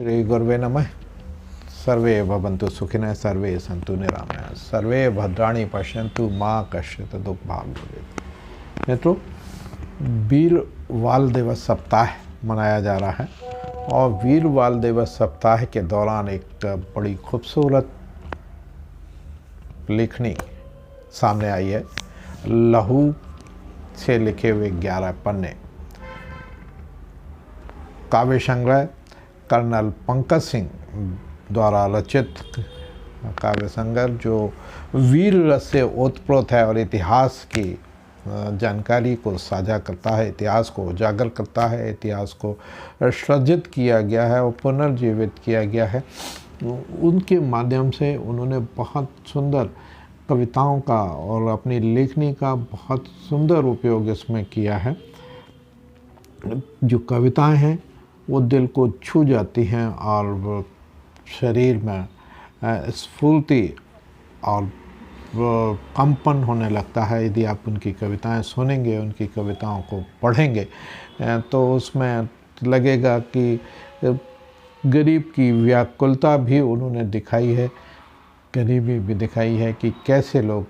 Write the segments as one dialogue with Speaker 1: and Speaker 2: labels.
Speaker 1: श्री गुरुवे नमः। सर्वे भवन्तु सुखिनः, सर्वे सन्तु निरामयाः, सर्वे भद्राणि पश्यन्तु, माँ कश्चित् दुःखभाग् भवेत्। मित्रों, वीर बाल दिवस सप्ताह मनाया जा रहा है और वीर बाल दिवस सप्ताह के दौरान एक बड़ी खूबसूरत लेखनी सामने आई है। लहू से लिखे हुए 11 पन्ने, काव्य संग्रह कर्नल पंकज सिंह द्वारा रचित काव्य संग्रह, जो वीर रस से ओतप्रोत है और इतिहास की जानकारी को साझा करता है, इतिहास को उजागर करता है, इतिहास को सृजित किया गया है और पुनर्जीवित किया गया है। उनके माध्यम से उन्होंने बहुत सुंदर कविताओं का और अपनी लेखनी का बहुत सुंदर उपयोग इसमें किया है। जो कविताएं हैं वो दिल को छू जाती हैं और शरीर में स्फूर्ति और कंपन होने लगता है। यदि आप उनकी कविताएं सुनेंगे, उनकी कविताओं को पढ़ेंगे तो उसमें लगेगा कि गरीब की व्याकुलता भी उन्होंने दिखाई है, गरीबी भी दिखाई है कि कैसे लोग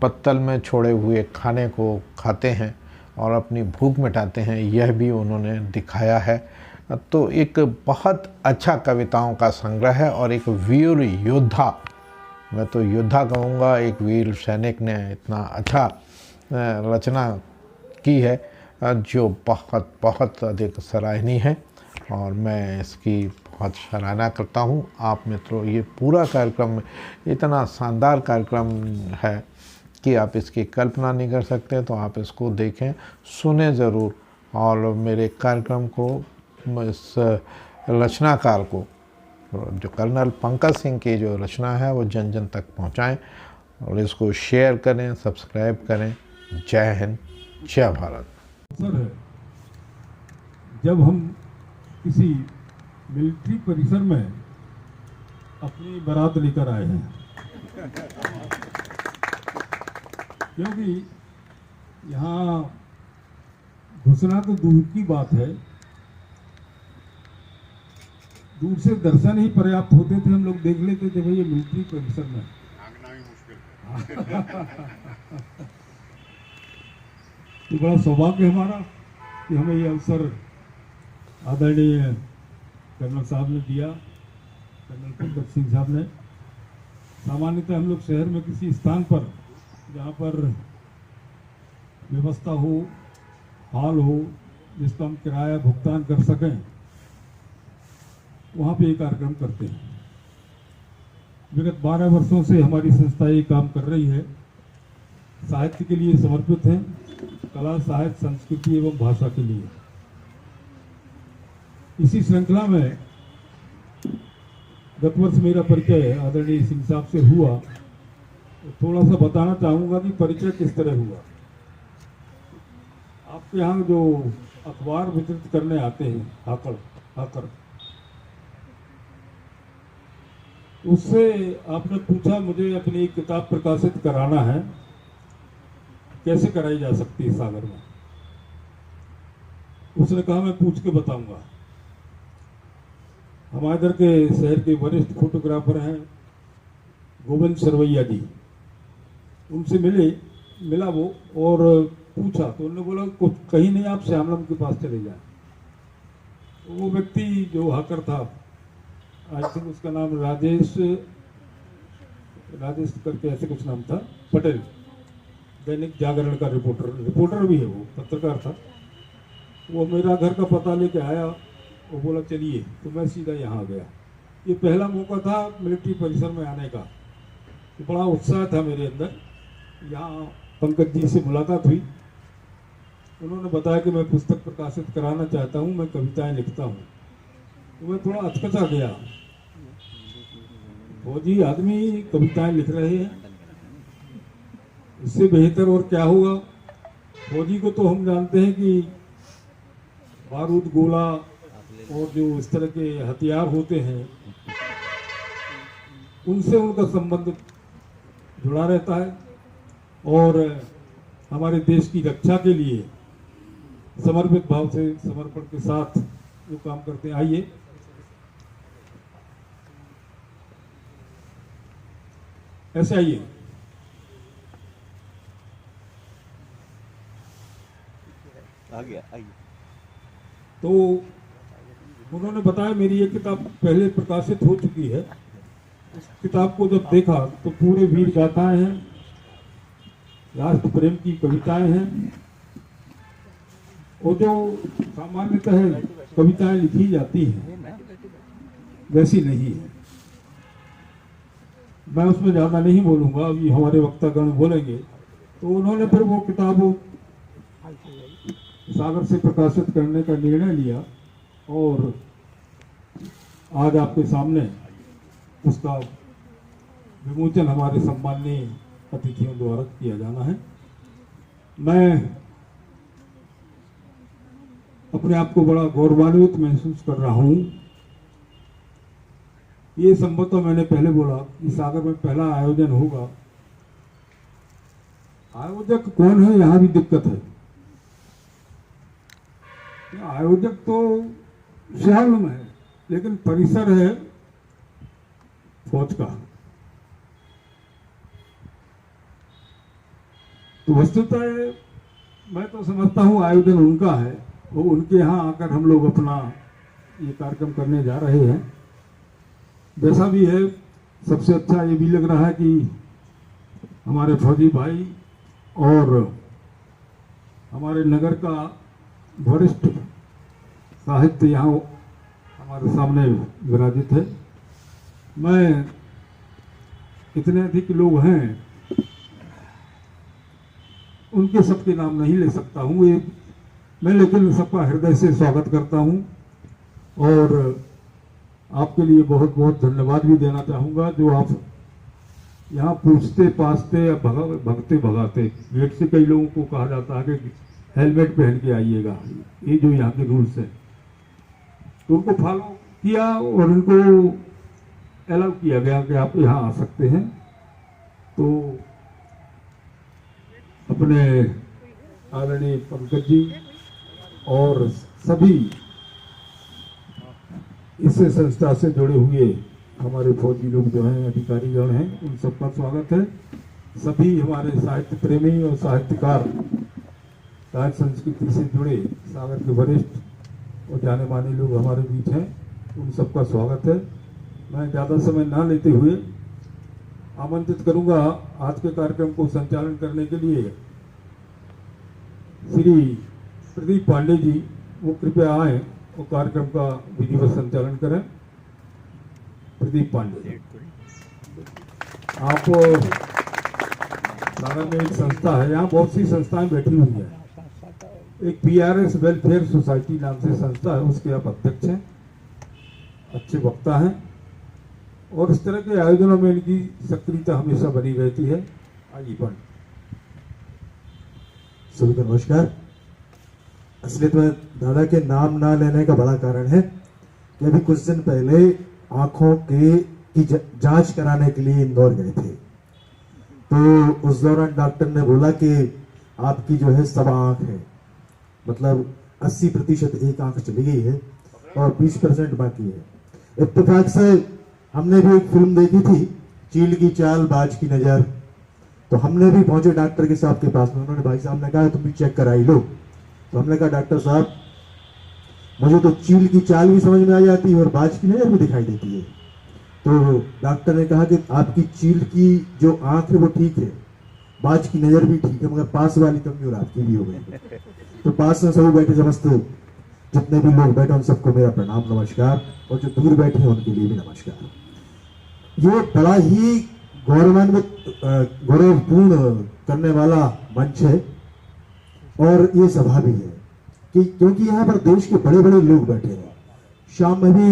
Speaker 1: पत्तल में छोड़े हुए खाने को खाते हैं और अपनी भूख मिटाते हैं, यह भी उन्होंने दिखाया है। तो एक बहुत अच्छा कविताओं का संग्रह है और एक वीर योद्धा, मैं तो योद्धा कहूँगा, एक वीर सैनिक ने इतना अच्छा रचना की है जो बहुत बहुत अधिक सराहनीय है और मैं इसकी बहुत सराहना करता हूँ। आप मित्रों, ये पूरा कार्यक्रम इतना शानदार कार्यक्रम है कि आप इसकी कल्पना नहीं कर सकते। तो आप इसको देखें, सुने ज़रूर और मेरे कार्यक्रम को, इस रचनाकार को, जो कर्नल पंकज सिंह की जो रचना है वो जन जन तक पहुंचाएं और इसको शेयर करें, सब्सक्राइब करें। जय हिंद, जय भारत।
Speaker 2: अवसर है जब हम किसी मिलिट्री परिसर में अपनी बारात लेकर आए हैं, क्योंकि यहाँ घुसना तो दूर की बात है, दूर से दर्शन ही पर्याप्त होते थे। हम लोग देख लेते थे भाई ये मिलिट्री परिसर में, भागना भी मुश्किल। तो बड़ा सौभाग्य हमारा कि हमें ये अवसर आदरणीय कर्नल साहब ने दिया, कर्नल पंकज सिंह साहब ने। सामान्यतः हम लोग शहर में किसी स्थान पर जहाँ पर व्यवस्था हो, हॉल हो, जिसका हम किराया भुगतान कर सकें, वहाँ पे ये कार्यक्रम करते हैं। विगत 12 वर्षों से हमारी संस्था ये काम कर रही है, साहित्य के लिए समर्पित है, कला, साहित्य, संस्कृति एवं भाषा के लिए। इसी श्रृंखला में गत वर्ष मेरा परिचय आदरणीय सिंह साहब से हुआ, तो थोड़ा सा बताना चाहूँगा कि परिचय किस तरह हुआ। आपके यहाँ जो अखबार वितरित करने आते हैं हाकर, उससे आपने पूछा मुझे अपनी एक किताब प्रकाशित कराना है, कैसे कराई जा सकती है सागर में। उसने कहा मैं पूछ के बताऊंगा। हमारे इधर के शहर के वरिष्ठ फोटोग्राफर हैं गोविंद सरवैया जी, उनसे मिला वो और पूछा तो उन्होंने बोला कुछ कहीं नहीं, आप श्यामलम के पास चले जाएं। तो वो व्यक्ति जो हाकर था, आई थिंक उसका नाम राजेश करके ऐसे कुछ नाम था, पटेल, दैनिक जागरण का रिपोर्टर भी है, वो पत्रकार था। वो मेरा घर का पता लेके आया, वो बोला चलिए, तो मैं सीधा यहाँ आ गया। ये पहला मौका था मिलिट्री परिसर में आने का, तो बड़ा उत्साह था मेरे अंदर। यहाँ पंकज जी से मुलाकात हुई, उन्होंने बताया कि मैं पुस्तक प्रकाशित कराना चाहता हूँ, मैं कविताएं लिखता हूँ। तो मैं थोड़ा अचकचा गया, फौजी आदमी कविताएं लिख रहे हैं, इससे बेहतर और क्या होगा। फौजी को तो हम जानते हैं कि बारूद, गोला और जो इस तरह के हथियार होते हैं उनसे उनका संबंध जुड़ा रहता है और हमारे देश की रक्षा के लिए समर्पित भाव से, समर्पण के साथ जो काम करते हैं। आइए। ऐसे आइए।
Speaker 3: आ गया आइए।
Speaker 2: तो उन्होंने बताया मेरी ये किताब पहले प्रकाशित हो चुकी है। इस किताब को जब देखा तो पूरे वीर गाथाएं हैं, राष्ट्र प्रेम की कविताएं हैं, और जो सामान्यतः कविताएं लिखी जाती हैं वैसी नहीं है। मैं उसमें ज़्यादा नहीं बोलूँगा, अभी हमारे वक्तागण बोलेंगे। तो उन्होंने फिर वो किताब सागर से प्रकाशित करने का निर्णय लिया और आज आपके सामने उसका विमोचन हमारे सम्माननीय अतिथियों द्वारा किया जाना है। मैं अपने आप को बड़ा गौरवान्वित महसूस कर रहा हूँ। ये संभवतः मैंने पहले बोला कि सागर में पहला आयोजन होगा। आयोजक कौन है, यहाँ भी दिक्कत है। आयोजक तो शहर में है, लेकिन परिसर है फौज का। तो वस्तुतः मैं तो समझता हूँ आयोजन उनका है, वो उनके यहाँ आकर हम लोग अपना ये कार्यक्रम करने जा रहे हैं। जैसा भी है, सबसे अच्छा ये भी लग रहा है कि हमारे फौजी भाई और हमारे नगर का वरिष्ठ साहित्य यहाँ हमारे सामने विराजित है। मैं इतने अधिक लोग हैं, उनके सबके नाम नहीं ले सकता हूँ ये मैं, लेकिन सबका हृदय से स्वागत करता हूँ और आपके लिए बहुत बहुत धन्यवाद भी देना चाहूँगा जो आप यहाँ पूछते पाछते या भगते भगाते। गेट से कई लोगों को कहा जाता है कि हेलमेट पहन के आइएगा, ये जो यहाँ के रूल्स हैं, तो उनको फॉलो किया और उनको अलाउ किया गया कि आप यहाँ आ सकते हैं। तो अपने आदरणीय पंकज जी और सभी इस संस्था से जुड़े हुए हमारे फौजी लोग जो हैं, अधिकारीगण हैं, उन सबका स्वागत है। सभी हमारे साहित्य प्रेमी और साहित्यकार, साहित्य संस्कृति से जुड़े सागर के वरिष्ठ और जाने माने लोग हमारे बीच हैं, उन सबका स्वागत है। मैं ज़्यादा समय ना लेते हुए आमंत्रित करूंगा आज के कार्यक्रम को संचालन करने के लिए श्री प्रदीप पांडे जी, वो कृपया आए और कार्यक्रम का विधिवत संचालन करें। प्रदीप पांडे, आप सागर में एक संस्था है, यहाँ बहुत सी संस्थाएं बैठी हुई हैं। एक PRS वेलफेयर सोसाइटी नाम से संस्था है, उसके आप अध्यक्ष हैं, अच्छे वक्ता हैं और इस तरह के आयोजनों में इनकी सक्रियता हमेशा बनी रहती है। आइए पांडे।
Speaker 4: सभी को नमस्कार। असलियत में दादा के नाम ना लेने का बड़ा कारण है कि अभी कुछ दिन पहले आंखों की जांच कराने के लिए इंदौर गए थे। तो उस दौरान डॉक्टर ने बोला कि आपकी जो है सवा आंख है, मतलब 80% एक आंख चली गई है और 20% बाकी है। इत्तेफाक से हमने भी एक फिल्म देखी थी, चील की चाल बाज की नजर, तो हमने भी पहुंचे डॉक्टर के साहब के पास में। उन्होंने भाई साहब ने कहा तुम भी चेक कराई लो। तो हमने कहा डॉक्टर साहब मुझे तो चील की चाल भी समझ में आ जाती है और बाज की नजर भी दिखाई देती है। तो डॉक्टर ने कहा कि आपकी चील की जो आंख है वो ठीक है, बाज की नजर भी ठीक है, मगर पास वाली कमजोर आपकी भी हो गई। तो पास में सभी बैठे समस्त जितने भी लोग बैठे उन सबको मेरा प्रणाम नमस्कार, और जो दूर बैठे हैं उनके लिए भी नमस्कार। ये बड़ा ही गौरवपूर्ण करने वाला मंच है और ये सभा भी है कि क्योंकि यहाँ पर देश के बड़े बड़े लोग बैठे हैं। शाम में भी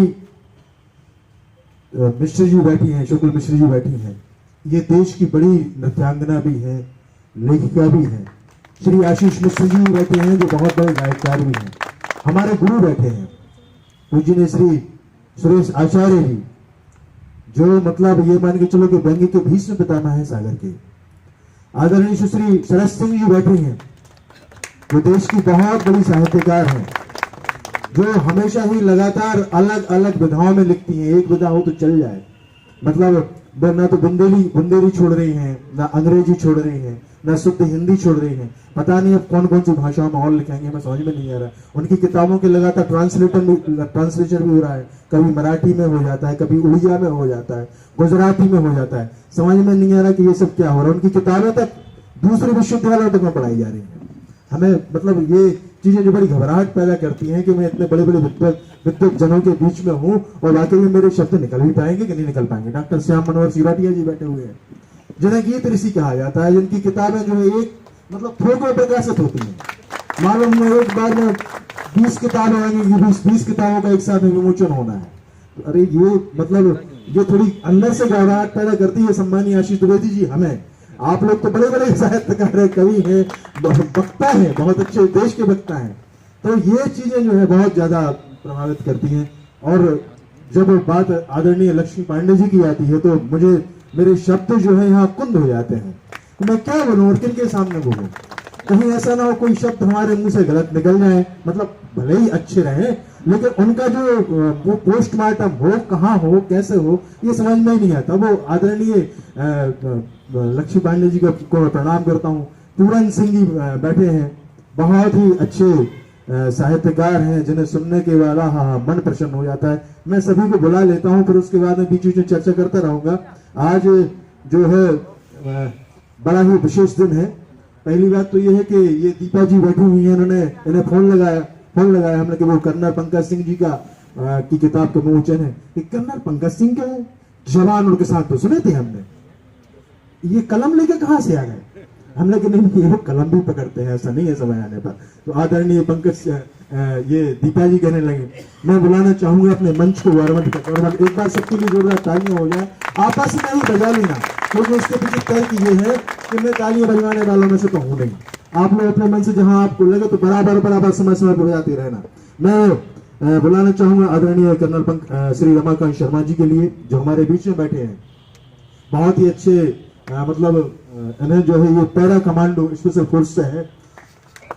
Speaker 4: मिश्र जी बैठी हैं, शुक्ल मिश्र जी बैठी हैं, ये देश की बड़ी नृत्यांगना भी है, लेखिका भी है। श्री आशीष मिश्र जी बैठे हैं जो बहुत बड़े गायककार भी हैं। हमारे गुरु बैठे हैं पूज्य श्री सुरेश आचार्य जी, जो मतलब ये मान के चलो कि व्यंग्य के भीष्म पितामह है सागर के। आदरणीय सुश्री शरद सिंह जी बैठे हैं जो देश की बहुत बड़ी साहित्यकार हैं, जो हमेशा ही लगातार अलग अलग विधाओं में लिखती हैं। एक विधा हो तो चल जाए, मतलब ना तो बुंदेली छोड़ रही हैं, ना अंग्रेजी छोड़ रही हैं, ना शुद्ध हिंदी छोड़ रही हैं। पता नहीं अब कौन कौन सी भाषाओं में और लिखेंगे, हमें समझ में नहीं आ रहा। उनकी किताबों के लगातार ट्रांसलेशन भी हो रहा है, कभी मराठी में हो जाता है, कभी उड़िया में हो जाता है, गुजराती में हो जाता है। समझ में नहीं आ रहा कि ये सब क्या हो रहा है। उनकी किताबें तक दूसरे विश्वविद्यालयों तक में पढ़ाई जा रही है। हमें मतलब ये चीजें जो बड़ी घबराहट पैदा करती हैं कि मैं इतने बड़े बड़े विद्वत जनों के बीच में हूँ और वाकई में मेरे शब्द निकल भी पाएंगे कि नहीं निकल पाएंगे। डॉक्टर श्याम मनोहर सिराटिया जी बैठे हुए हैं, जिन्हें गीत ऋषि कहा जाता है, जिनकी किताबें जो है एक मतलब थोक में प्रकाशित होती हैं। मालूम है एक बार में 20 किताबें आएंगी, 20 किताबों का एक साथ विमोचन होना है। तो अरे ये मतलब ये थोड़ी अंदर से घबराहट पैदा करती है। सम्मानीय आशीष द्विवेदी जी, हमें आप लोग तो बड़े बड़े साहित्यकार हैं, कवि हैं, वक्ता हैं, बहुत अच्छे देश के वक्ता हैं, तो ये चीजें जो है बहुत ज्यादा प्रभावित करती हैं। और जब बात आदरणीय लक्ष्मी पांडे जी की आती है तो मुझे मेरे शब्द जो है यहाँ कुंद हो जाते हैं। तो मैं क्या बोलूं और किनके सामने बोलूं? कहीं ऐसा ना हो कोई शब्द हमारे मुंह से गलत निकल जाए, मतलब भले ही अच्छे रहे लेकिन उनका जो वो पोस्टमार्टम हो, कहाँ हो, कैसे हो, ये समझ में ही नहीं आता। वो आदरणीय लक्ष्मी पांडे जी को मैं प्रणाम करता हूँ। पूरन सिंह जी बैठे हैं, बहुत ही अच्छे साहित्यकार हैं, जिन्हें सुनने के बाद हाँ मन प्रसन्न हो जाता है। मैं सभी को बुला लेता हूँ, फिर उसके बाद में बीच बीच में चर्चा करता रहूंगा। आज जो है बड़ा ही विशेष दिन है। पहली बात तो ये है कि ये दीपा जी बैठी हुई है, इन्हें फोन लगाया हमने कि वो कर्नल पंकज सिंह जी का की किताब का विमोचन है। कि कर्नल पंकज सिंह के जवान उनके साथ तो सुने थे हमने, ये कलम लेके कहां से आ गए? हमने कि नहीं ये कलम भी पकड़ते हैं, ऐसा नहीं है समय आने पर। तो आदरणीय पंकज ये दीपा जी कहने लगे, मैं बुलाना चाहूंगा अपने मंच को गौरव। एक बार सबके लिए जोरदार तालियां हो जाए, आपस में ही बजा लेना, क्योंकि इसके पीछे तर्क ये है कि मैं तालियां बजवाने वालों में से तो हूं नहीं। आप लोग अपने मन से जहां आपको लगे तो बराबर समय पर बजाते रहना। मैं बुलाना चाहूंगा आदरणीय कर्नल श्री रमाकांत शर्मा जी के लिए, जो हमारे बीच में बैठे हैं। बहुत ही अच्छे मतलब इन्हें जो है ये पैरा कमांडो स्पेशल फोर्स से है।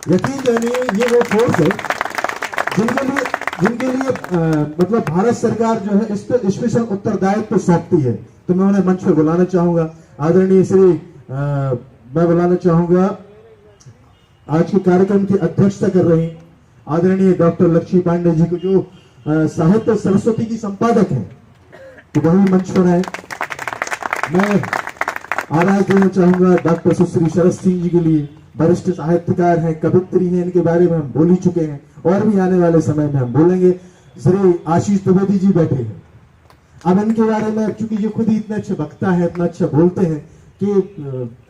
Speaker 4: यकीन जानिए ये वो फोर्स है जिनके लिए मतलब भारत सरकार जो है इस पर स्पेशल उत्तरदायित्व सौंपती है। तो मैं उन्हें मंच पर बुलाना चाहूंगा। आदरणीय श्री मैं बुलाना चाहूंगा आज के कार्यक्रम की अध्यक्षता कर रही आदरणीय डॉक्टर लक्ष्मी पांडे जी को, जो साहित्य सरस्वती की संपादक है, तो वही मंच पर है। मैं आराध देना चाहूंगा डॉक्टर सुश्री शरद सिंह जी के लिए, वरिष्ठ साहित्यकार हैं, कवित्री हैं, इनके बारे में हम बोल ही चुके हैं और भी आने वाले समय में हम बोलेंगे। श्री आशीष द्विवेदी जी बैठे हैं। अब इनके बारे में, चूंकि ये खुद ही इतने अच्छे वक्ता है, इतना अच्छा बोलते हैं कि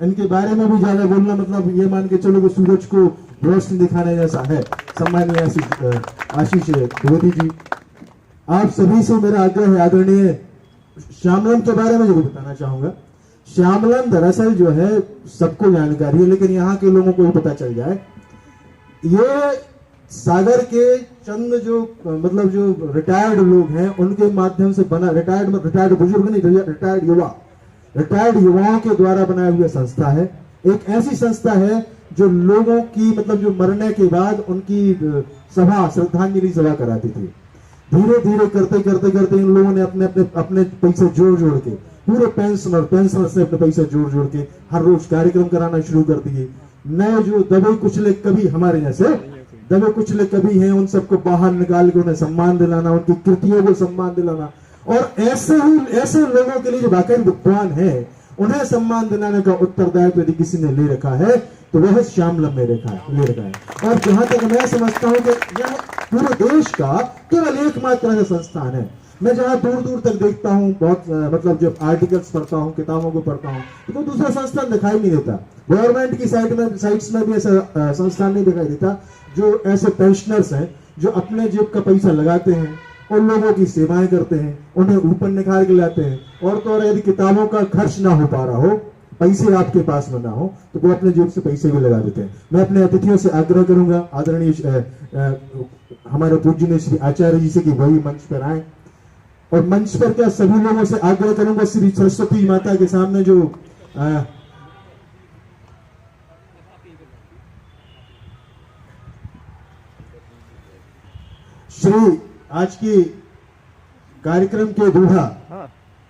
Speaker 4: इनके बारे में भी ज्यादा बोलना मतलब ये मान के चलो कि सूरज को रोशनी दिखाने जैसा है। सम्मानीय आशीष द्विवेदी जी, आप सभी से मेरा आग्रह है। आदरणीय श्यामलन के बारे में जरूर बताना चाहूंगा। श्यामलन दरअसल जो है सबको जानकारी है, लेकिन यहाँ के लोगों को भी पता चल जाए, ये सागर के चंद जो मतलब जो रिटायर्ड लोग हैं उनके माध्यम से बना, रिटायर्ड बुजुर्ग नहीं, रिटायर्ड युवाओं के द्वारा बनाया हुआ संस्था है। एक ऐसी संस्था है जो लोगों की मतलब जो मरने के बाद उनकी सभा, श्रद्धांजलि सभा कराती थी। धीरे धीरे करते इन लोगों ने अपने पैसे जोड़ के, पूरे पेंशनर से अपने पैसे जोड़ के हर रोज कार्यक्रम कराना शुरू कर दिए। नए जो दबे कुचले कवि हमारे जैसे दबे कुचले कवि हैं, उन सबको बाहर निकाल के उन्हें सम्मान दिलाना, उनकी कृतियों को सम्मान दिलाना, और ऐसे लोगों के लिए जो बाकायदा विद्वान है उन्हें सम्मान दिलाने का उत्तरदायित्व यदि किसी ने ले रखा है तो वह श्यामलन में ले रखा है। और जहां तक मैं समझता हूं कि यह पूरे देश का केवल एकमात्र ऐसा संस्थान है। मैं जहां दूर तक देखता हूं, बहुत मतलब जब आर्टिकल्स पढ़ता हूं, किताबों को पढ़ता हूं, तो दूसरा संस्थान दिखाई नहीं देता। गवर्नमेंट की साइट्स में भी ऐसा संस्थान नहीं दिखाई देता जो ऐसे पेंशनर्स हैं जो अपने जेब का पैसा लगाते हैं और लोगों की सेवाएं करते हैं, उन्हें ऊपर निखार के लाते हैं। और तो और यदि किताबों का खर्च ना हो पा रहा हो, पैसे आपके पास में ना हो, तो वो अपने जेब से पैसे भी लगा देते हैं। मैं अपने अतिथियों से आग्रह करूंगा, आदरणीय हमारे पूज्य श्री आचार्य जी से कि वही मंच पर आए, और मंच पर क्या सभी लोगों से आग्रह करूंगा श्री सरस्वती माता के सामने जो श्री आज की कार्यक्रम के दूल्हा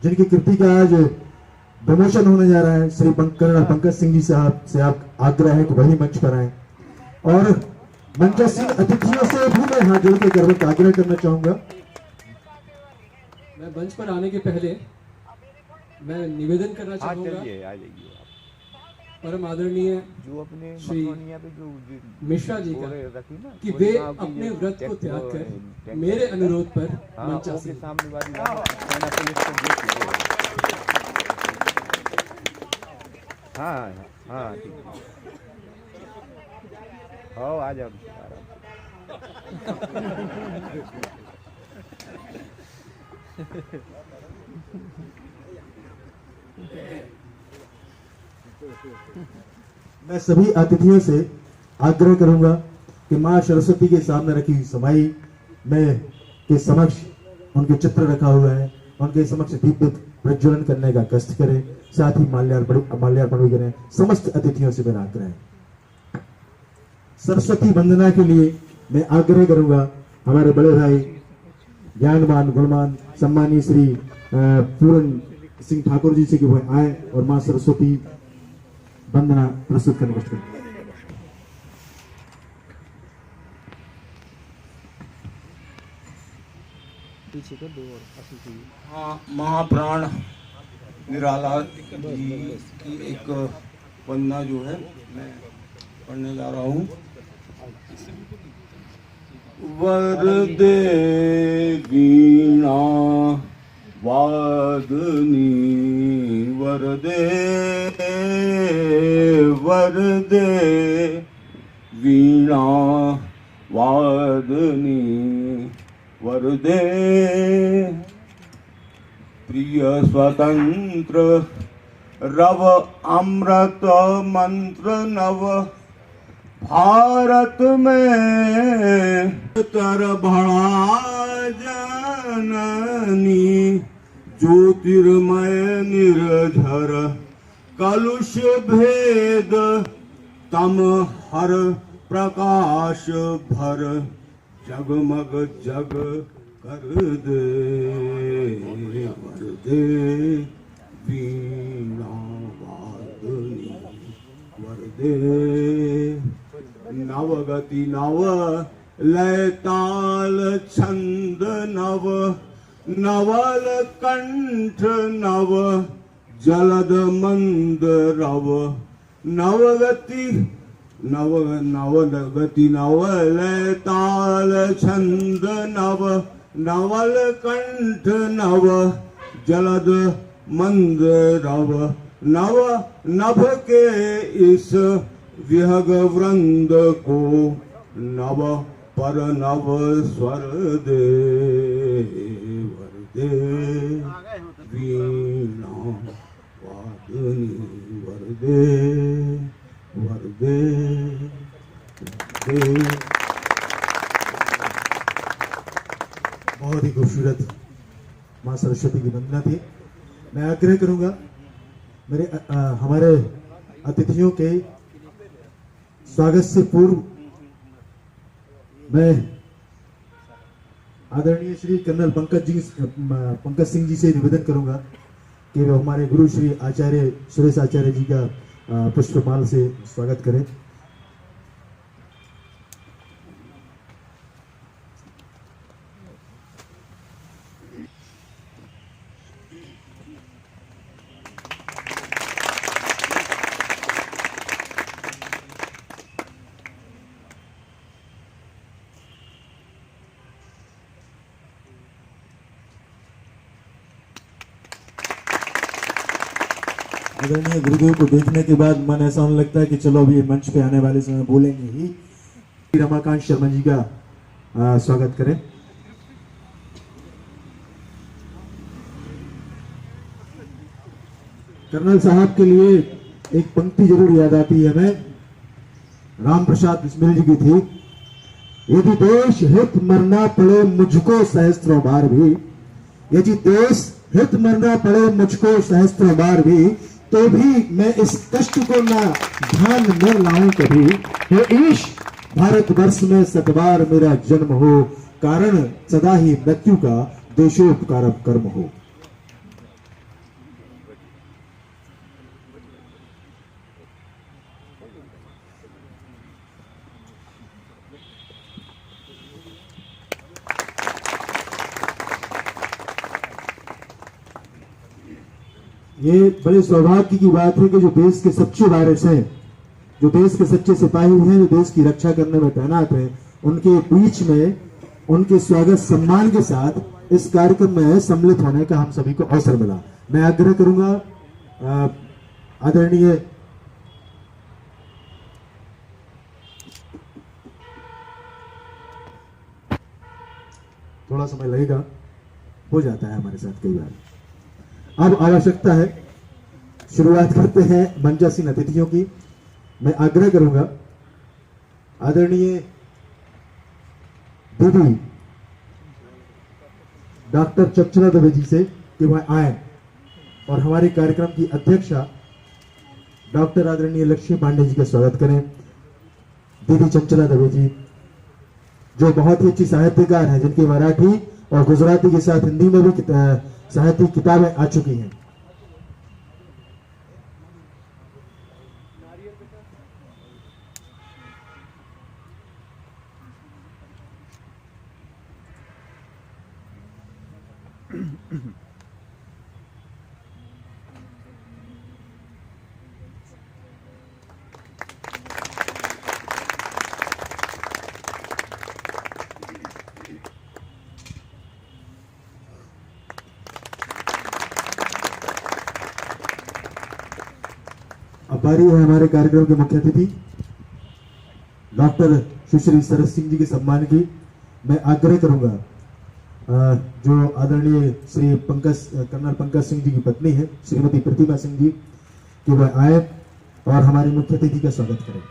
Speaker 4: जिनकी कृति का आज प्रमोशन होने जा रहा है, श्री कर्नल पंकज सिंह जी साहब से आप आग्रह है कि वही मंच पर आए और मंचासीन अतिथियों से भी मैं हाथ जोड़ के करवट आग्रह करना चाहूंगा।
Speaker 5: मैं मंच पर आने के पहले मैं निवेदन करना चाहूंगा
Speaker 3: आ जाइए आप।
Speaker 5: परम आदरणीय
Speaker 3: जो अपने
Speaker 5: श्री
Speaker 3: मखमनिया पे जो
Speaker 5: मिश्रा जी का
Speaker 3: रखी ना
Speaker 5: कि वे अपने व्रत को त्याग कर मेरे अनुरोध पर मंचासीन
Speaker 3: के सामने वाली सेना पुलिस को देख हाँ हाँ ठीक है। आओ आ जाओ
Speaker 4: मैं सभी अतिथियों से आग्रह करूंगा कि मां सरस्वती के सामने रखी हुई समाई में के समक्ष उनके चित्र रखा हुआ है, उनके समक्ष दीप प्रज्वलन करने का कष्ट करें, साथ ही माल्यार्पण भी करें। समस्त अतिथियों से मेरा आग्रह है। सरस्वती वंदना के लिए मैं आग्रह करूंगा हमारे बड़े भाई ज्ञानवान गुणवान सम्मानीय श्री पूरन सिंह ठाकुर जी से कि वह आए और मां सरस्वती वंदना प्रस्तुत करने का कष्ट करें।
Speaker 6: हाँ, महाप्राण निराला जी की एक वंदना जो है मैं पढ़ने जा रहा हूँ। वरदे वीणा वादनी वरदे वरदे वीणा वादनी वरदे प्रिय स्वतंत्र रव अमृत मंत्र नव भारत में तर भड़ा जननी ज्योतिर्मय निर्झर कलुष भेद तम हर प्रकाश भर जगमग जग कर दे वर दे वीणा वादनी वर दे नवगति नव लय ताल छंद नव नवल कंठ नव जलद मंद रव नवगति नव नवगति नव लय ताल छंद नव नवल कंठ नव जलद मंद रव नव नभ के इस विहग वृंद को नव पर नव स्वर दे वर दे वीणा वादनी वर दे
Speaker 4: बहुत ही खूबसूरत मां सरस्वती की वंदना थी। मैं आग्रह करूंगा मेरे हमारे अतिथियों के स्वागत से पूर्व मैं आदरणीय श्री कर्नल पंकज सिंह जी से निवेदन करूंगा कि वो हमारे गुरु श्री आचार्य सुरेश आचार्य जी का पुष्पमाल से स्वागत करें। आदरणीय गुरुदेव को देखने के बाद मन ऐसा होने लगता है कि चलो अभी मंच पे आने वाले समय बोलेंगे ही। रमाकांत शर्मा जी का स्वागत करें। कर्नल साहब के लिए एक पंक्ति जरूर याद आती है हमें, राम प्रसाद बिस्मिल जी की थी। यदि देश हित मरना पड़े मुझको सहस्त्रों बार भी, यदि देश हित मरना पड़े मुझको सहस्त्रों बार भी, तो भी मैं इस कष्ट को ना ध्यान में लाऊं कभी। हे ईश भारतवर्ष में सतबार मेरा जन्म हो, कारण सदा ही मृत्यु का देशोपकारम कर्म हो। ये बड़े सौभाग्य की बात है कि जो देश के सच्चे वारिस हैं, जो देश के सच्चे सिपाही हैं, जो देश की रक्षा करने में तैनात हैं, उनके बीच में उनके स्वागत सम्मान के साथ इस कार्यक्रम में सम्मिलित होने का हम सभी को अवसर मिला। मैं आग्रह करूंगा आदरणीय थोड़ा समय लगेगा, हो जाता है हमारे साथ कई बार। अब आवश्यकता है शुरुआत करते हैं मंचासीन अतिथियों की। मैं आग्रह करूंगा आदरणीय दीदी डॉक्टर चंचला दवे जी से कि वह आए और हमारे कार्यक्रम की अध्यक्षा डॉक्टर आदरणीय लक्ष्मी पांडे जी का स्वागत करें। दीदी चंचला दवे जी जो बहुत ही अच्छी साहित्यकार हैं, जिनकी मराठी और गुजराती के साथ हिंदी में भी साहित्य किताबें आ चुकी हैं। अब बारी है हमारे कार्यक्रम के मुख्य अतिथि डॉक्टर सुश्री सरस सिंह जी के सम्मान की। मैं आग्रह करूंगा जो आदरणीय श्री कर्नल पंकज सिंह जी की पत्नी है श्रीमती प्रतिभा सिंह जी कि वह आए और हमारे मुख्य अतिथि का स्वागत करें।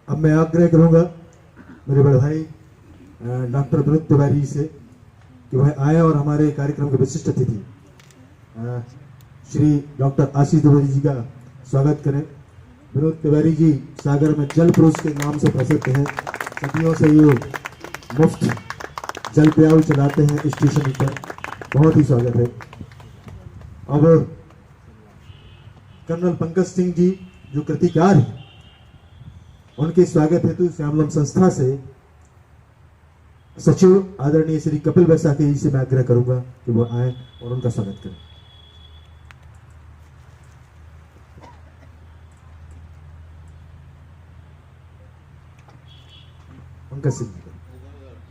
Speaker 4: अब मैं आग्रह करूंगा मेरे बड़े भाई डॉक्टर विनोद तिवारी से कि वह आए और हमारे कार्यक्रम के विशिष्ट अतिथि श्री डॉक्टर आशीष तिवारी जी का स्वागत करें। विनोद तिवारी जी सागर में जल पुरुष के नाम से प्रसिद्ध हैं। सदियों से ये मुफ्त जल प्याऊ चलाते हैं स्टेशन पर, बहुत ही स्वागत है। अब कर्नल पंकज सिंह जी जो कृतिकार हैं, उनके स्वागत हेतु श्यामलम संस्था से सचिव आदरणीय श्री कपिल बैसाखी जी से मैं आग्रह करूंगा कि वो आए और उनका स्वागत करें। पंकज सिंह जी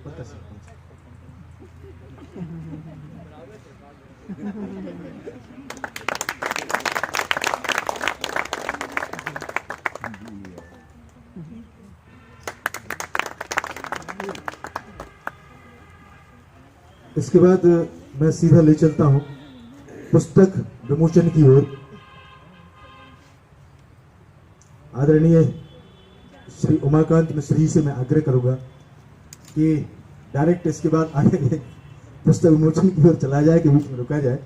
Speaker 4: पंकज सिंह इसके बाद मैं सीधा ले चलता हूं पुस्तक विमोचन की ओर। आदरणीय श्री उमाकांत मिश्र जी से मैं आग्रह करूंगा कि डायरेक्ट इसके बाद आगे पुस्तक विमोचन की ओर चला जाए कि बीच में रुका जाए।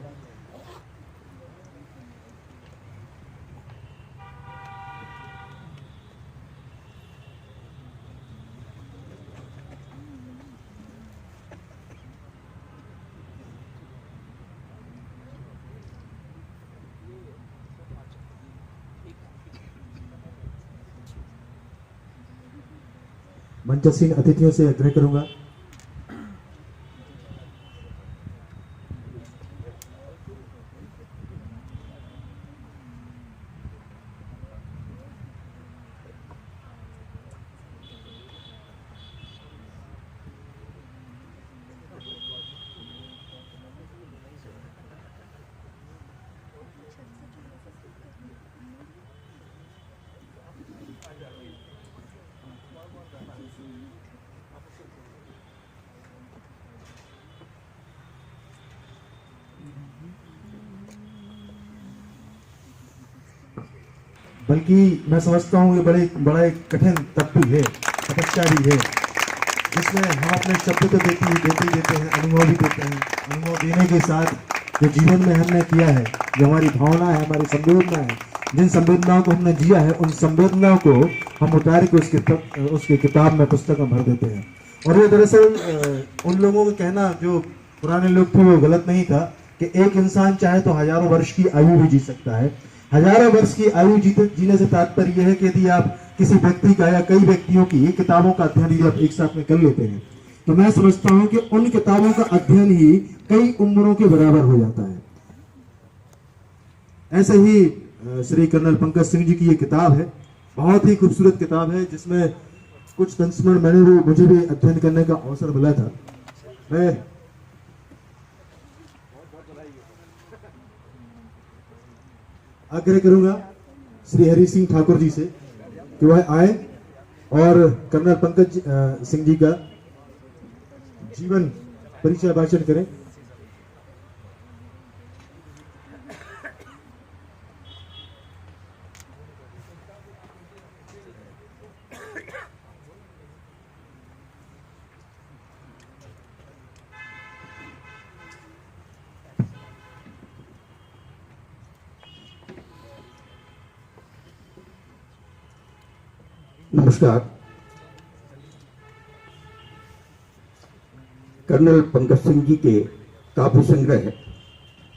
Speaker 4: मंचासीन अतिथियों से आग्रह करूंगा बल्कि मैं समझता हूँ ये बड़ा एक कठिन तप भी है, तपस्या भी है, जिसमें हम अपने शब्द तो देते हैं, अनुभव भी देते हैं। अनुभव देने के साथ जो जीवन में हमने किया है, जो हमारी भावना है, हमारी संवेदना है, जिन संवेदनाओं को हमने जिया है, उन संवेदनाओं को हम उतार के उसके किताब में, पुस्तक में भर देते हैं। और ये दरअसल उन लोगों का कहना जो पुराने लोग थे वो गलत नहीं था कि एक इंसान चाहे तो हजारों वर्ष की आयु भी जी सकता है। हजारों वर्ष की आयु जीने से तात्पर्य यह है कि यदि आप किसी व्यक्ति का या कई व्यक्तियों की किताबों का अध्ययन यदि आप एक साथ में कर लेते हैं, तो मैं समझता हूं कि उन किताबों का अध्ययन ही कई उम्रों के बराबर हो जाता है। ऐसे ही श्री कर्नल पंकज सिंह जी की ये किताब है, बहुत ही खूबसूरत किताब है, जिसमें कुछ संस्मरण मुझे भी अध्ययन करने का अवसर मिला था। मैं आग्रह करूंगा श्री हरि सिंह ठाकुर जी से कि वह आए और कर्नल पंकज सिंह जी का जीवन परिचय भाषण करें।
Speaker 7: नमस्कार। कर्नल पंकज सिंह जी के काव्य संग्रह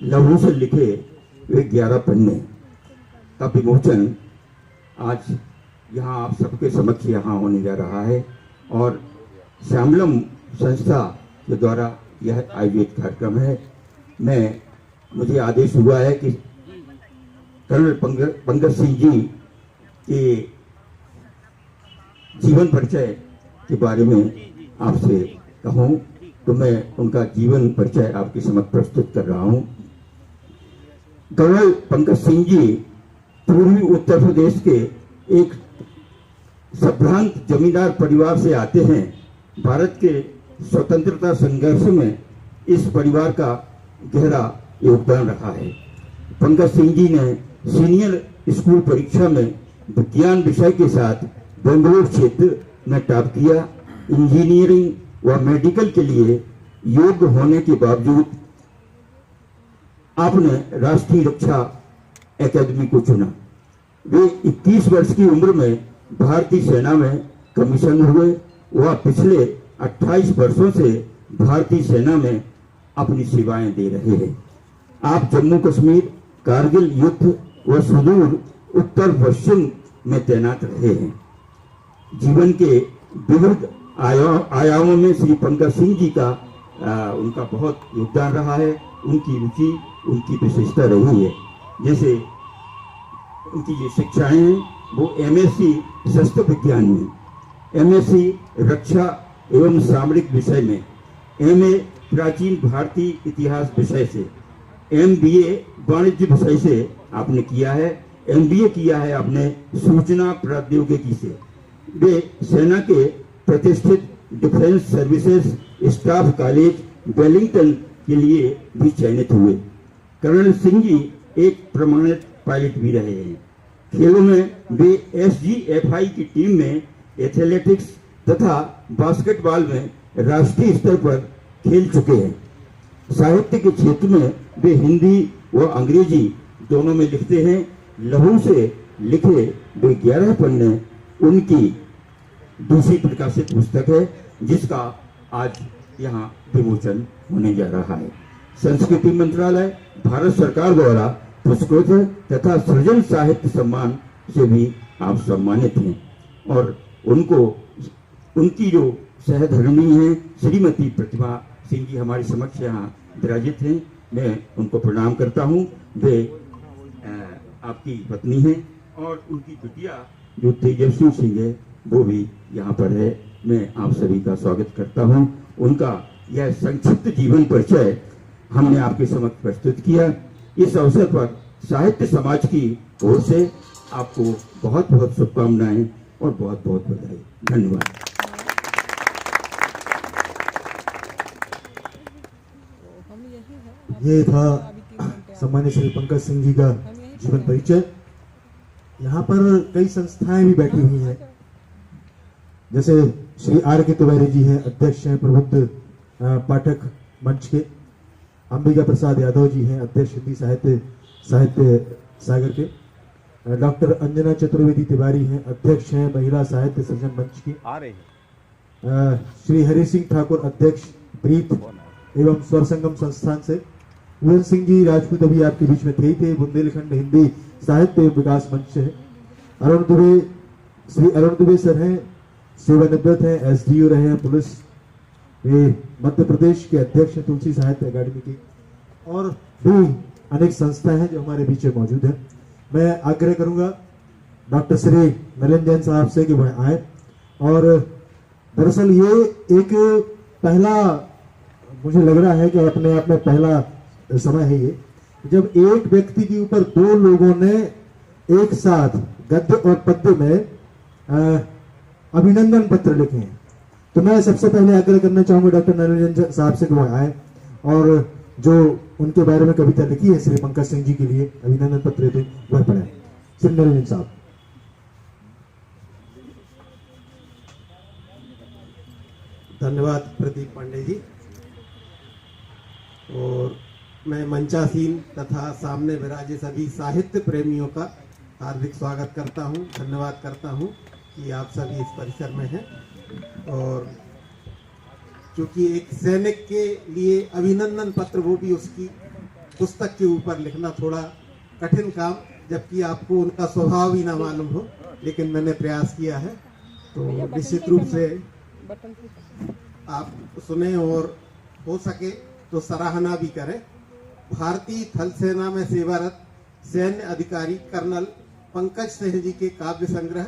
Speaker 7: लहू से लिखे वे 11 पन्ने का विमोचन आज यहाँ आप सबके समक्ष यहाँ होने जा रहा है और श्यामलम संस्था के द्वारा यह आयोजित कार्यक्रम है। मुझे आदेश हुआ है कि कर्नल पंकज सिंह जी के जीवन परिचय के बारे में आपसे कहूं, तो मैं उनका जीवन परिचय आपके समक्ष प्रस्तुत कर रहा हूं। कर्नल पंकज सिंह जी पूर्वी उत्तर प्रदेश के एक संभ्रांत जमींदार परिवार से आते हैं। भारत के स्वतंत्रता संघर्ष में इस परिवार का गहरा योगदान रहा है। पंकज सिंह जी ने सीनियर स्कूल परीक्षा में विज्ञान विषय के साथ बेंगलुरु क्षेत्र में टॉप किया। इंजीनियरिंग व मेडिकल के लिए योग्य होने के बावजूद आपने राष्ट्रीय रक्षा एकेडमी को चुना। वे 21 वर्ष की उम्र में भारतीय सेना में कमीशन हुए। वह पिछले 28 वर्षों से भारतीय सेना में अपनी सेवाएं दे रहे हैं। आप जम्मू कश्मीर, कारगिल युद्ध व सुदूर उत्तर पश्चिम में तैनात रहे हैं। जीवन के विविध आयामों में श्री पंकज सिंह जी का उनका बहुत योगदान रहा है। उनकी रुचि, उनकी विशेषता रही है। जैसे उनकी जो शिक्षाएं हैं वो एमएससी शस्त्र विज्ञान में, एमएससी रक्षा एवं सामरिक विषय में, एमए प्राचीन भारतीय इतिहास विषय से, एमबीए वाणिज्य विषय से आपने किया है। एमबीए किया है आपने सूचना प्रौद्योगिकी से। वे सेना के प्रतिष्ठित defence services staff college Wellington के लिए भी चयनित हुए। कर्नल सिंह जी एक प्रमाणित पायलट भी रहे हैं। खेलों में वे एसजीएफआई की टीम में एथलेटिक्स तथा बास्केटबॉल में राष्ट्रीय स्तर पर खेल चुके हैं। साहित्य के क्षेत्र में वे हिंदी व अंग्रेजी दोनों में लिखते हैं। लहू से लिखे वे 11 पन्ने उनकी दूसरी प्रकाशित पुस्तक है, जिसका आज यहाँ विमोचन होने जा रहा है। संस्कृति मंत्रालय भारत सरकार द्वारा पुरस्कृत है तथा सृजन साहित्य सम्मान से भी आप सम्मानित हैं। और उनकी जो सहधर्मी है श्रीमती प्रतिभा सिंह जी हमारे समक्ष यहाँ विराजित हैं। मैं उनको प्रणाम करता हूँ। वे आपकी पत्नी हैं और उनकी बिटिया जो तेजस्वी सिंह है वो भी यहाँ पर है। मैं आप सभी का स्वागत करता हूँ। उनका यह संक्षिप्त जीवन परिचय हमने आपके समक्ष प्रस्तुत किया। इस अवसर पर साहित्य समाज की ओर से आपको बहुत बहुत शुभकामनाएं और बहुत बहुत बधाई। धन्यवाद।
Speaker 4: ये था सम्मानित श्री पंकज सिंह जी का जीवन परिचय। यहाँ पर कई संस्थाएं भी बैठी हुई हैं, जैसे श्री आर के तिवारी जी हैं, अध्यक्ष हैं प्रबुद्ध पाठक मंच के। अंबिका प्रसाद यादव जी हैं, अध्यक्ष हिंदी साहित्य सागर के। डॉक्टर अंजना चतुर्वेदी तिवारी हैं, अध्यक्ष हैं महिला साहित्य सृजन मंच की।
Speaker 3: आ रहे हैं।
Speaker 4: श्री हरि सिंह ठाकुर, अध्यक्ष प्रीत एवं स्वर संगम संस्थान से। वीरेंद्र सिंह जी राजपूत अभी आपके बीच में थे ही थे, बुंदेलखंड हिंदी साहित्य विकास मंच से। अरुण दुबे, श्री अरुण दुबे सर हैं, सेवानिवृत्त हैं, एसडीओ रहे हैं पुलिस, वे मध्य प्रदेश के अध्यक्ष हैं तुलसी साहित्य अकादमी की। और भी अनेक संस्थाएं हैं जो हमारे बीच में मौजूद हैं। मैं आग्रह करूंगा डॉक्टर श्री नलिन जैन साहब से कि वह आए। और दरअसल ये एक पहला, मुझे लग रहा है कि अपने आप में पहला समय है ये, जब एक व्यक्ति के ऊपर दो लोगों ने एक साथ गद्य और पद्य में अभिनंदन पत्र लिखे हैं। तो मैं सबसे पहले आग्रह करना चाहूंगा डॉक्टर नलिन जैन साहब से कि वह आए और जो उनके बारे में कविता लिखी है श्री पंकज सिंह जी के लिए अभिनंदन पत्र थे वह पढ़े। श्री नलिन साहब।
Speaker 8: धन्यवाद प्रदीप पांडे जी। और मैं मंचासीन तथा सामने विराजे सभी साहित्य प्रेमियों का हार्दिक स्वागत करता हूं, धन्यवाद करता हूं कि आप सभी इस परिसर में हैं। और क्योंकि एक सैनिक के लिए अभिनंदन पत्र, वो भी उसकी पुस्तक के ऊपर लिखना थोड़ा कठिन काम, जबकि आपको उनका स्वभाव ही ना मालूम हो, लेकिन मैंने प्रयास किया है। तो निश्चित रूप से आप सुने और हो सके तो सराहना भी करें। भारतीय थल सेना में सेवारत सैन्य अधिकारी कर्नल पंकज सिंह जी के काव्य संग्रह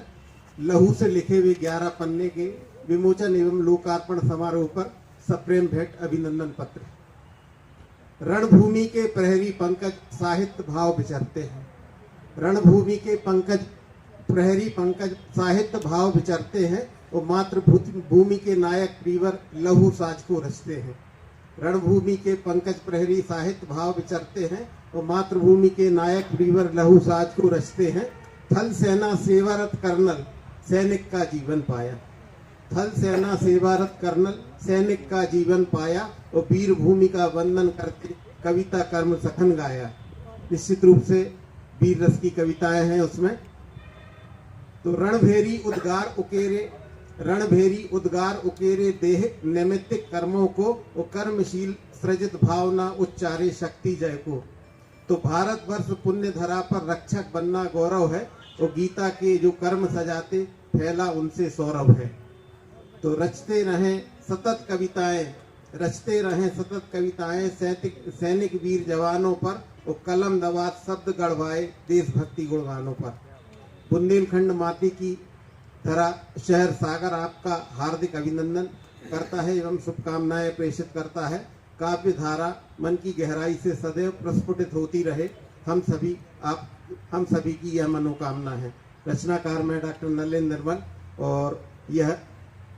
Speaker 8: लहू से लिखे हुए 11 पन्ने के विमोचन एवं लोकार्पण समारोह पर सप्रेम भेंट अभिनंदन पत्र। रणभूमि के प्रहरी पंकज साहित्य भाव विचरते हैं। रणभूमि के प्रहरी पंकज साहित्य भाव विचरते हैं और मातृभूमि के नायक प्रीवर लहू साज को रचते हैं। रणभूमि के पंकज प्रहरी साहित्य भाव विचरते हैं और मातृभूमि के नायक प्रीवर लहू साज को रचते हैं। थल सेना सेवारत कर्नल सैनिक का जीवन पाया। थल सेना सेवारत कर्नल सैनिक का जीवन पाया और वीर भूमि का वंदन करके कविता कर्म सखन गाया। निश्चित रूप से वीर रस की कविताएं हैं उसमें। तो रणभेरी उद्गार उकेरे देह नैमित्तिक कर्मों को और कर्मशील सृजित भावना उच्चारे शक्ति जय को। तो भारतवर्ष पुण्य धरा पर रक्षक बनना गौरव है और गीता के जो कर्म सजाते फैला उनसे सौरभ है। तो रचते रहें सतत कविताएं सैनिक वीर जवानों पर और कलम दवात शब्द गढ़वाए देशभक्ति गुणगानों पर। बुंदेलखंड माटी की धरा शहर सागर आपका हार्दिक अभिनंदन करता है एवं शुभकामनाएं प्रेषित करता है। काव्य धारा मन की गहराई से सदैव प्रस्फुटित होती रहे, हम सभी की यह मनोकामना है। रचनाकार में डॉक्टर नलिन निर्मल और यह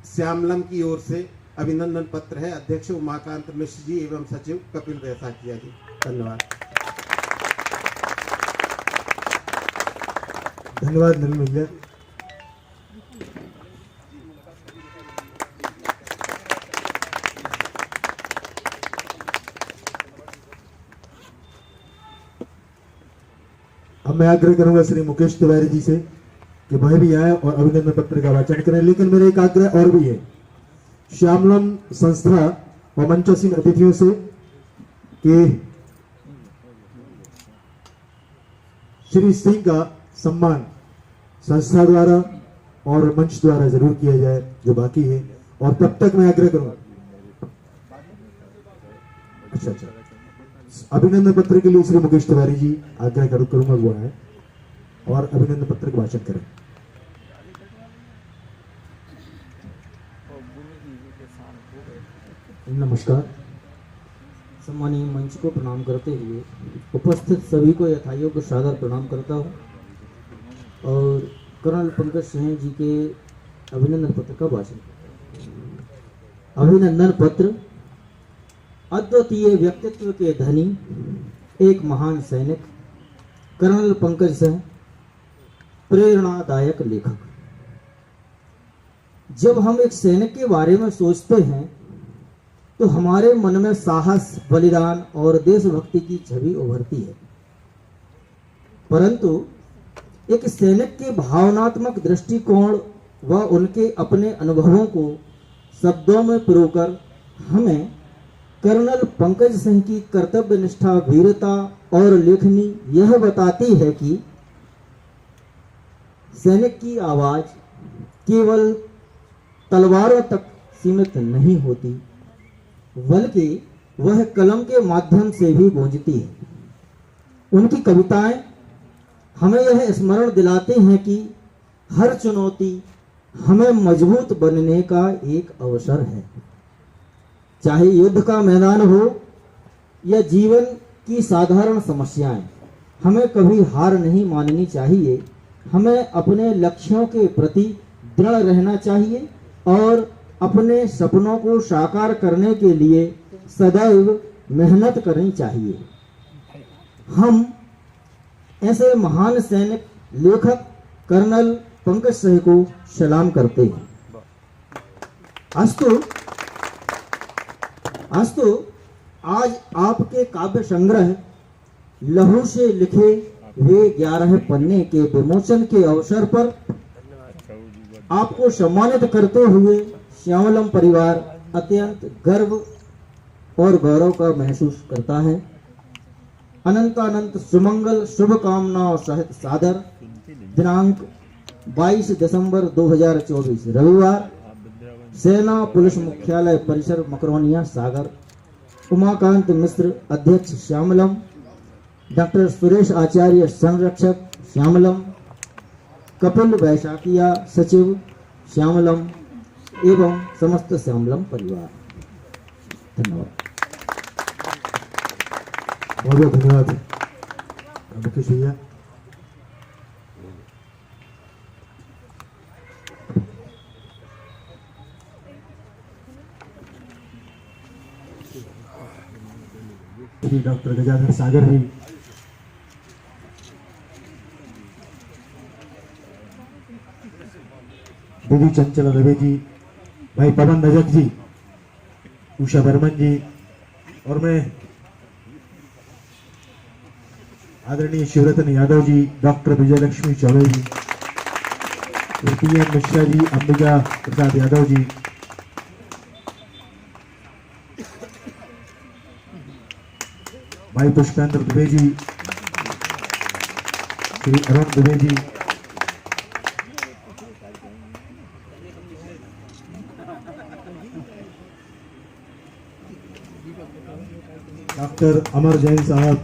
Speaker 8: श्यामलम की ओर से अभिनंदन पत्र है। अध्यक्ष उमाकांत मिश्र जी एवं सचिव कपिल बैसाखिया जी। धन्यवाद।
Speaker 4: धन्यवाद नलिन भैया। अब मैं आग्रह करूंगा श्री मुकेश तिवारी जी से कि वह भी आए और अभिनंदन पत्र का वाचन करें। लेकिन मेरा एक आग्रह और भी है श्यामलम संस्था और मंचासीन अतिथियों से कि श्री सिंह का सम्मान संस्था द्वारा और मंच द्वारा जरूर किया जाए जो बाकी है। और तब तक मैं आग्रह करूंगा, अच्छा अभिनंदन पत्र के लिए श्री मुकेश तिवारी जी आग्रह करूंगा वो है और अभिनंदन पत्र का वाचन करें।
Speaker 9: नमस्कार। सम्मानीय मंच को प्रणाम करते हुए उपस्थित सभी को यथायोग्य सादर प्रणाम करता हूँ और कर्नल पंकज सिंह जी के अभिनंदन पत्र का वाचन करता हूँ। अभिनंदन पत्र। अद्वितीय व्यक्तित्व के धनी एक महान सैनिक कर्नल पंकज सिंह प्रेरणादायक लेखक। जब हम एक सैनिक के बारे में सोचते हैं तो हमारे मन में साहस, बलिदान और देशभक्ति की छवि उभरती है, परंतु एक सैनिक के भावनात्मक दृष्टिकोण व उनके अपने अनुभवों को शब्दों में पिरोकर हमें कर्नल पंकज सिंह की कर्तव्य निष्ठा, वीरता और लेखनी यह बताती है कि सैनिक की आवाज केवल तलवारों तक सीमित नहीं होती, बल्कि वह कलम के माध्यम से भी गूंजती है। उनकी कविताएं हमें यह स्मरण दिलाती हैं कि हर चुनौती हमें मजबूत बनने का एक अवसर है। चाहे युद्ध का मैदान हो या जीवन की साधारण समस्याएं, हमें कभी हार नहीं माननी चाहिए। हमें अपने लक्ष्यों के प्रति दृढ़ रहना चाहिए और अपने सपनों को साकार करने के लिए सदैव मेहनत करनी चाहिए। हम ऐसे महान सैनिक, लेखक कर्नल पंकज सिंह को सलाम करते हैं। अस्तु आज आपके काव्य संग्रह लहू से लिखे वे 11 पन्ने के विमोचन के अवसर पर आपको सम्मानित करते हुए श्यामलम परिवार अत्यंत गर्व और गौरव का महसूस करता है। अनंत सुमंगल शुभकामनाओं सहित सादर दिनांक 22 दिसंबर 2024 रविवार, सेना पुलिस मुख्यालय परिसर, मकरोनिया, सागर। उमाकांत मिश्र अध्यक्ष श्यामलम, डॉक्टर सुरेश आचार्य संरक्षक श्यामलम, कपिल वैशाखिया सचिव श्यामलम एवं समस्त श्यामलम परिवार। धन्यवाद।
Speaker 4: बहुत बहुत धन्यवाद मुकेश भैया। डॉक्टर गजाधर सागर जी, दीदी चंचल रवि जी, भाई पवन रजक जी, उषा बर्मन जी, और मैं आदरणीय शिवरतन यादव जी, डॉक्टर विजयलक्ष्मी चौबे जी, पीएम मिश्रा जी, अंबिका प्रसाद यादव जी, भाई पुष्पेंद्र दुबे जी, श्री अरुण दुबे जी, डॉक्टर अमर जैन साहब,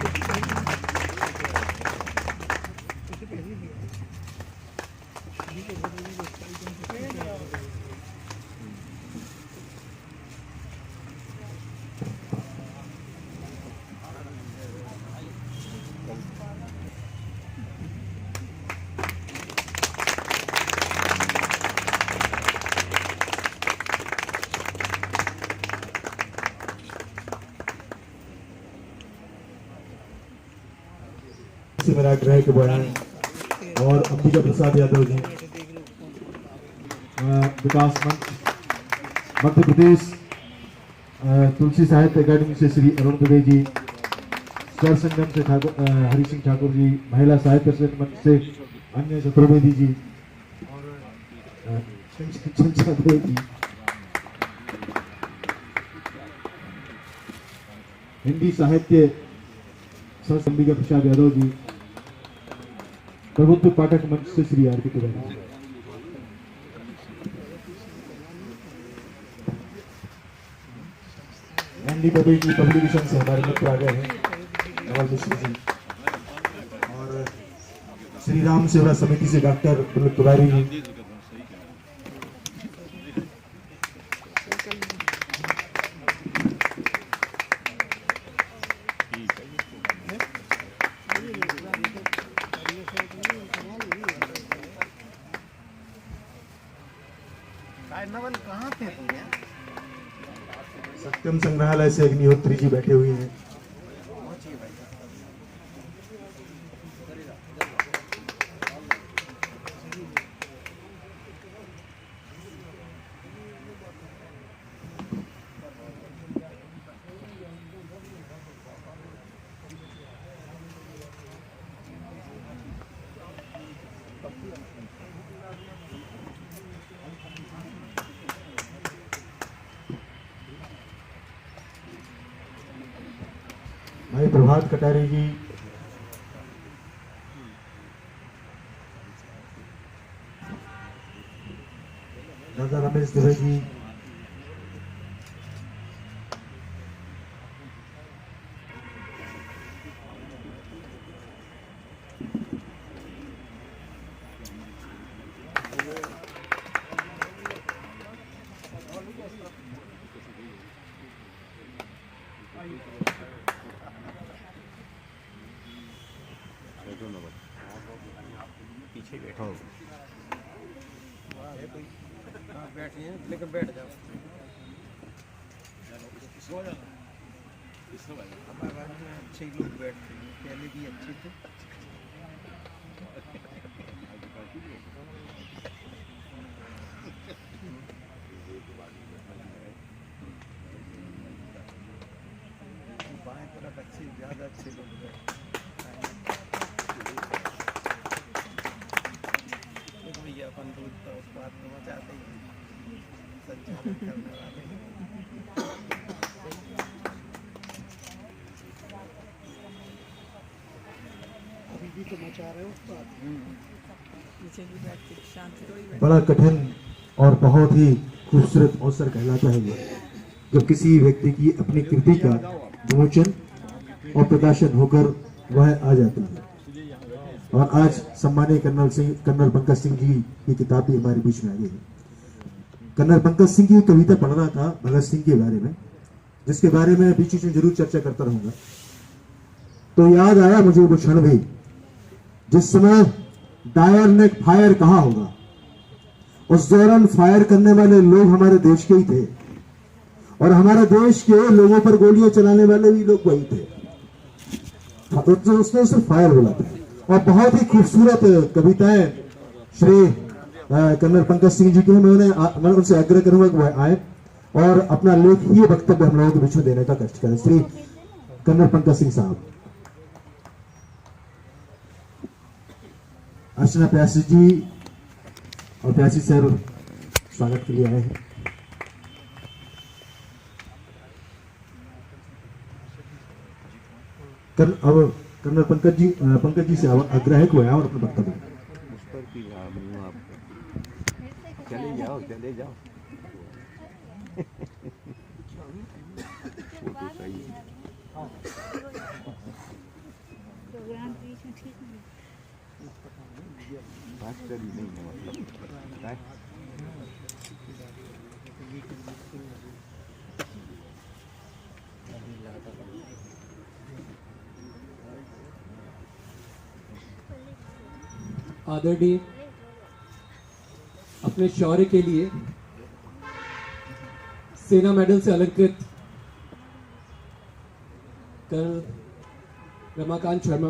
Speaker 4: मेरा ग्रह के बयान और अंबिका प्रसाद यादव जी, विकास मंच मध्य प्रदेश, तुलसी साहित्य अकादमी से श्री अरुण दुबे जी, स्वर संगम से हरि सिंह ठाकुर जी, महिला साहित्य मंच से अन्य चतुर्वेदी जी और चंचल दुबे जी, हिंदी साहित्य संस्था अंबिका प्रसाद यादव जी, प्रबुद्ध पाठक मंच से श्री आर के तिवारी। एनडी पब्लिकेशन से हमारे मित्र आ गए हैं, नवल मिश्र जी, और श्री राम सेवा समिति से डॉक्टर पुनित तिवारी जी, सत्यम संग्रहालय से अग्निहोत्री जी बैठे हुए हैं। सम्मानित प्रभात कटारे जी, दादा रमेश दुबे जी,
Speaker 6: पीछे बैठो बैठिए लेकिन बैठ जाओ हमारे अच्छे लोग बैठते हैं पहले भी अच्छे थे बाएं तरफ अच्छे ज़्यादा अच्छे लोग बैठते भैया अपन दूध तो उस बात को मचाते ही संचालन करने वाले अभी भी तो मचा रहे हो उस बात नीचे भी बैठ के शांति थोड़ी
Speaker 4: बड़ा कठिन और बहुत ही खूबसूरत अवसर कहलाता है ये, जब किसी व्यक्ति की अपनी कृति का विमोचन और प्रकाशन होकर वह आ जाता है। और आज सम्मानीय कर्नल पंकज सिंह जी की किताब भी हमारे बीच में आ गई है। कर्नल पंकज सिंह की कविता पढ़ रहा था भगत सिंह के बारे में, जिसके बारे में बीच बीच में जरूर चर्चा करता रहूंगा। तो याद आया मुझे वो क्षण भी जिस समय डायर ने फायर कहा होगा। उस दौरान फायर करने वाले लोग हमारे देश के ही थे और हमारे देश के लोगों पर गोलियां चलाने वाले भी लोग वही थे। उसने सिर्फ फायर बोला था। और बहुत ही खूबसूरत कविताएं श्री कर्नल पंकज सिंह जी की है। मैं उनसे आग्रह करूंगा कि वह आए और अपना लेखीय वक्तव्य हम लोगों के बीच में देने का कष्ट करें। श्री कर्नल पंकज सिंह साहब। अर्चना प्यासी जी और प्यासी सर स्वागत के लिए आए हैं। अब कर्नल पंकज जी से आग्रह है कि वह और अपना वक्तव्य
Speaker 6: उस पर भी आप चले जाओ वो तो सही है बात करी नहीं है मतलब
Speaker 5: आदरणीय अपने शौर्य के लिए सेना मेडल से अलंकृत कर्नल रमाकांत शर्मा,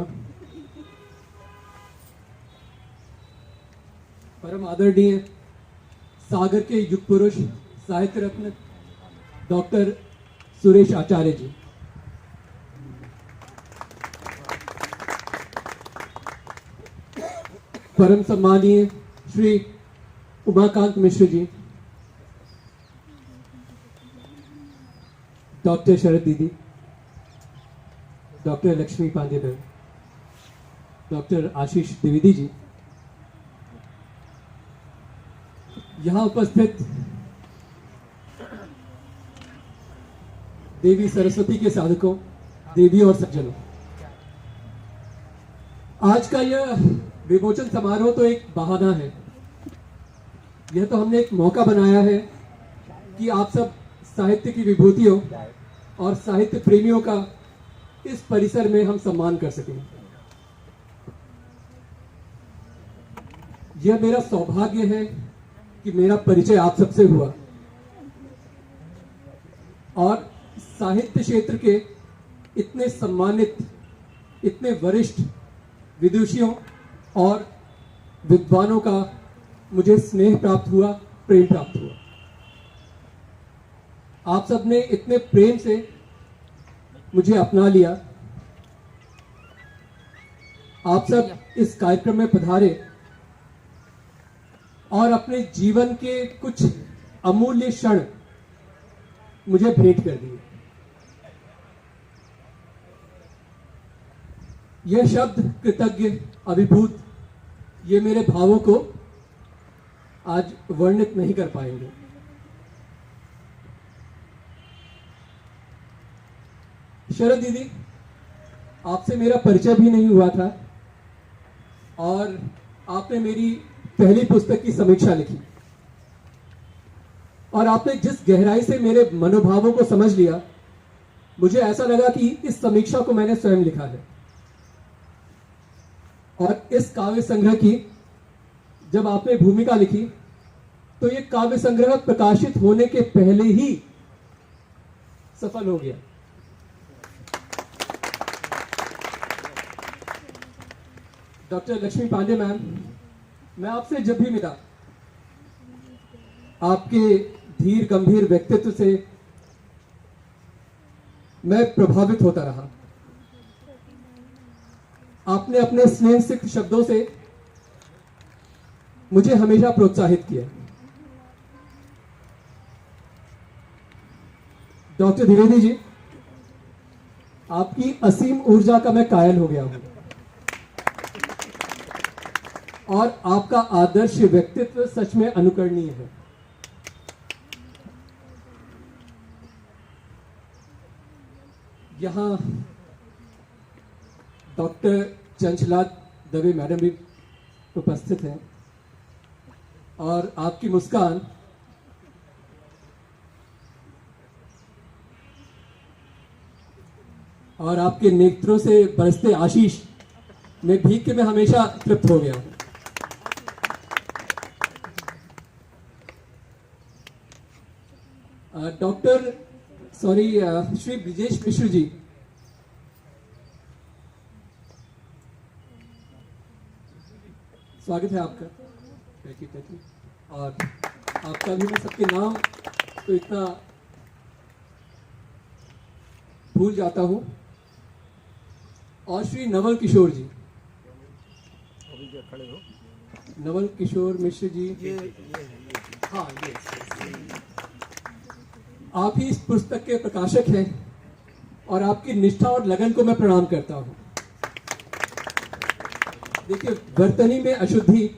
Speaker 5: परम आदरणीय सागर के युग पुरुष साहित्य रत्न डॉक्टर सुरेश आचार्य जी, परम सम्मानीय श्री उमाकांत मिश्र जी, डॉक्टर शरद दीदी, डॉक्टर लक्ष्मी पांडे बहन, डॉक्टर आशीष द्विवेदी जी, यहाँ उपस्थित देवी सरस्वती के साधकों, देवी और सज्जनों, आज का यह विमोचन समारोह तो एक बहाना है। यह तो हमने एक मौका बनाया है कि आप सब साहित्य की विभूतियों और साहित्य प्रेमियों का इस परिसर में हम सम्मान कर सकें। यह मेरा सौभाग्य है कि मेरा परिचय आप सबसे हुआ और साहित्य क्षेत्र के इतने सम्मानित, इतने वरिष्ठ विदुषियों और विद्वानों का मुझे स्नेह प्राप्त हुआ, प्रेम प्राप्त हुआ। आप सब ने इतने प्रेम से मुझे अपना लिया। आप सब इस कार्यक्रम में पधारे और अपने जीवन के कुछ अमूल्य क्षण मुझे भेंट कर दिए। यह शब्द कृतज्ञ, अभिभूत, ये मेरे भावों को आज वर्णित नहीं कर पाएंगे। शरद दीदी, आपसे मेरा परिचय भी नहीं हुआ था और आपने मेरी पहली पुस्तक की समीक्षा लिखी और आपने जिस गहराई से मेरे मनोभावों को समझ लिया, मुझे ऐसा लगा कि इस समीक्षा को मैंने स्वयं लिखा है। और इस काव्य संग्रह की जब आपने भूमिका लिखी तो ये काव्य संग्रह प्रकाशित होने के पहले ही सफल हो गया। डॉक्टर लक्ष्मी पांडे मैम, मैं आपसे जब भी मिला आपके धीर गंभीर व्यक्तित्व से मैं प्रभावित होता रहा। आपने अपने स्नेह सिक्त शब्दों से मुझे हमेशा प्रोत्साहित किया। डॉक्टर द्विवेदी जी, आपकी असीम ऊर्जा का मैं कायल हो गया हूं और आपका आदर्श व्यक्तित्व सच में अनुकरणीय है। यहां डॉक्टर चंचला दवे मैडम भी उपस्थित हैं और आपकी मुस्कान और आपके नेत्रों से बरसते आशीष में भीग के मैं हमेशा तृप्त हो गया हूं। श्री ब्रिजेश मिश्र जी, स्वागत है आपका। और आपका भी मैं सबके नाम तो इतना भूल जाता हूं। और श्री नवल किशोर जी, नवल किशोर मिश्र जी, हाँ, ये आप ही इस पुस्तक के प्रकाशक हैं और आपकी निष्ठा और लगन को मैं प्रणाम करता हूं। देखिए, वर्तनी में अशुद्धि,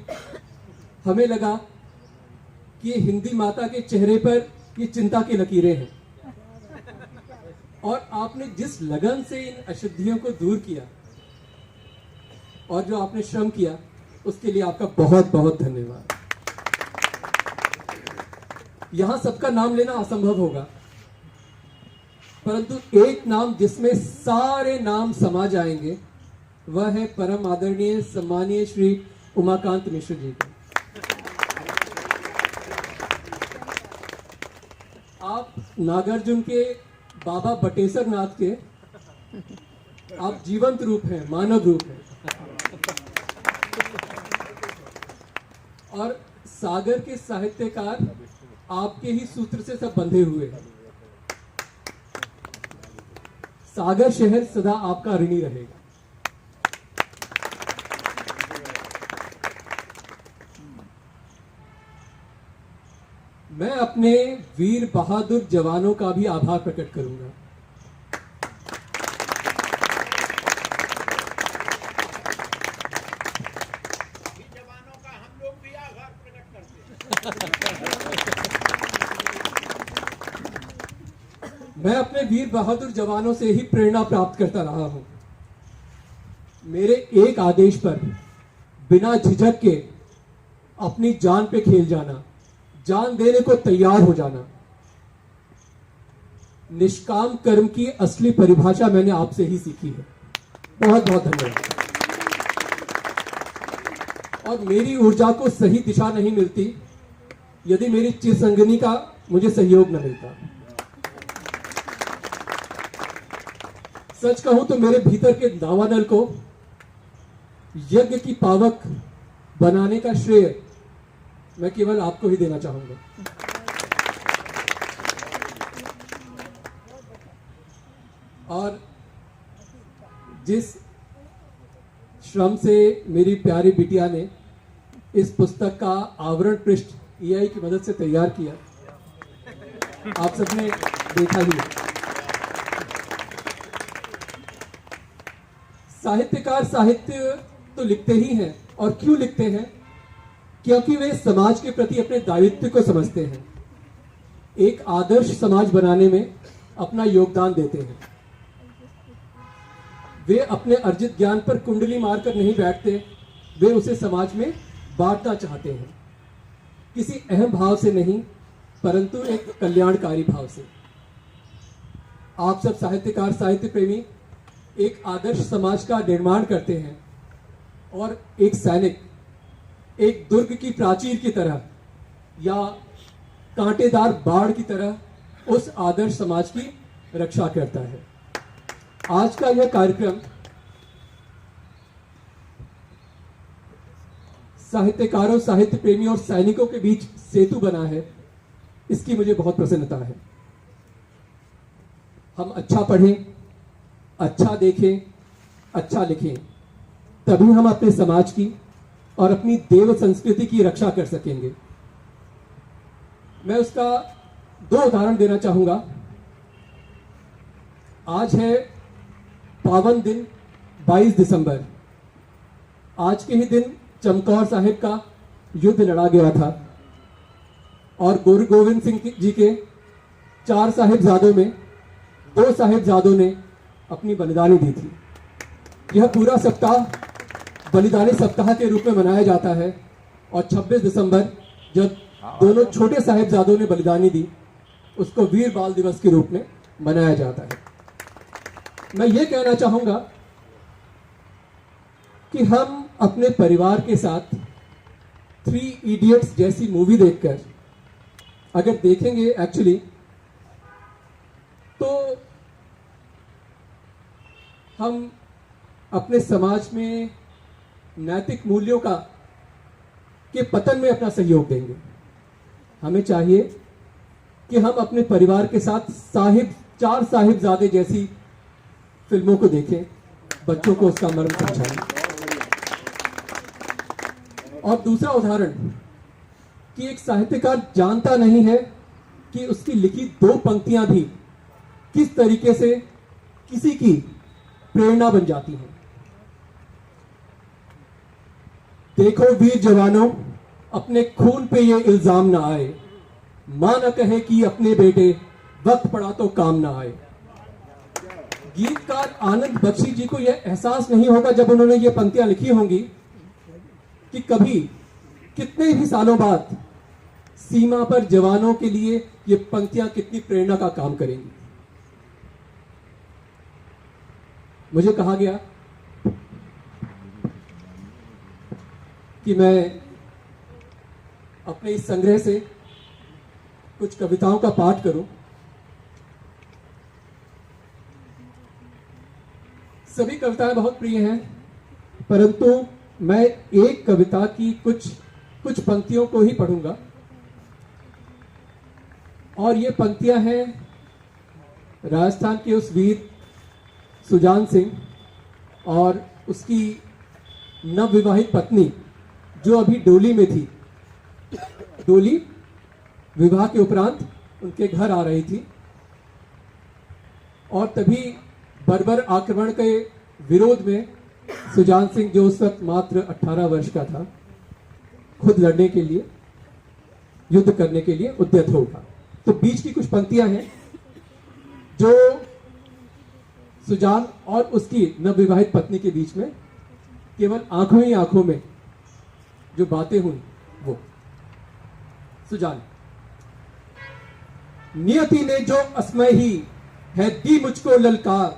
Speaker 5: हमें लगा कि हिंदी माता के चेहरे पर ये चिंता की लकीरें हैं और आपने जिस लगन से इन अशुद्धियों को दूर किया और जो आपने श्रम किया, उसके लिए आपका बहुत बहुत धन्यवाद। यहां सबका नाम लेना असंभव होगा, परंतु एक नाम जिसमें सारे नाम समा जाएंगे वह है परम आदरणीय सम्मानीय श्री उमाकांत मिश्र जी का। आप नागार्जुन के बाबा बटेश्वर नाथ के आप जीवंत रूप हैं, मानव रूप हैं और सागर के साहित्यकार आपके ही सूत्र से सब बंधे हुए हैं। सागर शहर सदा आपका ऋणी रहेगा। मैं अपने वीर बहादुर जवानों का भी आभार प्रकट करूंगा।
Speaker 10: जवानों का हम लोग भी आभार प्रकट करते हैं।
Speaker 5: मैं अपने वीर बहादुर जवानों से ही प्रेरणा प्राप्त करता रहा हूं। मेरे एक आदेश पर बिना झिझक के अपनी जान पे खेल जाना, जान देने को तैयार हो जाना, निष्काम कर्म की असली परिभाषा मैंने आपसे ही सीखी है। बहुत बहुत धन्यवाद। और मेरी ऊर्जा को सही दिशा नहीं मिलती यदि मेरी चिरसंगिनी का मुझे सहयोग न मिलता। सच कहूं तो मेरे भीतर के दावानल को यज्ञ की पावक बनाने का श्रेय मैं केवल आपको ही देना चाहूंगा। और जिस श्रम से मेरी प्यारी बिटिया ने इस पुस्तक का आवरण पृष्ठ ईआई की मदद से तैयार किया, आप सबने देखा ही। साहित्यकार साहित्य तो लिखते ही हैं, और क्यों लिखते हैं? क्योंकि वे समाज के प्रति अपने दायित्व को समझते हैं, एक आदर्श समाज बनाने में अपना योगदान देते हैं। वे अपने अर्जित ज्ञान पर कुंडली मारकर नहीं बैठते, वे उसे समाज में बांटना चाहते हैं, किसी अहम भाव से नहीं, परंतु एक कल्याणकारी भाव से। आप सब साहित्यकार, साहित्य प्रेमी एक आदर्श समाज का निर्माण करते हैं, और एक सैनिक एक दुर्ग की प्राचीर की तरह या कांटेदार बाढ़ की तरह उस आदर्श समाज की रक्षा करता है। आज का यह कार्यक्रम साहित्यकारों, साहित्य प्रेमियों और सैनिकों के बीच सेतु बना है, इसकी मुझे बहुत प्रसन्नता है। हम अच्छा पढ़ें, अच्छा देखें, अच्छा लिखें, तभी हम अपने समाज की और अपनी देव संस्कृति की रक्षा कर सकेंगे। मैं उसका 2 उदाहरण देना चाहूंगा। आज है पावन दिन 22 दिसंबर। आज के ही दिन चमकौर साहिब का युद्ध लड़ा गया था, और गुरु गोविंद सिंह जी के 4 साहिबजादों में 2 साहिबजादों ने अपनी बलिदानी दी थी। यह पूरा सप्ताह बलिदानी सप्ताह के रूप में मनाया जाता है, और 26 दिसंबर जब दोनों छोटे साहिबजादों ने बलिदानी दी, उसको वीर बाल दिवस के रूप में मनाया जाता है। मैं ये कहना चाहूंगा कि हम अपने परिवार के साथ 3 इडियट्स जैसी मूवी देखकर अगर देखेंगे एक्चुअली, तो हम अपने समाज में नैतिक मूल्यों के पतन में अपना सहयोग देंगे। हमें चाहिए कि हम अपने परिवार के साथ 4 साहिबजादे जैसी फिल्मों को देखें, बच्चों को उसका मर्म समझाएं। और दूसरा उदाहरण कि एक साहित्यकार जानता नहीं है कि उसकी लिखी 2 पंक्तियां भी किस तरीके से किसी की प्रेरणा बन जाती हैं। देखो वीर जवानों, अपने खून पे ये इल्जाम ना आए, मां न कहे कि अपने बेटे वक्त पड़ा तो काम ना आए। गीतकार आनंद बख्शी जी को यह एहसास नहीं होगा जब उन्होंने ये पंक्तियां लिखी होंगी कि कभी कितने भी सालों बाद सीमा पर जवानों के लिए ये पंक्तियां कितनी प्रेरणा का काम करेंगी। मुझे कहा गया कि मैं अपने इस संग्रह से कुछ कविताओं का पाठ करूं। सभी कविताएं बहुत प्रिय हैं, परंतु मैं एक कविता की कुछ पंक्तियों को ही पढ़ूंगा। और ये पंक्तियां हैं राजस्थान के उस वीर सुजान सिंह और उसकी नवविवाहित पत्नी जो अभी डोली में थी। डोली विवाह के उपरांत उनके घर आ रही थी, और तभी बर्बर आक्रमण के विरोध में सुजान सिंह, जो उस वक्त मात्र 18 वर्ष का था, खुद लड़ने के लिए, युद्ध करने के लिए उद्यत हो उठा। तो बीच की कुछ पंक्तियां हैं जो सुजान और उसकी नवविवाहित पत्नी के बीच में केवल आंखों ही आंखों में जो बातें हुई वो। सुजान, नियति ने जो असमय ही है दी मुझको ललकार,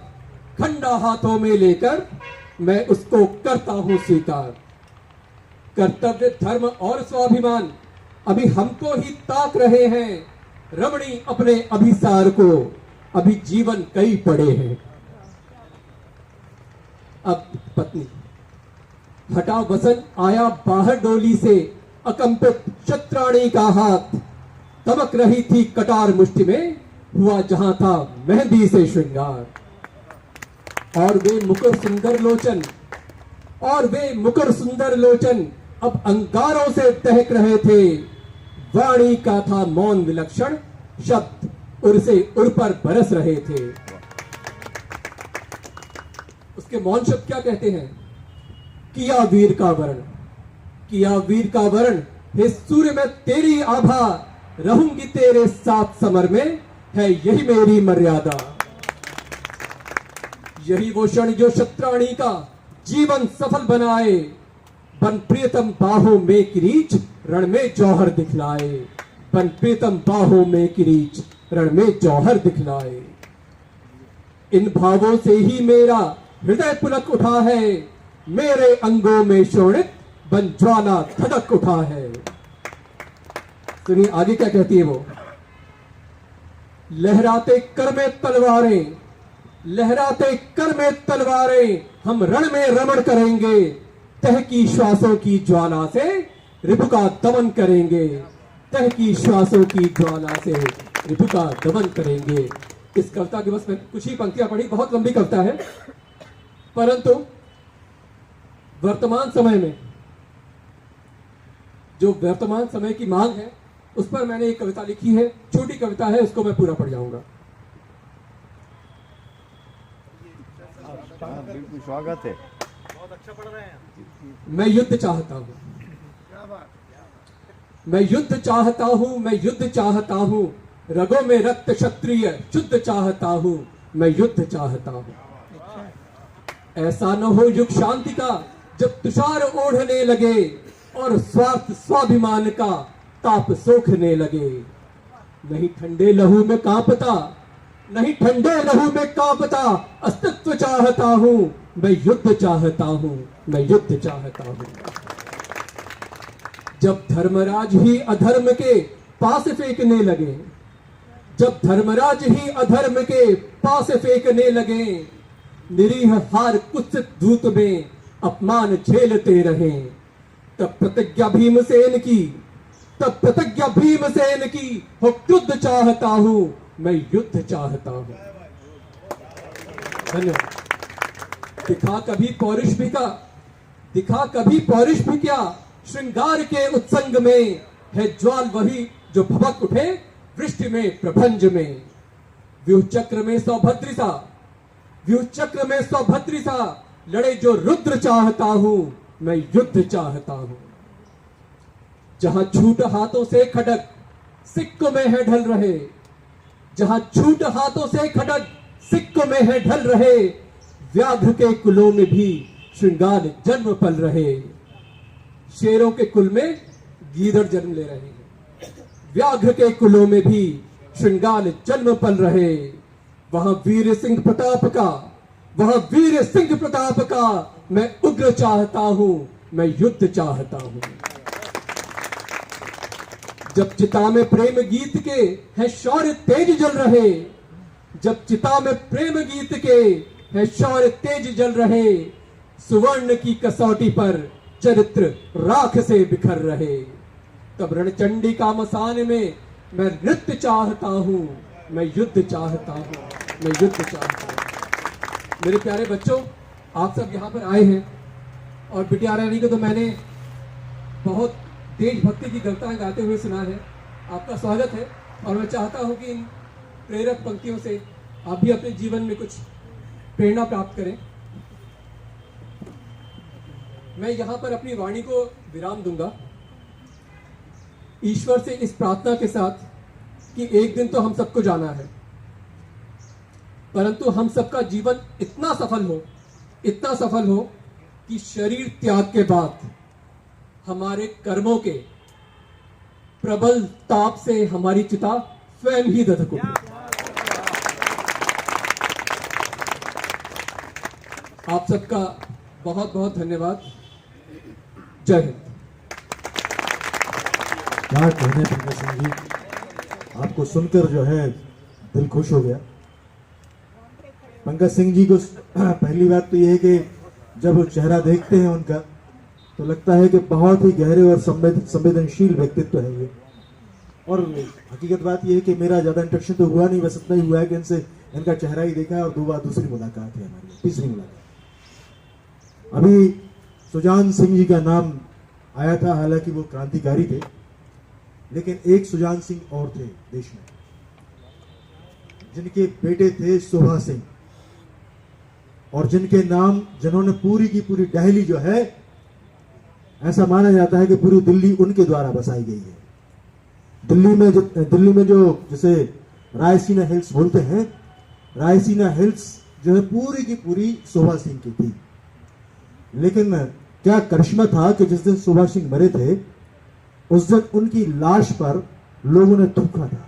Speaker 5: खंडा हाथों में लेकर मैं उसको करता हूं स्वीकार। कर्तव्य, धर्म और स्वाभिमान अभी हमको ही ताक रहे हैं, रमणी अपने अभिसार को अभी जीवन कई पड़े हैं। अब पत्नी, हटा वसन आया बाहर डोली से, अकंपित शत्राणी का हाथ, तमक रही थी कटार मुष्टि में, हुआ जहां था मेहंदी से श्रृंगार। और वे मुकुर सुंदर लोचन, और वे मुकुर सुंदर लोचन अब अंगारों से दहक रहे थे, वाणी का था मौन विलक्षण, शब्द उर से उर पर बरस रहे थे। उसके मौन शब्द क्या कहते हैं? किया वीर का वरण, किया वीर का वरण, हे सूर्य मैं तेरी आभा, रहूंगी तेरे साथ समर में, है यही मेरी मर्यादा। यही वो क्षण जो शत्राणी का जीवन सफल बनाए, बन प्रियतम बाहों में किरीच, रण में जौहर दिखलाए, बन प्रियतम बाहों में किरीच, रण में जौहर दिखलाए। इन भावों से ही मेरा हृदय पुलक उठा है, मेरे अंगों में शोणित बन ज्वाला धड़क उठा है। सुनिए आगे क्या कहती है वो। लहराते कर में तलवारें, लहराते कर में तलवारें, हम रण में रमण करेंगे, तह की श्वासों की ज्वाला से रिपु का दमन करेंगे, तह की श्वासों की ज्वाला से रिपु का दमन करेंगे। इस कविता की बस मैं कुछ ही पंक्तियां पढ़ी, बहुत लंबी कविता है, परंतु वर्तमान समय में जो वर्तमान समय की मांग है उस पर मैंने एक कविता लिखी है। छोटी कविता है, उसको मैं पूरा पढ़ जाऊंगा।
Speaker 11: बिल्कुल स्वागत है।
Speaker 5: मैं युद्ध चाहता हूं, मैं युद्ध चाहता हूं, मैं युद्ध चाहता हूं, रगों में रक्त क्षत्रिय शुद्ध चाहता हूं, मैं युद्ध चाहता हूं। ऐसा न हो युग शांति का जब तुषार ओढ़ने लगे, और स्वार्थ स्वाभिमान का ताप सोखने लगे। नहीं ठंडे लहू में कांपता, नहीं ठंडे लहू में कांपता, अस्तित्व चाहता हूं, मैं युद्ध चाहता हूं, मैं युद्ध चाहता हूं। जब धर्मराज ही अधर्म के पास फेंकने लगे, जब धर्मराज ही अधर्म के पास फेंकने लगे, निरीह हार कुत्सित दूत में अपमान झेलते रहे, तब प्रतिज्ञा भीमसेन की, तब प्रतिज्ञा भीमसेन की हो युद्ध चाहता हूं, मैं युद्ध चाहता हूं। धन्यवाद। दिखा कभी पौरुष भी का, दिखा कभी पौरुष भी क्या, श्रृंगार के उत्संग में है ज्वाल वही जो भभक उठे वृष्टि में प्रभंज में। व्यूह चक्र में सौभद्री सा, व्यूह चक्र में सौभद्री सा, लड़े जो रुद्र चाहता हूं, मैं युद्ध चाहता हूं। जहां छूट हाथों से खड़ग सिक्कों में है ढल रहे, जहां छूट हाथों से खड़ग सिक्कों में है ढल रहे, व्याघ्र के कुलों में भी श्रृंगार जन्म पल रहे। शेरों के कुल में गीदड़ जन्म ले रहे हैं, व्याघ्र के कुलों में भी श्रृंगार जन्म पल रहे। वहां वीर सिंह प्रताप का, वहां वीर सिंह प्रताप का मैं उग्र चाहता हूं, मैं युद्ध चाहता हूं। जब चिता में प्रेम गीत के है शौर्य तेज जल रहे, जब चिता में प्रेम गीत के है शौर्य तेज जल रहे, सुवर्ण की कसौटी पर चरित्र राख से बिखर रहे, तब रणचंडी का मसान में मैं नृत्य चाहता हूं, मैं युद्ध चाहता हूं, मैं युद्ध चाहता हूं। मेरे प्यारे बच्चों, आप सब यहाँ पर आए हैं और बिटिया रानी को तो मैंने बहुत देशभक्ति की कविताएं गाते हुए सुना है। आपका स्वागत है और मैं चाहता हूं कि इन प्रेरक पंक्तियों से आप भी अपने जीवन में कुछ प्रेरणा प्राप्त करें। मैं यहाँ पर अपनी वाणी को विराम दूंगा, ईश्वर से इस प्रार्थना के साथ कि एक दिन तो हम सबको जाना है, परंतु हम सबका जीवन इतना सफल हो, इतना सफल हो कि शरीर त्याग के बाद हमारे कर्मों के प्रबल ताप से हमारी चिता स्वयं ही दधक उठे। आप सबका बहुत बहुत धन्यवाद। जय हिंद।
Speaker 4: क्या कहने पंकज सिंह जी, आपको सुनकर जो है दिल खुश हो गया। पंकज सिंह जी को पहली बात तो यह है कि जब चेहरा देखते हैं उनका तो लगता है कि बहुत ही गहरे और संवेदनशील व्यक्तित्व है ये। और हकीकत बात यह है कि मेरा ज्यादा इंटरेक्शन तो हुआ नहीं, बस इतना ही हुआ है कि इनसे इनका चेहरा ही देखा है और दूसरी मुलाकात है हमारी, तीसरी मुलाकात। अभी सुजान सिंह जी का नाम आया था, हालांकि वो क्रांतिकारी थे, लेकिन एक सुजान सिंह और थे देश में जिनके बेटे थे सुभा सिंह। और जिनके नाम, जिन्होंने पूरी की पूरी दिल्ली जो है, ऐसा माना जाता है कि पूरी दिल्ली उनके द्वारा बसाई गई है। दिल्ली में जो जिसे रायसीना हिल्स बोलते हैं, रायसीना हिल्स जो है पूरी की पूरी सुभाष सिंह की थी। लेकिन क्या करिश्मा था कि जिस दिन सुभाष सिंह मरे थे, उस दिन उनकी लाश पर लोगों ने थूका था,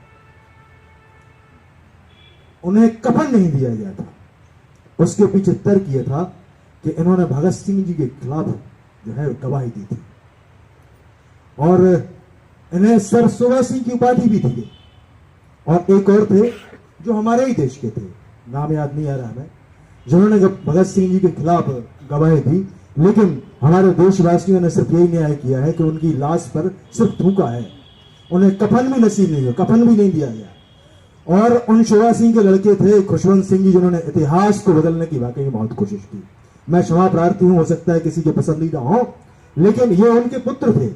Speaker 4: उन्हें कफन नहीं दिया गया था। उसके पीछे तर्क यह था कि इन्होंने भगत सिंह जी के खिलाफ जो है गवाही दी थी और इन्हें सर सुभाष सिंह की उपाधि भी दी गई। और एक और थे जो हमारे ही देश के थे, नाम याद नहीं आ रहा हमें, जिन्होंने भगत सिंह जी के खिलाफ गवाही दी, लेकिन हमारे देशवासियों ने सिर्फ यही न्याय किया है कि उनकी लाश पर सिर्फ थूका है, उन्हें कफन भी नसीब नहीं हुआ, कफन भी नहीं दिया गया। और उन सुभाष सिंह के लड़के थे खुशवंत सिंह जी, जिन्होंने इतिहास को बदलने की वाकई बहुत कोशिश की। मैं क्षमा प्रार्थी हूं, हो सकता है किसी के पसंदीदा हो, लेकिन ये उनके पुत्र थे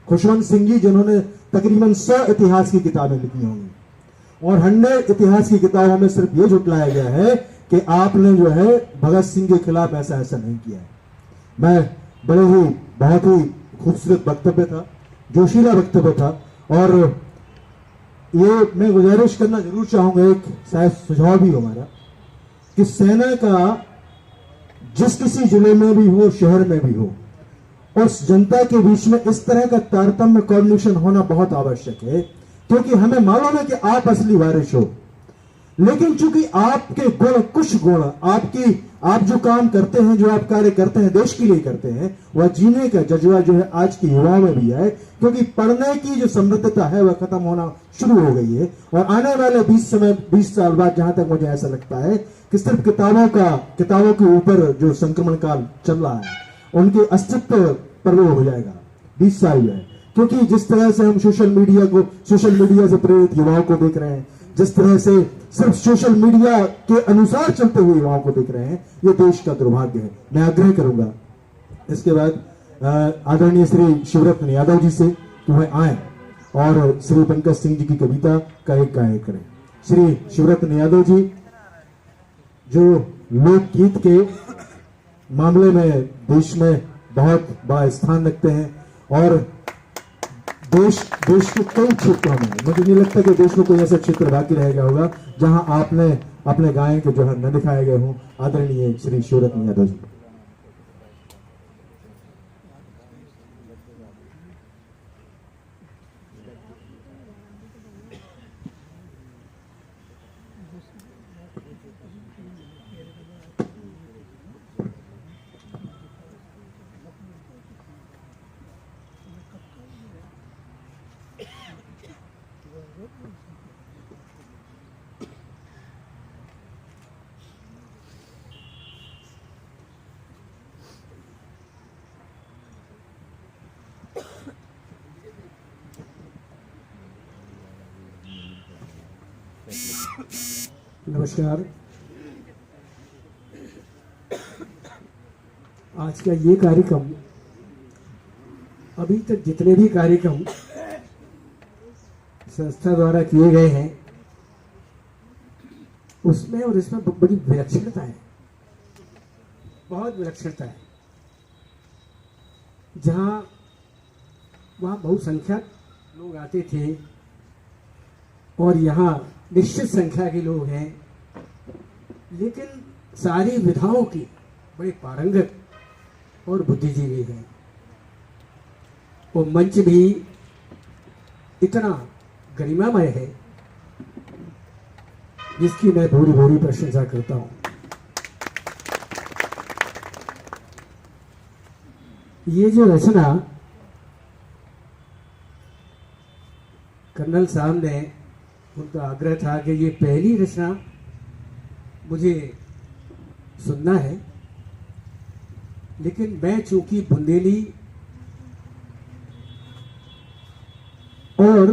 Speaker 4: खुशवंत सिंह जी, जिन्होंने तकरीबन 100 इतिहास की किताबें लिखी होंगी। और 100 इतिहास की किताबों में सिर्फ ये झुटलाया गया है कि आपने जो है भगत सिंह के खिलाफ ऐसा नहीं किया है। मैं बहुत ही खूबसूरत वक्तव्य था, जोशीला वक्तव्य था। और ये मैं गुजारिश करना जरूर चाहूंगा, एक शायद सुझाव भी हमारा, कि सेना का जिस किसी जिले में भी हो, शहर में भी हो, उस जनता के बीच में इस तरह का तारतम्य कोऑर्डिनेशन होना बहुत आवश्यक है। क्योंकि हमें मालूम है कि आप असली वारिश हो, लेकिन चूंकि आपके गुण, कुछ गुण, आप जो काम करते हैं, जो आप कार्य करते हैं, देश के लिए करते हैं, वह जीने का जज्बा जो है आज के युवाओं में भी है। क्योंकि पढ़ने की जो समृद्धता है वह खत्म होना शुरू हो गई है। और आने वाले 20 साल बाद, जहां तक मुझे ऐसा लगता है कि सिर्फ किताबों के ऊपर जो संक्रमण काल चल रहा है, उनके अस्तित्व पर वो हो जाएगा 20 साल में। क्योंकि जिस तरह से हम सोशल मीडिया से प्रेरित युवाओं को देख रहे हैं, जिस तरह से सिर्फ सोशल मीडिया के अनुसार चलते हुए युवाओं को देख रहे हैं, ये देश का दुर्भाग्य है। मैं आग्रह करूंगा इसके बाद आदरणीय श्री शिवरत्न यादव जी से कि वह आए और श्री पंकज सिंह जी की कविता का एक गायन करें। श्री शिवरत्न यादव जी जो लोकगीत के मामले में देश में बहुत बड़ा स्थान रखते हैं और देश के कई क्षेत्रों में, मुझे नहीं लगता कि देश में कोई ऐसा क्षेत्र बाकी रह गया होगा जहां आपने अपने गायन के जो है न दिखाए गए हों। आदरणीय श्री शिवरत्न यादव जी।
Speaker 11: नमस्कार। आज का ये कार्यक्रम, अभी तक जितने भी कार्यक्रम संस्था द्वारा किए गए हैं उसमें और इसमें बड़ी विलक्षणता है, बहुत विलक्षणता है। जहां वहां बहुसंख्यक लोग आते थे और यहाँ निश्चित संख्या के लोग हैं, लेकिन सारी विधाओं की बड़े पारंगत और बुद्धिजीवी हैं। वो मंच भी इतना गरिमामय है जिसकी मैं भूरी भूरी प्रशंसा करता हूं। ये जो रचना कर्नल साहब ने, उनका आग्रह था कि ये पहली रचना मुझे सुनना है, लेकिन मैं चूंकि बुंदेली और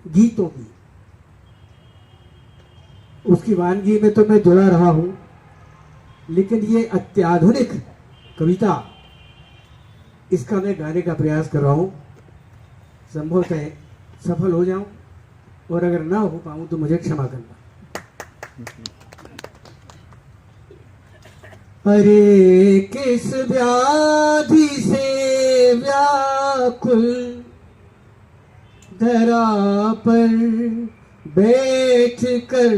Speaker 11: गीतों की उसकी वानगी में तो मैं जुड़ा रहा हूं, लेकिन ये अत्याधुनिक कविता, इसका मैं गाने का प्रयास कर रहा हूं। संभवतः सफल हो जाऊं और अगर ना हो पाऊं तो मुझे क्षमा करना। अरे किस व्याधि से व्याकुल धरा पर बैठ कर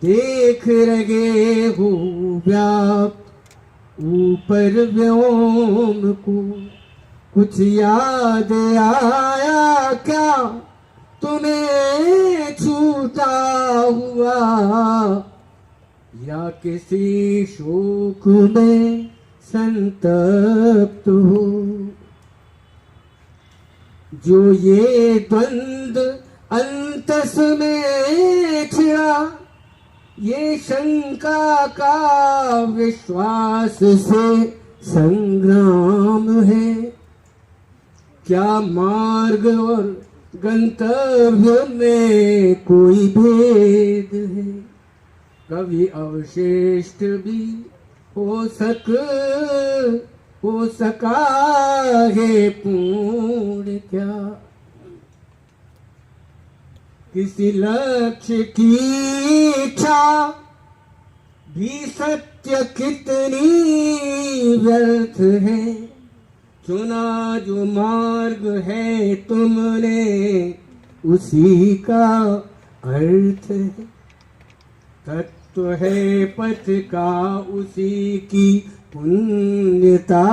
Speaker 11: देख रहे हो व्याप ऊपर व्योम को कुछ याद आया क्या तुम्हें छूटा हुआ या किसी शोक में संतप्त हो जो ये द्वंद अंतस में छिड़ा ये शंका का विश्वास से संग्राम है क्या मार्ग और गंतव्य में कोई भेद है कभी अवशिष्ट भी हो सका है पूर्ण क्या किसी लक्ष्य की इच्छा भी सत्य कितनी व्यर्थ है चुना जो मार्ग है तुमने उसी का अर्थ है तत्व है पथ का उसी की पुण्यता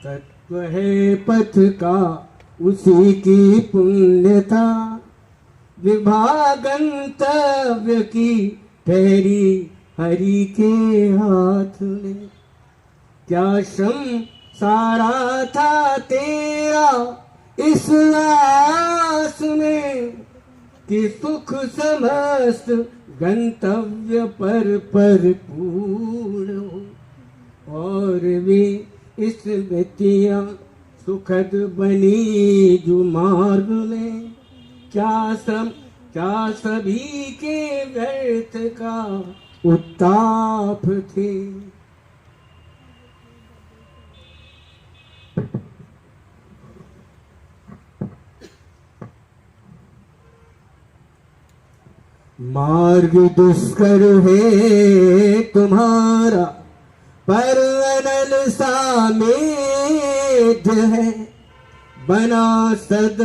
Speaker 11: तत्व है पथ का उसी की पुण्यता विभागंतव्य की ठहरी हरि के हाथ में क्या श्रम सारा था तेरा इस आस में कि सुख समस्त गंतव्य पर पूर्ण हो और वे इस गतियां सुखद बनी जो मार्ग में क्या सभी के व्यर्थ का उत्ताप थे मार्ग दुष्कर है तुम्हारा पर अनल सामेध है बना सद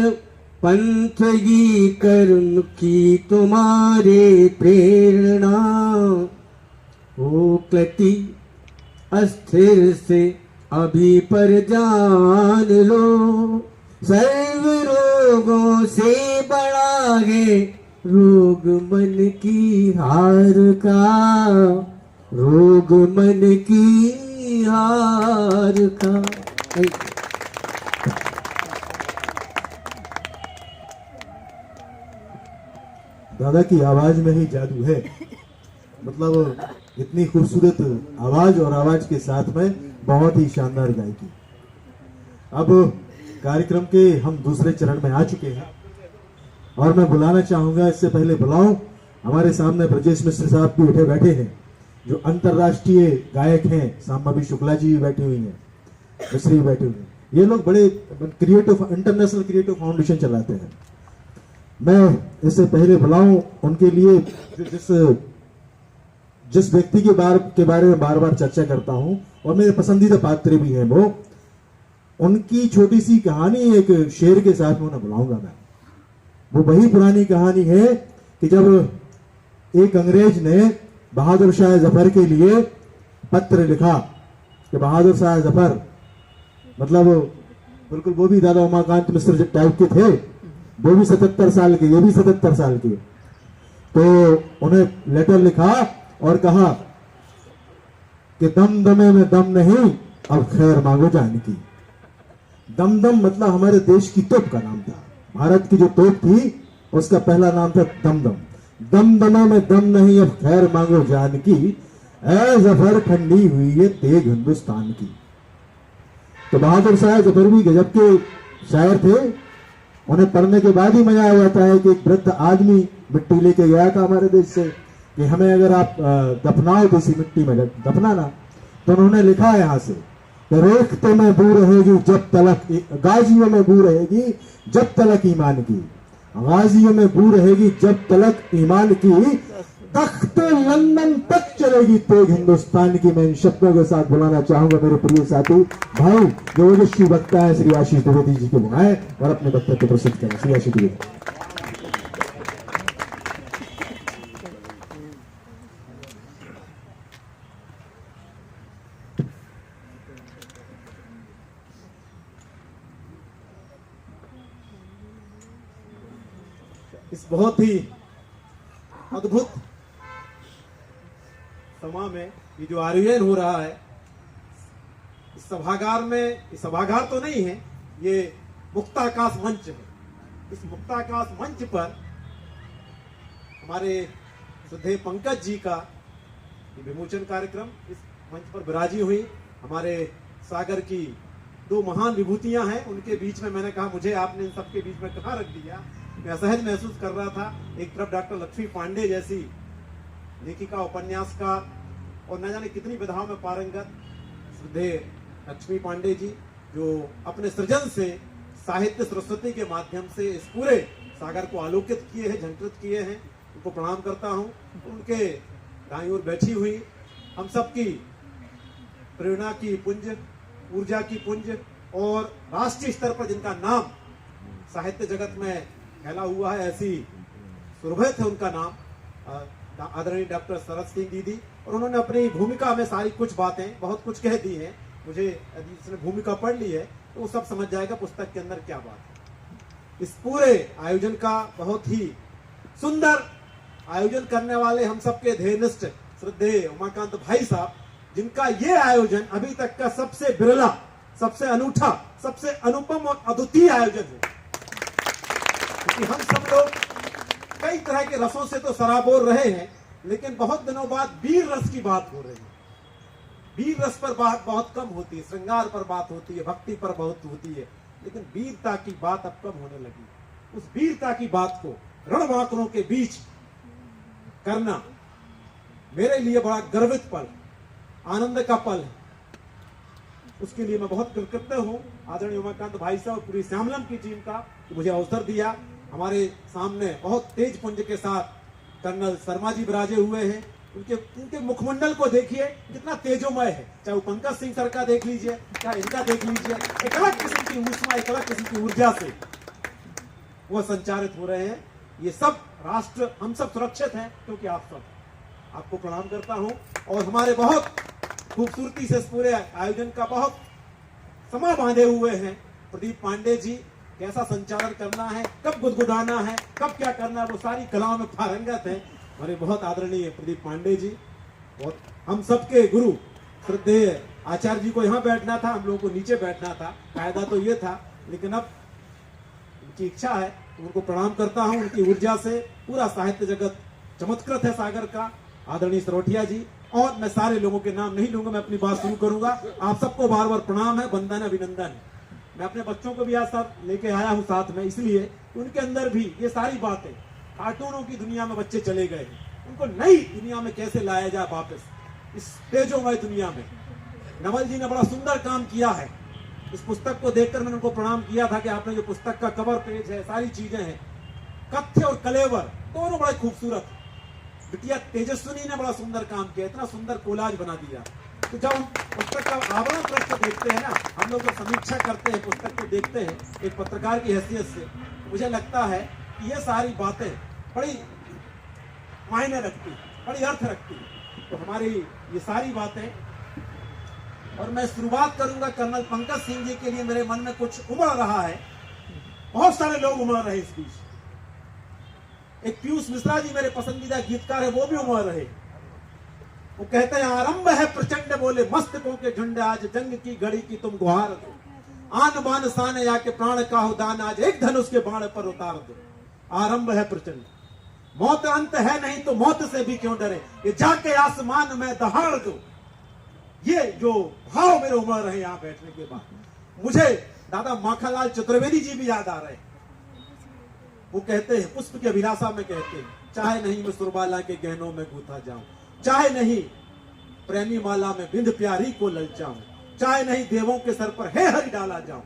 Speaker 11: पंथ ही कर्म की तुम्हारे प्रेरणा हो क्लति अस्थिर से अभी पर जान लो सर्व रोगों से बड़ा है रोग मन की हार का रोग मन की हार का
Speaker 4: दादा की आवाज में ही जादू है मतलब इतनी खूबसूरत आवाज और आवाज के साथ में बहुत ही शानदार गायकी। अब कार्यक्रम के हम दूसरे चरण में आ चुके हैं और मैं बुलाना चाहूंगा इससे पहले बुलाऊं हमारे सामने ब्रजेश मिश्र साहब भी उठे बैठे हैं जो अंतर्राष्ट्रीय गायक हैं सांबवी शुक्ला जी भी बैठी हुई हैं मिश्री भी बैठे हुए हैं ये लोग बड़े क्रिएटिव इंटरनेशनल क्रिएटिव फाउंडेशन चलाते हैं। मैं इससे पहले बुलाऊं उनके लिए जिस व्यक्ति के बारे में बार बार चर्चा करता हूं और मेरे पसंदीदा पात्र भी हैं वो उनकी छोटी सी कहानी एक शेर के साथ में उन्हें बुलाऊंगा मैं। वो वही पुरानी कहानी है कि जब एक अंग्रेज ने बहादुर शाह जफर के लिए पत्र लिखा कि बहादुर शाह जफर मतलब बिल्कुल वो भी दादा उमाकांत मिश्र टाइप के थे वो भी 77 साल के ये भी 77 साल के तो उन्हें लेटर लिखा और कहा कि दम दमे में दम नहीं अब खैर मांगो जान की। दमदम मतलब हमारे देश की तोप का नाम था भारत की जो तोप थी उसका पहला नाम था दमदम। दमदमा में दम नहीं अब खैर मांगो जान की ऐ जफर ठंडी हुई है तेग हिंदुस्तान की। तो बहादुर शाह जफर भी गजब के शायर थे उन्हें पढ़ने के बाद ही मजा आ जाता है कि एक वृद्ध आदमी मिट्टी लेके गया था हमारे देश से कि हमें अगर आप दफनाओ देसी मिट्टी में दफनाना तो उन्होंने लिखा है यहाँ से रेखते में बू रहेगी जब तलक गाजियों में बू रहेगी जब तलक ईमान की गाजियों में बू रहेगी जब तलक ईमान की तख्त लंदन तक चलेगी तेग हिंदुस्तान की। मैं इन शब्दों के साथ बुलाना चाहूंगा मेरे प्रिय साथी भाई जो ओजस्वी वक्ता है श्री आशीष द्विवेदी जी को बुलाएं और अपने वक्तव्य प्रस्तुत करें। श्री आशीष द्विवेदी।
Speaker 8: इस बहुत ही अद्भुत सभा में ये जो आयोजन हो रहा है, इस सभागार में, ये सभागार तो नहीं है, ये मुक्ताकाश मंच है। इस मुक्ताकाश मंच पर हमारे श्रद्धेय पंकज जी का ये विमोचन कार्यक्रम इस मंच पर विराजी हुई। हमारे सागर की दो महान विभूतियां हैं, उनके बीच में मैंने कहा मुझे आपने इन सबके बीच में कहाँ रख दिया। मैं असहज महसूस कर रहा था। एक तरफ डॉक्टर लक्ष्मी पांडे जैसी लेखिका, उपन्यासकार और न जाने कितनी विधाओं में पारंगत श्रद्धेय लक्ष्मी पांडे जी, जो अपने सृजन से साहित्य सरस्वती के माध्यम से इस पूरे सागर को आलोकित किए हैं, झंकृत किए हैं। उनको प्रणाम करता हूं। उनके दाईं ओर बैठी हुई हम सबकी प्रेरणा की पुंज, ऊर्जा की पुंज और राष्ट्रीय स्तर पर जिनका नाम साहित्य जगत में फैला हुआ है, ऐसी सुरभत है उनका नाम, आदरणीय डॉक्टर सरस सिंह दीदी। और उन्होंने अपनी भूमिका में सारी कुछ बातें बहुत कुछ कह दी हैं। मुझे यदि इसने भूमिका पढ़ ली है तो वो सब समझ जाएगा पुस्तक के अंदर क्या बात है। इस पूरे आयोजन का बहुत ही सुंदर आयोजन करने वाले हम सबके ध्येयनिष्ठ श्रद्धेय उमाकांत भाई साहब, जिनका ये आयोजन अभी तक का सबसे बिरला, सबसे अनूठा, सबसे अनुपम और अद्वितीय आयोजन है। क्योंकि हम सब लोग कई तरह के रसों से तो सराबोर रहे हैं, लेकिन बहुत दिनों बाद वीर रस की बात हो रही है। वीर रस पर बात बहुत कम होती है, श्रृंगार पर बात होती है, भक्ति पर बहुत होती है, लेकिन वीरता की बात अब कम होने लगी। उस वीरता की बात को रणबांकुरों के बीच करना मेरे लिए बड़ा गर्वित पल, आनंद का पल है। उसके लिए मैं बहुत कृतज्ञ हूं आदरणीय उमाकांत भाई साहब और पूरी श्यामलम की टीम का कि मुझे अवसर दिया। हमारे सामने बहुत तेज पुंज के साथ कर्नल शर्मा जी विराजे हुए हैं। उनके मुखमंडल को देखिए कितना तेजोमय है। चाहे वो पंकज सिंह सर का देख लीजिए, चाहे इनका देख लीजिए, एक अलग किस्म की ऊष्मा, एक अलग किस्म की ऊर्जा से वो संचारित हो रहे हैं। ये सब राष्ट्र, हम सब सुरक्षित हैं क्योंकि आप सब। आपको प्रणाम करता हूं और हमारे बहुत खूबसूरती से इस पूरे आयोजन का बहुत समा बांधे हुए हैं प्रदीप पांडे जी। कैसा संचालन करना है, कब गुदगुदाना है, कब क्या करना है, वो सारी कलाओं में पारंगत है हमारे बहुत आदरणीय प्रदीप पांडे जी। और हम सबके गुरु श्रद्धेय आचार्य जी को यहाँ बैठना था, हम लोगों को नीचे बैठना था, कायदा तो ये था, लेकिन अब उनकी इच्छा है, उनको प्रणाम करता हूँ। उनकी ऊर्जा से पूरा साहित्य जगत चमत्कृत है सागर का। आदरणीय सरोठिया जी, और मैं सारे लोगों के नाम नहीं लूंगा, मैं अपनी बात शुरू करूंगा। आप सबको बार बार प्रणाम है, वंदन है, अभिनंदन है। मैं अपने बच्चों को भी आज साथ लेके आया हूं साथ में, इसलिए उनके अंदर भी ये सारी बातें, कार्टूनों की दुनिया में बच्चे चले गए हैं, उनको नई दुनिया में कैसे लाया जाए वापस, इस तेजोमय दुनिया में। नवल जी ने बड़ा सुंदर काम किया है। इस पुस्तक को देखकर मैंने उनको प्रणाम किया था कि आपने जो पुस्तक का कवर पेज है, सारी चीजें हैं, कथ्य और कलेवर दोनों बड़े खूबसूरत। बिटिया तेजस्विनी ने बड़ा सुंदर काम किया, इतना सुंदर कोलाज बना दिया। तो जब हम पुस्तक का आवरण पृष्ठ देखते हैं ना, हम लोग जब समीक्षा करते हैं, पुस्तक को देखते हैं एक पत्रकार की हैसियत से, मुझे लगता है कि ये सारी बातें बड़ी मायने रखती, बड़ी अर्थ रखती। तो हमारी ये सारी बातें, और मैं शुरुआत करूंगा कर्नल पंकज सिंह जी के लिए मेरे मन में कुछ उमड़ रहा है। बहुत सारे लोग उमड़ रहे इस बीच। एक पीयूष मिश्रा जी मेरे पसंदीदा गीतकार है, वो भी उमड़ रहे। वो कहते हैं आरंभ है प्रचंड बोले मस्तकों के झुंड, आज जंग की घड़ी की तुम गुहार दो, आन बान शान या के प्राण का हो दान, आज एक धनुष के बाण पर उतार दो। आरंभ है प्रचंड, मौत अंत है नहीं तो मौत से भी क्यों डरे, ये जाके आसमान में दहाड़ दो। ये जो भाव मेरे उमड़ रहे यहाँ बैठने के बाद, मुझे दादा माखनलाल चतुर्वेदी जी भी याद आ रहे हैं। वो कहते हैं, पुष्प की अभिलाषा में कहते हैं, चाहे नहीं मैं सुरबाला के गहनों में गूथा जाऊं, चाहे नहीं प्रेमी माला में बिंद प्यारी को ललचाऊं, चाहे नहीं देवों के सर पर हे हरि डाला जाऊं,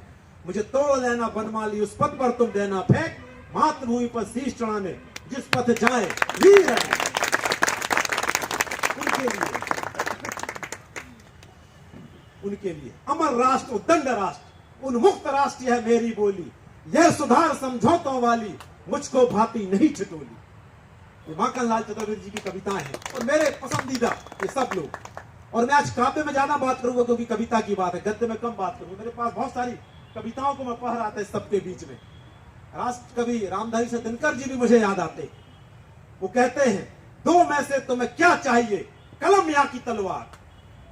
Speaker 8: मुझे तोड़ लेना बनमाली उस पथ पर तुम देना फेंक, मातृभूमि पर शीश चढ़ाने जिस पथ जाए वीर है। उनके लिए अमर राष्ट्र उद्दंड राष्ट्र उन्मुक्त राष्ट्र यह मेरी बोली, यह सुधार समझौतों वाली मुझको भाती नहीं ठिठोली। ये माखनलाल चतुर्वेदी जी की कविताएं हैं और मेरे पसंदीदा ये सब लोग। और मैं आज काव्य में ज्यादा बात करूंगा क्योंकि कविता की बात है, गद्य में कम बात करूंगा। मेरे पास बहुत सारी कविताओं को मैं पढ़ रहा था इस सबके बीच में। राष्ट्र कवि रामधारी से दिनकर जी भी मुझे याद आते। वो कहते हैं, दो में से तुम्हें क्या चाहिए, कलम या की तलवार।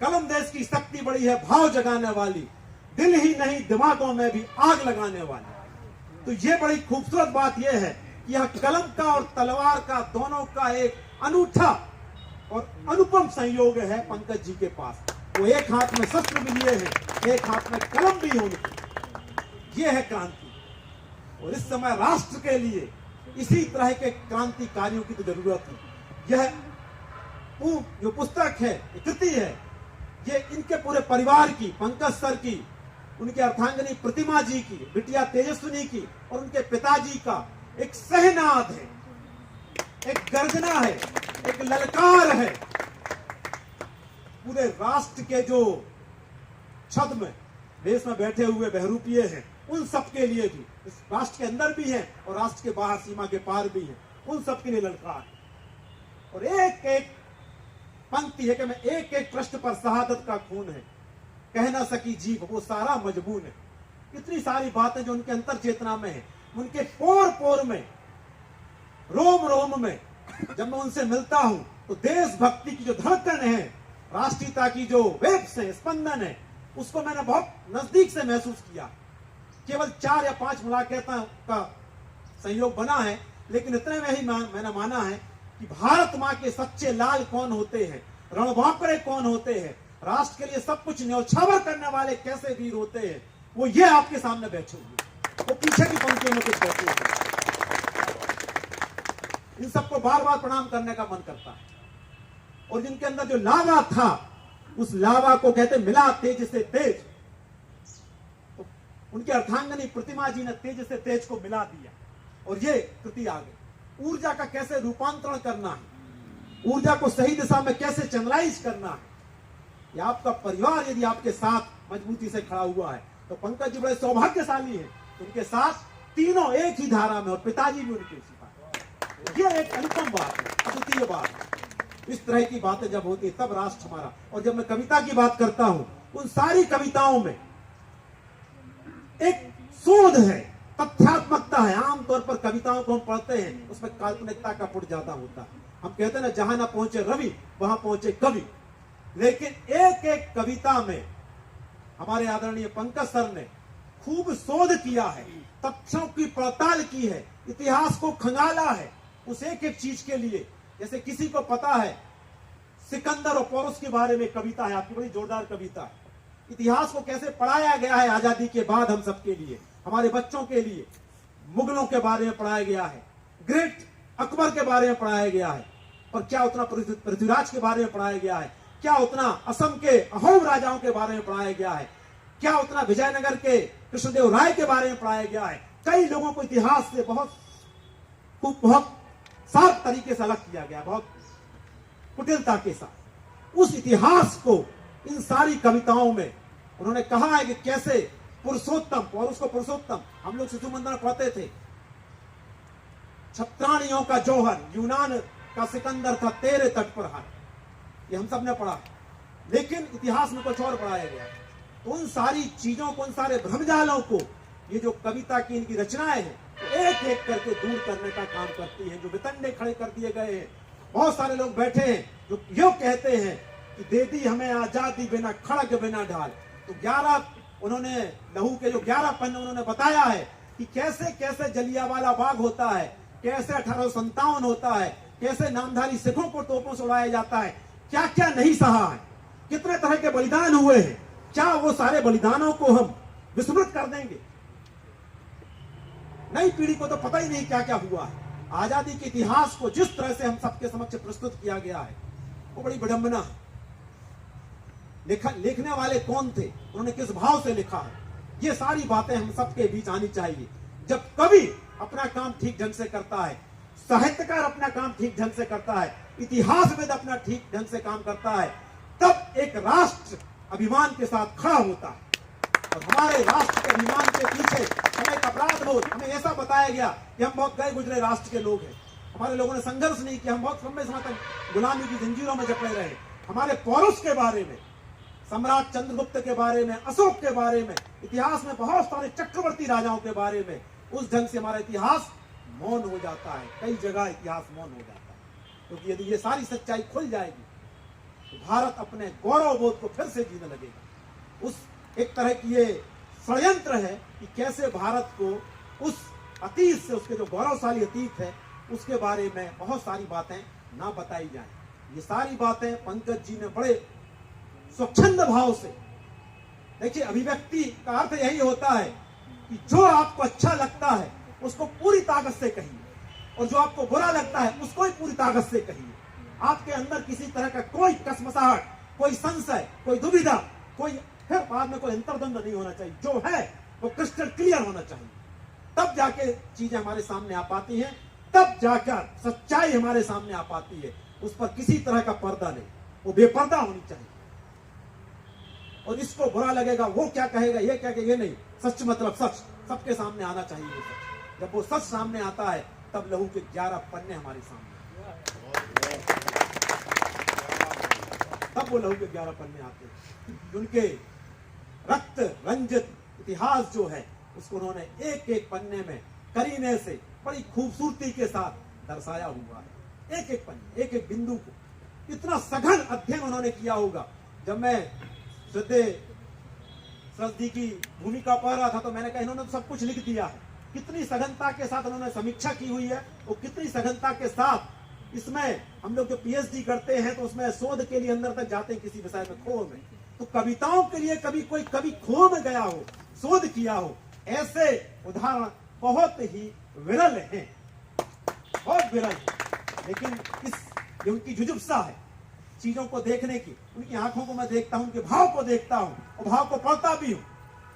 Speaker 8: कलम देश की शक्ति बड़ी है, भाव जगाने वाली, दिल ही नहीं दिमागों में भी आग लगाने वाली। तो ये बड़ी खूबसूरत बात यह है कि यह कलम का और तलवार का दोनों का एक अनूठा और अनुपम संयोग है पंकज जी के पास। वो एक हाथ में शस्त्र भी लिए हैं, एक हाथ में कलम भी है उनकी। ये है क्रांति। और इस समय राष्ट्र के लिए इसी तरह के क्रांतिकारियों की तो जरूरत है। यह जो पुस्तक है, कृति है, ये इनके पूरे परिवार की, पंकज सर की, उनके अर्धांगिनी प्रतिमा जी की, बिटिया तेजस्विनी की और उनके पिताजी का एक सहनाद है, एक गर्जना है, एक ललकार है। पूरे राष्ट्र के जो छद में देश में बैठे हुए बहरूपिये हैं, उन सबके लिए भी, इस राष्ट्र के अंदर भी हैं और राष्ट्र के बाहर सीमा के पार भी हैं, उन सबके लिए ललकार है। और एक एक पंक्ति है कि मैं एक एक प्रश्न पर शहादत का खून है, कह ना सकी जीभ वो सारा मजबून है। इतनी सारी बातें जो उनके अंतर चेतना में है, उनके पोर पोर में, रोम रोम में जब मैं उनसे मिलता हूं तो देशभक्ति की जो धड़कन है, राष्ट्रीयता की जो वेव्स है, स्पंदन है, उसको मैंने बहुत नजदीक से महसूस किया। केवल 4 या 5 मुलाकातों का संयोग बना है, लेकिन इतने में ही मैंने माना है कि भारत मां के सच्चे लाल कौन होते हैं, रणबांकुरे कौन होते हैं, राष्ट्र के लिए सब कुछ न्यौछावर करने वाले कैसे वीर होते हैं, वो ये आपके सामने बैठे हुए, वो पीछे की पंक्तियों में कुछ बैठे हुए। इन सबको बार बार प्रणाम करने का मन करता है। और जिनके अंदर जो लावा था, उस लावा को कहते मिला तेज से तेज। तो उनके अर्धांगिनी प्रतिमा जी ने तेज से तेज को मिला दिया और ये कृति आ गई। ऊर्जा का कैसे रूपांतरण करना है, ऊर्जा को सही दिशा में कैसे चैनलाइज करना है, ये आपका परिवार यदि आपके साथ मजबूती से खड़ा हुआ है तो पंकज जी बड़े सौभाग्यशाली हैं। उनके साथ तीनों एक ही धारा में और पिताजी भी उनके साथ। ये एक अनुपम बात है, अद्वितीय बात है। इस तरह की बातें जब होती है तब राष्ट्र हमारा। और जब मैं कविता की बात करता हूं, उन सारी कविताओं में एक शोध है, तथ्यात्मकता है। आमतौर पर कविताओं को हम पढ़ते हैं, उसमें काल्पनिकता का पुट ज्यादा होता है। हम कहते हैं ना, जहां ना पहुंचे रवि वहां पहुंचे कवि। लेकिन एक एक कविता में हमारे आदरणीय पंकज सर ने खूब शोध किया है, तथ्यों की पड़ताल की है, इतिहास को खंगाला है उस एक एक चीज के लिए। जैसे किसी को पता है सिकंदर और पोरस के बारे में कविता है, आपकी बड़ी जोरदार कविता है। इतिहास को कैसे पढ़ाया गया है आजादी के बाद हम सबके लिए, हमारे बच्चों के लिए। मुगलों के बारे में पढ़ाया गया है, ग्रेट अकबर के बारे में पढ़ाया गया है, पर क्या उतना पृथ्वीराज के बारे में पढ़ाया गया है, क्या उतना असम के अहोम राजाओं के बारे में पढ़ाया गया है, क्या उतना विजयनगर के कृष्णदेव राय के बारे में पढ़ाया गया है। कई लोगों को इतिहास से बहुत साफ तरीके से अलग किया गया, बहुत कुटिलता के साथ। उस इतिहास को इन सारी कविताओं में उन्होंने कहा है कि कैसे पुरुषोत्तम, और उसको पुरुषोत्तम हम लोग शिशु मंदिर में पढ़ते थे। छत्राणियों का जौहर, यूनान का सिकंदर था तेरे तट पर हार, ये हम सब ने पढ़ा। लेकिन इतिहास में कुछ और पढ़ाया गया। तो उन सारी चीजों को, उन सारे भ्रमजालों को ये जो कविता की इनकी रचनाएं हैं एक एक करके दूर करने का काम करती है। जो वितंडे खड़े कर दिए गए हैं, बहुत सारे लोग बैठे हैं जो यो कहते हैं कि दे दी हमें आजादी बिना खड़ग बिना ढाल। तो 11 उन्होंने लहू के जो 11 पन्ने उन्होंने बताया है कि कैसे कैसे जलियांवाला बाग होता है, कैसे 1857 होता है, कैसे नामधारी सिखों को तोपों से उड़ाया जाता है, क्या क्या नहीं सहा है, कितने तरह के बलिदान हुए हैं। क्या वो सारे बलिदानों को हम विस्मृत कर देंगे? नई पीढ़ी को तो पता ही नहीं क्या क्या हुआ है। आजादी के इतिहास को जिस तरह से हम सबके समक्ष प्रस्तुत किया गया है वो बड़ी विडंबना है। लिखने वाले कौन थे, उन्होंने किस भाव से लिखा है, ये सारी बातें हम सबके बीच आनी चाहिए। जब कवि अपना काम ठीक ढंग से करता है, साहित्यकार अपना काम ठीक ढंग से करता है, इतिहासविद अपना ठीक ढंग से काम करता है, तब एक राष्ट्र अभिमान के साथ खड़ा होता है। और हमारे राष्ट्र के अभिमान के पीछे हमें एक अपराध बोध, हमें ऐसा बताया गया कि हम बहुत गए गुजरे राष्ट्र के लोग हैं, हमारे लोगों ने संघर्ष नहीं किया, हम बहुत लंबे समय तक गुलामी की जंजीरों में जकड़े रहे। हमारे पौरुष के बारे में, सम्राट चंद्रगुप्त के बारे में, अशोक के बारे में, इतिहास में बहुत सारे चक्रवर्ती राजाओं के बारे में, उस ढंग से हमारा इतिहास मौन हो जाता है। कई जगह इतिहास मौन हो जाता है, क्योंकि यदि ये सारी सच्चाई खुल जाएगी तो भारत अपने गौरव बोध को फिर से जीने लगेगा। उस एक तरह की ये षड्यंत्र है कि कैसे भारत को उस अतीत से, उसके जो गौरवशाली अतीत है, उसके बारे में बहुत सारी बातें ना बताई जाएं। ये सारी बातें पंकज जी ने बड़े स्वच्छंद भाव से, देखिए अभिव्यक्ति का अर्थ यही होता है कि जो आपको अच्छा लगता है उसको पूरी ताकत से कहिए, और जो आपको बुरा लगता है उसको ही पूरी ताकत से कहिए। आपके अंदर किसी तरह का कोई कसमसाहट, कोई संशय, कोई दुविधा, कोई फिर बाद में कोई अंतर्द्वंद नहीं होना चाहिए। जो है वो क्रिस्टल क्लियर होना चाहिए, तब जाके चीजें हमारे सामने आ पाती हैं, तब जाकर सच्चाई हमारे सामने आ पाती है। उस पर किसी तरह का पर्दा नहीं, वो बेपर्दा होनी चाहिए। और इसको बुरा लगेगा, वो क्या कहेगा, ये क्या कहेगा, ये नहीं, सच मतलब सच सबके सामने आना चाहिए। वो सच, जब वो सच सामने आता है तब लहू के 11 पन्ने हमारे सामने, तब वो लहू के 11 पन्ने आते हैं। उनके रक्त रंजित इतिहास जो है उसको उन्होंने एक एक पन्ने में करीने से बड़ी खूबसूरती के साथ दर्शाया हुआ है। एक एक पन्ने, एक एक बिंदु को इतना सघन अध्ययन उन्होंने किया होगा। जब मैं श्रद्धि की भूमिका पढ़ रहा था तो मैंने कहा इन्होंने तो सब कुछ लिख दिया है। कितनी सघनता के साथ उन्होंने समीक्षा की हुई है, वो कितनी सघनता के साथ। इसमें हम लोग जो पीएचडी करते हैं तो उसमें शोध के लिए अंदर तक जाते हैं किसी विषय में, खो में, तो कविताओं के लिए कभी कोई कवि खो में गया हो, शोध किया हो, ऐसे उदाहरण बहुत ही विरल हैं, बहुत विरल है। लेकिन ये उनकी जुजुप्सा है चीजों को देखने की। उनकी आंखों को मैं देखता हूं, उनके भाव को देखता हूं और भाव को पढ़ता भी हूं।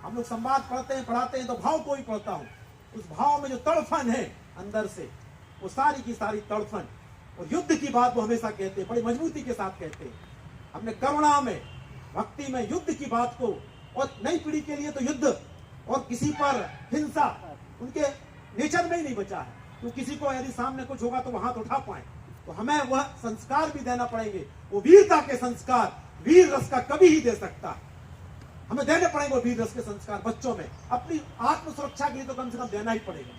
Speaker 8: हम लोग संवाद पढ़ते हैं, पढ़ाते हैं तो भाव को ही पढ़ता हूं। उस भाव में जो तड़फन है अंदर से, वो सारी की सारी तड़फन। और युद्ध की बात वो हमेशा कहते हैं, बड़ी मजबूती के साथ कहते हैं। हमने करुणा में, भक्ति में युद्ध की बात को, और नई पीढ़ी के लिए तो युद्ध और किसी पर हिंसा उनके नेचर में ही नहीं बचा है। तो किसी को यदि सामने कुछ होगा तो हाथ उठा पाए, तो हमें वह संस्कार भी देना पड़ेंगे। वो वीरता के संस्कार वीर रस का कभी ही दे सकता है, हमें देने पड़ेंगे वो वीर रस के संस्कार बच्चों में। अपनी आत्म सुरक्षा के लिए तो कम से कम देना ही पड़ेगा।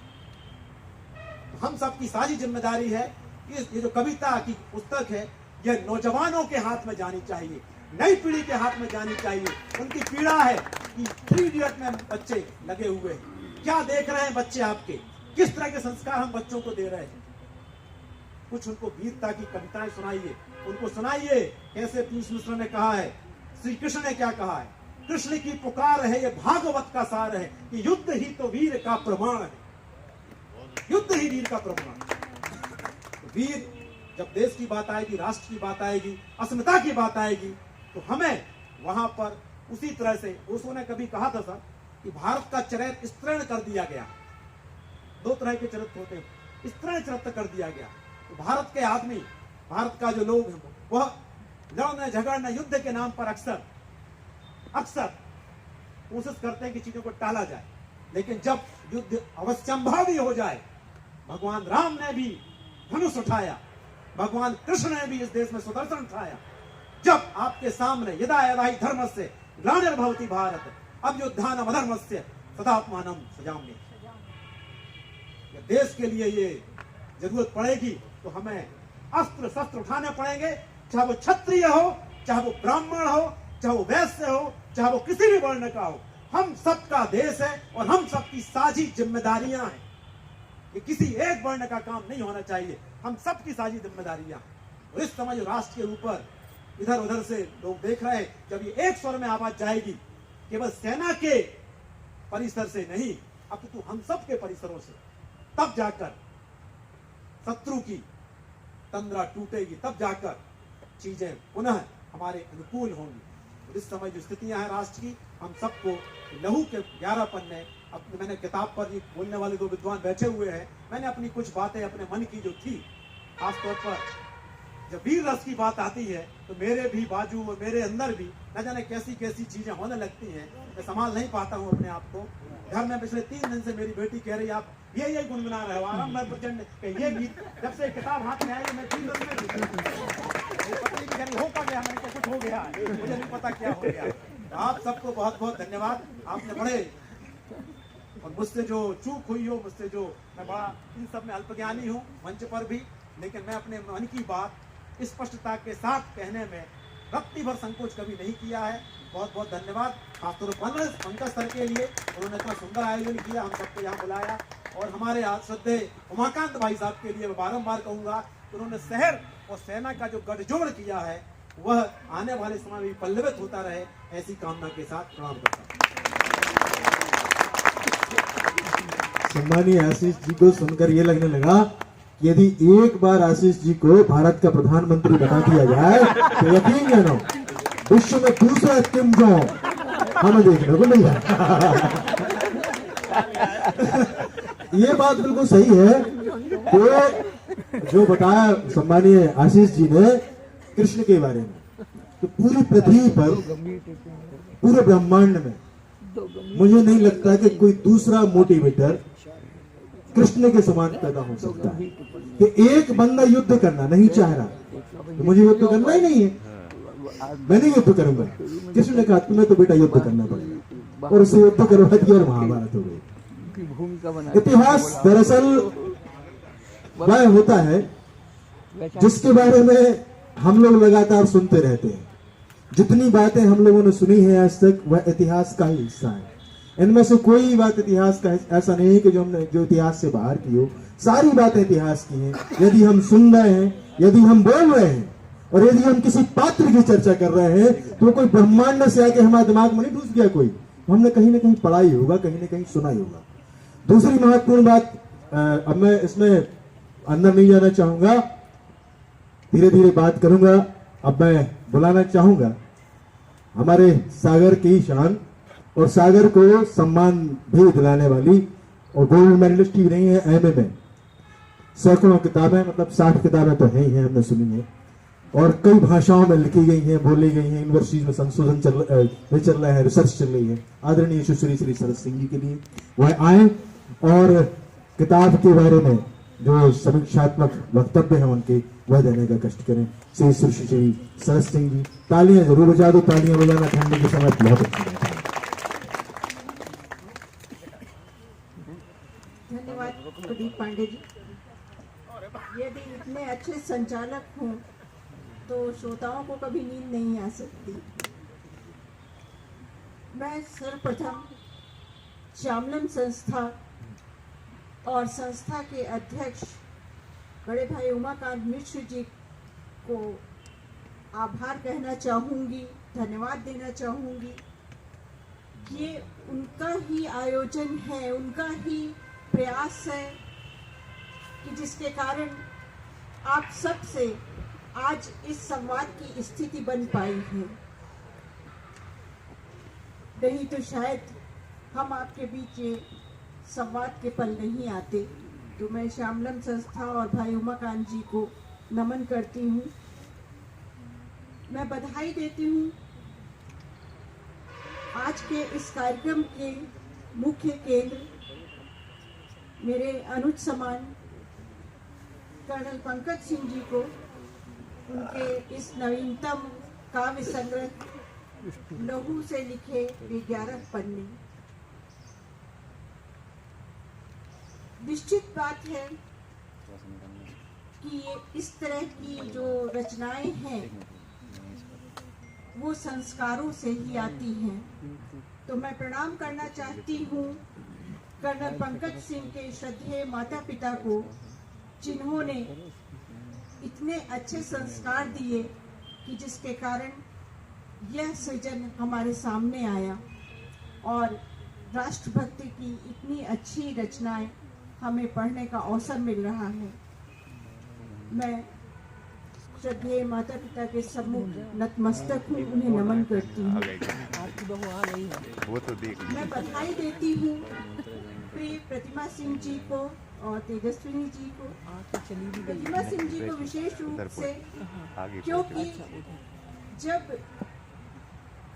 Speaker 8: हम सबकी साझी जिम्मेदारी है कि ये जो कविता की पुस्तक है यह नौजवानों के हाथ में जानी चाहिए, नई पीढ़ी के हाथ में जानी चाहिए। उनकी पीड़ा है कि 3 इडियट में बच्चे लगे हुए हैं, क्या देख रहे हैं बच्चे आपके, किस तरह के संस्कार हम बच्चों को दे रहे हैं। कुछ उनको वीरता की कविताएं सुनाइए, उनको सुनाइए कैसे पीयूष मिश्र ने कहा है, श्री कृष्ण ने क्या कहा है, कृष्ण की पुकार है ये भागवत का सार है कि युद्ध ही तो वीर का प्रमाण है, युद्ध ही वीर का प्रमाण। वीर जब देश की बात आएगी, राष्ट्र की बात आएगी, अस्मिता की बात आएगी, तो हमें वहां पर उसी तरह से, ओशो ने कभी कहा था सर कि भारत का चरित्र स्तृण कर दिया गया। 2 तरह के चरित्र होते हैं, स्तृण चरित्र कर दिया गया। तो भारत के आदमी, भारत का जो लोग हैं, वह लड़ने झगड़ने युद्ध के नाम पर अक्सर कोशिश करते हैं कि चीजों को टाला जाए। लेकिन जब युद्ध अवश्यंभावी हो जाए, भगवान राम ने भी धनुष उठाया, भगवान कृष्ण ने भी इस देश में सुदर्शन उठाया। जब आपके सामने यदा यदा हि धर्मस्य ग्लानिर्भवति भारत अभ्युत्थानम् अधर्मस्य तदात्मानं सृजाम्यहम्। देश के लिए ये जरूरत पड़ेगी तो हमें अस्त्र शस्त्र उठाने पड़ेंगे, चाहे वो क्षत्रिय हो, चाहे वो ब्राह्मण हो, चाहे वो वैश्य हो, चाहे वो किसी भी वर्ण का हो। हम सबका देश है और हम सबकी साझी जिम्मेदारियां हैं। ये किसी एक वर्ण का काम नहीं होना चाहिए, हम सबकी साझी जिम्मेदारियां। और इस समय जो राष्ट्र के ऊपर इधर उधर से लोग देख रहे हैं, जब ये एक स्वर में आवाज जाएगी, केवल सेना के परिसर से नहीं, अपितु हम सब के परिसरों से, तब जाकर शत्रु की तंद्रा टूटेगी, तब जाकर चीजें पुनः हमारे अनुकूल होंगी। और इस समय जो स्थितियां हैं राष्ट्र की, हम सबको लहू के 11 पन्ने
Speaker 12: मैंने किताब पर ये बोलने वाले दो विद्वान बैठे हुए हैं, मैंने अपनी कुछ बातें अपने मन की जो थी, खासतौर पर जब वीर रस की बात आती है तो मेरे भी बाजू और मेरे अंदर भी न जाने कैसी कैसी चीजें होने लगती हैं, मैं संभाल नहीं पाता हूँ अपने आप को। घर में पिछले 3 दिन से मेरी बेटी कह रही आप ये गुनगुना रहे हो, आराम में प्रचंड ये गीत, जब से किताब हाथ में आई मैं 3 दिन में हो पा गया, मैंने कुछ हो गया, मुझे नहीं पता क्या हो गया। आप सबको बहुत बहुत धन्यवाद, आपने बड़े, और मुझसे जो चूक हुई हो, मुझसे जो, मैं बड़ा इन सब में अल्पज्ञानी हूँ मंच पर भी, लेकिन मैं अपने मन की बात स्पष्टता के साथ कहने में रत्ती भर संकोच कभी नहीं किया है। बहुत बहुत धन्यवाद खासतौर पर पंकज सर के लिए, उन्होंने इतना सुंदर आयोजन किया, हम सबको यहाँ बुलाया, और हमारे श्रद्धेय उमाकांत भाई साहब के लिए मैं बारम्बार कहूँगा, उन्होंने शहर और सेना का जो गठजोड़ किया है वह आने वाले समय में पल्लवित होता रहे, ऐसी कामना के साथ प्रणाम करता हूँ।
Speaker 4: सम्मानीय आशीष जी को सुनकर ये लगने लगा कि यदि एक बार आशीष जी को भारत का प्रधानमंत्री बना दिया जाए तो यकीन जानो विश्व में दूसरा किम जोंग हमें देखने को मिल जाए। ये बात बिल्कुल सही है कि जो बताया सम्मानीय आशीष जी ने कृष्ण के बारे में, तो पूरी पृथ्वी पर, पूरे ब्रह्मांड में मुझे नहीं लगता कि कोई दूसरा मोटिवेटर कृष्ण के समान पैदा हो सकता है कि एक बंदा युद्ध करना नहीं चाह रहा तो मुझे युद्ध करना ही नहीं है, मैं नहीं युद्ध करूंगा। कृष्ण ने कहा तुम्हें तो बेटा युद्ध करना पड़ेगा, और उससे युद्ध करवा दिया और महाभारत हो गई। इतिहास दरअसल वह होता है जिसके बारे में हम लोग लगातार सुनते रहते हैं। जितनी बातें हम लोगों ने सुनी है आज तक वह इतिहास का ही हिस्सा है। इनमें से कोई बात इतिहास का ऐसा नहीं है कि जो हमने जो इतिहास से बाहर की हो, सारी बातें इतिहास की हैं। यदि हम सुन रहे हैं, यदि हम बोल रहे हैं, और यदि हम किसी पात्र की चर्चा कर रहे हैं तो कोई ब्रह्मांड से आके हमारे दिमाग में नहीं घुस गया कोई, हमने कहीं ना कहीं पढ़ा ही होगा, कहीं ना कहीं सुना ही होगा। दूसरी महत्वपूर्ण बात, अब मैं इसमें अंदर नहीं जाना चाहूंगा, धीरे धीरे बात करूंगा। अब मैं बुलाना चाहूंगा हमारे सागर की शान और सागर को सम्मान भी दिलाने वाली, और गोल्ड मेडलिस्ट ही नहीं है, एमए में सैकड़ों किताबें, मतलब 60 किताबें तो है ही हैं, हमने सुनी है, और कई भाषाओं में लिखी गई हैं, बोली गई हैं, यूनिवर्सिटीज में संशोधन चल रहा है, रिसर्च चल रही है। आदरणीय सुश्री श्री सरस सिंह जी के लिए वह आए और किताब के बारे में जो समीक्षात्मक वक्तव्य है उनके वह देने का कष्ट करें। श्री सुश्री श्री सरस सिंह जी, तालियां जरूर बजा दो, तालियां बजाना ठंडी के समय बहुत अच्छा रहता है।
Speaker 13: धन्यवाद प्रदीप पांडे जी। यदि इतने अच्छे संचालक हों तो श्रोताओं को कभी नींद नहीं आ सकती। मैं सर्वप्रथम श्यामलन संस्था और संस्था के अध्यक्ष बड़े भाई उमाकांत मिश्र जी को आभार कहना चाहूँगी, धन्यवाद देना चाहूँगी। ये उनका ही आयोजन है, उनका ही प्रयास है कि जिसके कारण आप सब से आज इस संवाद की स्थिति बन पाई है। नहीं तो शायद हम आपके बीच ये संवाद के पल नहीं आते। तो मैं श्यामलन संस्था और भाई उमाकांत जी को नमन करती हूँ, मैं बधाई देती हूँ। आज के इस कार्यक्रम के मुख्य केंद्र मेरे अनुज समान कर्नल पंकज सिंह जी को उनके इस नवीनतम काव्य संग्रह लहू से लिखे 11 पन्ने। निश्चित बात है कि इस तरह की जो रचनाएं हैं वो संस्कारों से ही आती हैं। तो मैं प्रणाम करना चाहती हूँ कर्नल पंकज सिंह के श्रद्धेय माता पिता को, जिन्होंने इतने अच्छे संस्कार दिए कि जिसके कारण यह सृजन हमारे सामने आया और राष्ट्रभक्ति की इतनी अच्छी रचनाएं हमें पढ़ने का अवसर मिल रहा है। मैं श्रद्धेय माता पिता के सम्मुख नतमस्तक हूँ, उन्हें नमन करती हूँ। मैं बधाई देती हूँ प्रिय प्रतिमा सिंह जी को और तेजस्विनी जी को। प्रतिमा सिंह जी को विशेष रूप से, क्योंकि जब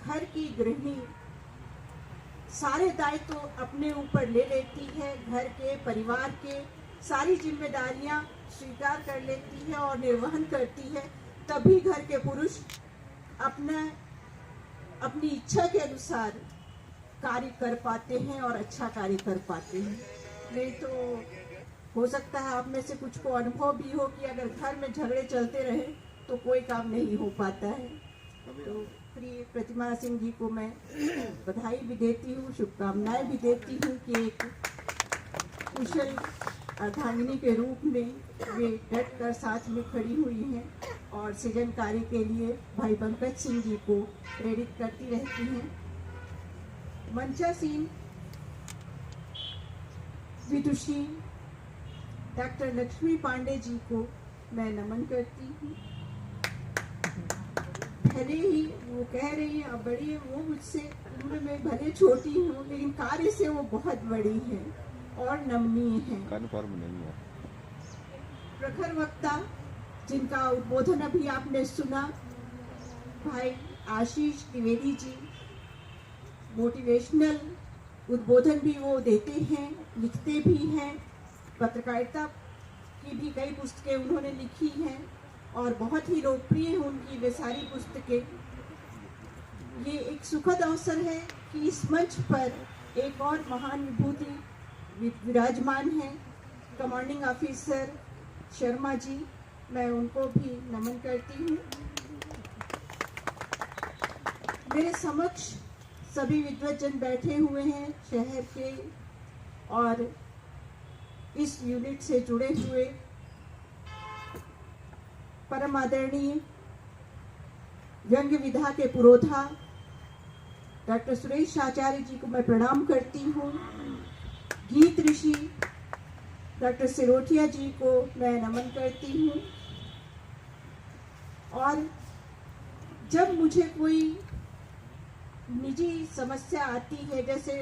Speaker 13: घर की गृहिणी सारे दायित्व तो अपने ऊपर ले लेती है, घर के परिवार के सारी जिम्मेदारियां स्वीकार कर लेती है और निर्वहन करती है, तभी घर के पुरुष अपनी इच्छा के अनुसार कार्य कर पाते हैं और अच्छा कार्य कर पाते हैं। नहीं तो हो सकता है आप में से कुछ को अनुभव भी हो कि अगर घर में झगड़े चलते रहे तो कोई काम नहीं हो पाता है। तो प्रिय प्रतिमा सिंह जी को मैं बधाई भी देती हूँ, शुभकामनाएं भी देती हूँ कि एक कुशल अर्धांगिनी के रूप में वे डट कर साथ में खड़ी हुई हैं और सृजन कार्य के लिए भाई पंकज सिंह जी को प्रेरित करती रहती हैं। मंचासीन विदुषी डॉक्टर लक्ष्मी पांडे जी को मैं नमन करती हूँ। भले ही वो कह रही है अब बड़ी है, वो मुझसे उम्र में भले छोटी हूँ लेकिन कार्य से वो बहुत बड़ी है और नमनीय है। प्रखर वक्ता जिनका उद्बोधन अभी आपने सुना, भाई आशीष द्विवेदी जी, मोटिवेशनल उद्बोधन भी वो देते हैं, लिखते भी हैं, पत्रकारिता की भी कई पुस्तकें उन्होंने लिखी हैं और बहुत ही लोकप्रिय हैं उनकी वे सारी पुस्तकें। ये एक सुखद अवसर है कि इस मंच पर एक और महान विभूति विराजमान हैं, कमांडिंग ऑफिसर शर्मा जी, मैं उनको भी नमन करती हूँ। मेरे समक्ष सभी विद्वज्जन बैठे हुए हैं शहर के और इस यूनिट से जुड़े हुए। परम आदरणीय व्यंग विधा के पुरोधा डॉक्टर सुरेश आचार्य जी को मैं प्रणाम करती हूँ। गीत ऋषि डॉक्टर सिरोठिया जी को मैं नमन करती हूँ। और जब मुझे कोई निजी समस्या आती है, जैसे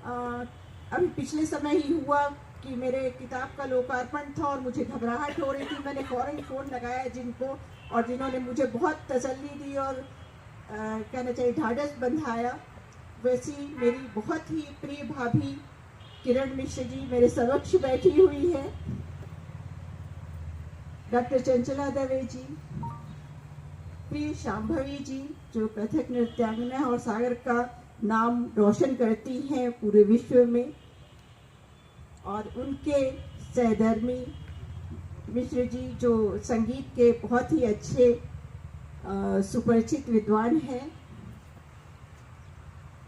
Speaker 13: अभी पिछले समय ही हुआ कि मेरे किताब का लोकार्पण था और मुझे घबराहट हो रही थी, मैंने फौरन फ़ोन लगाया जिनको और जिन्होंने मुझे बहुत तसल्ली दी और कहना चाहिए ढाढ़स बंधाया। वैसी मेरी बहुत ही प्रिय भाभी किरण मिश्र जी मेरे समक्ष बैठी हुई है। डॉक्टर चंचला दवे जी, प्रिय शांभवी जी जो कथक नृत्यांगना और सागर का नाम रोशन करती हैं पूरे विश्व में, और उनके सहधर्मी मिश्र जी जो संगीत के बहुत ही अच्छे सुपरिचित विद्वान हैं।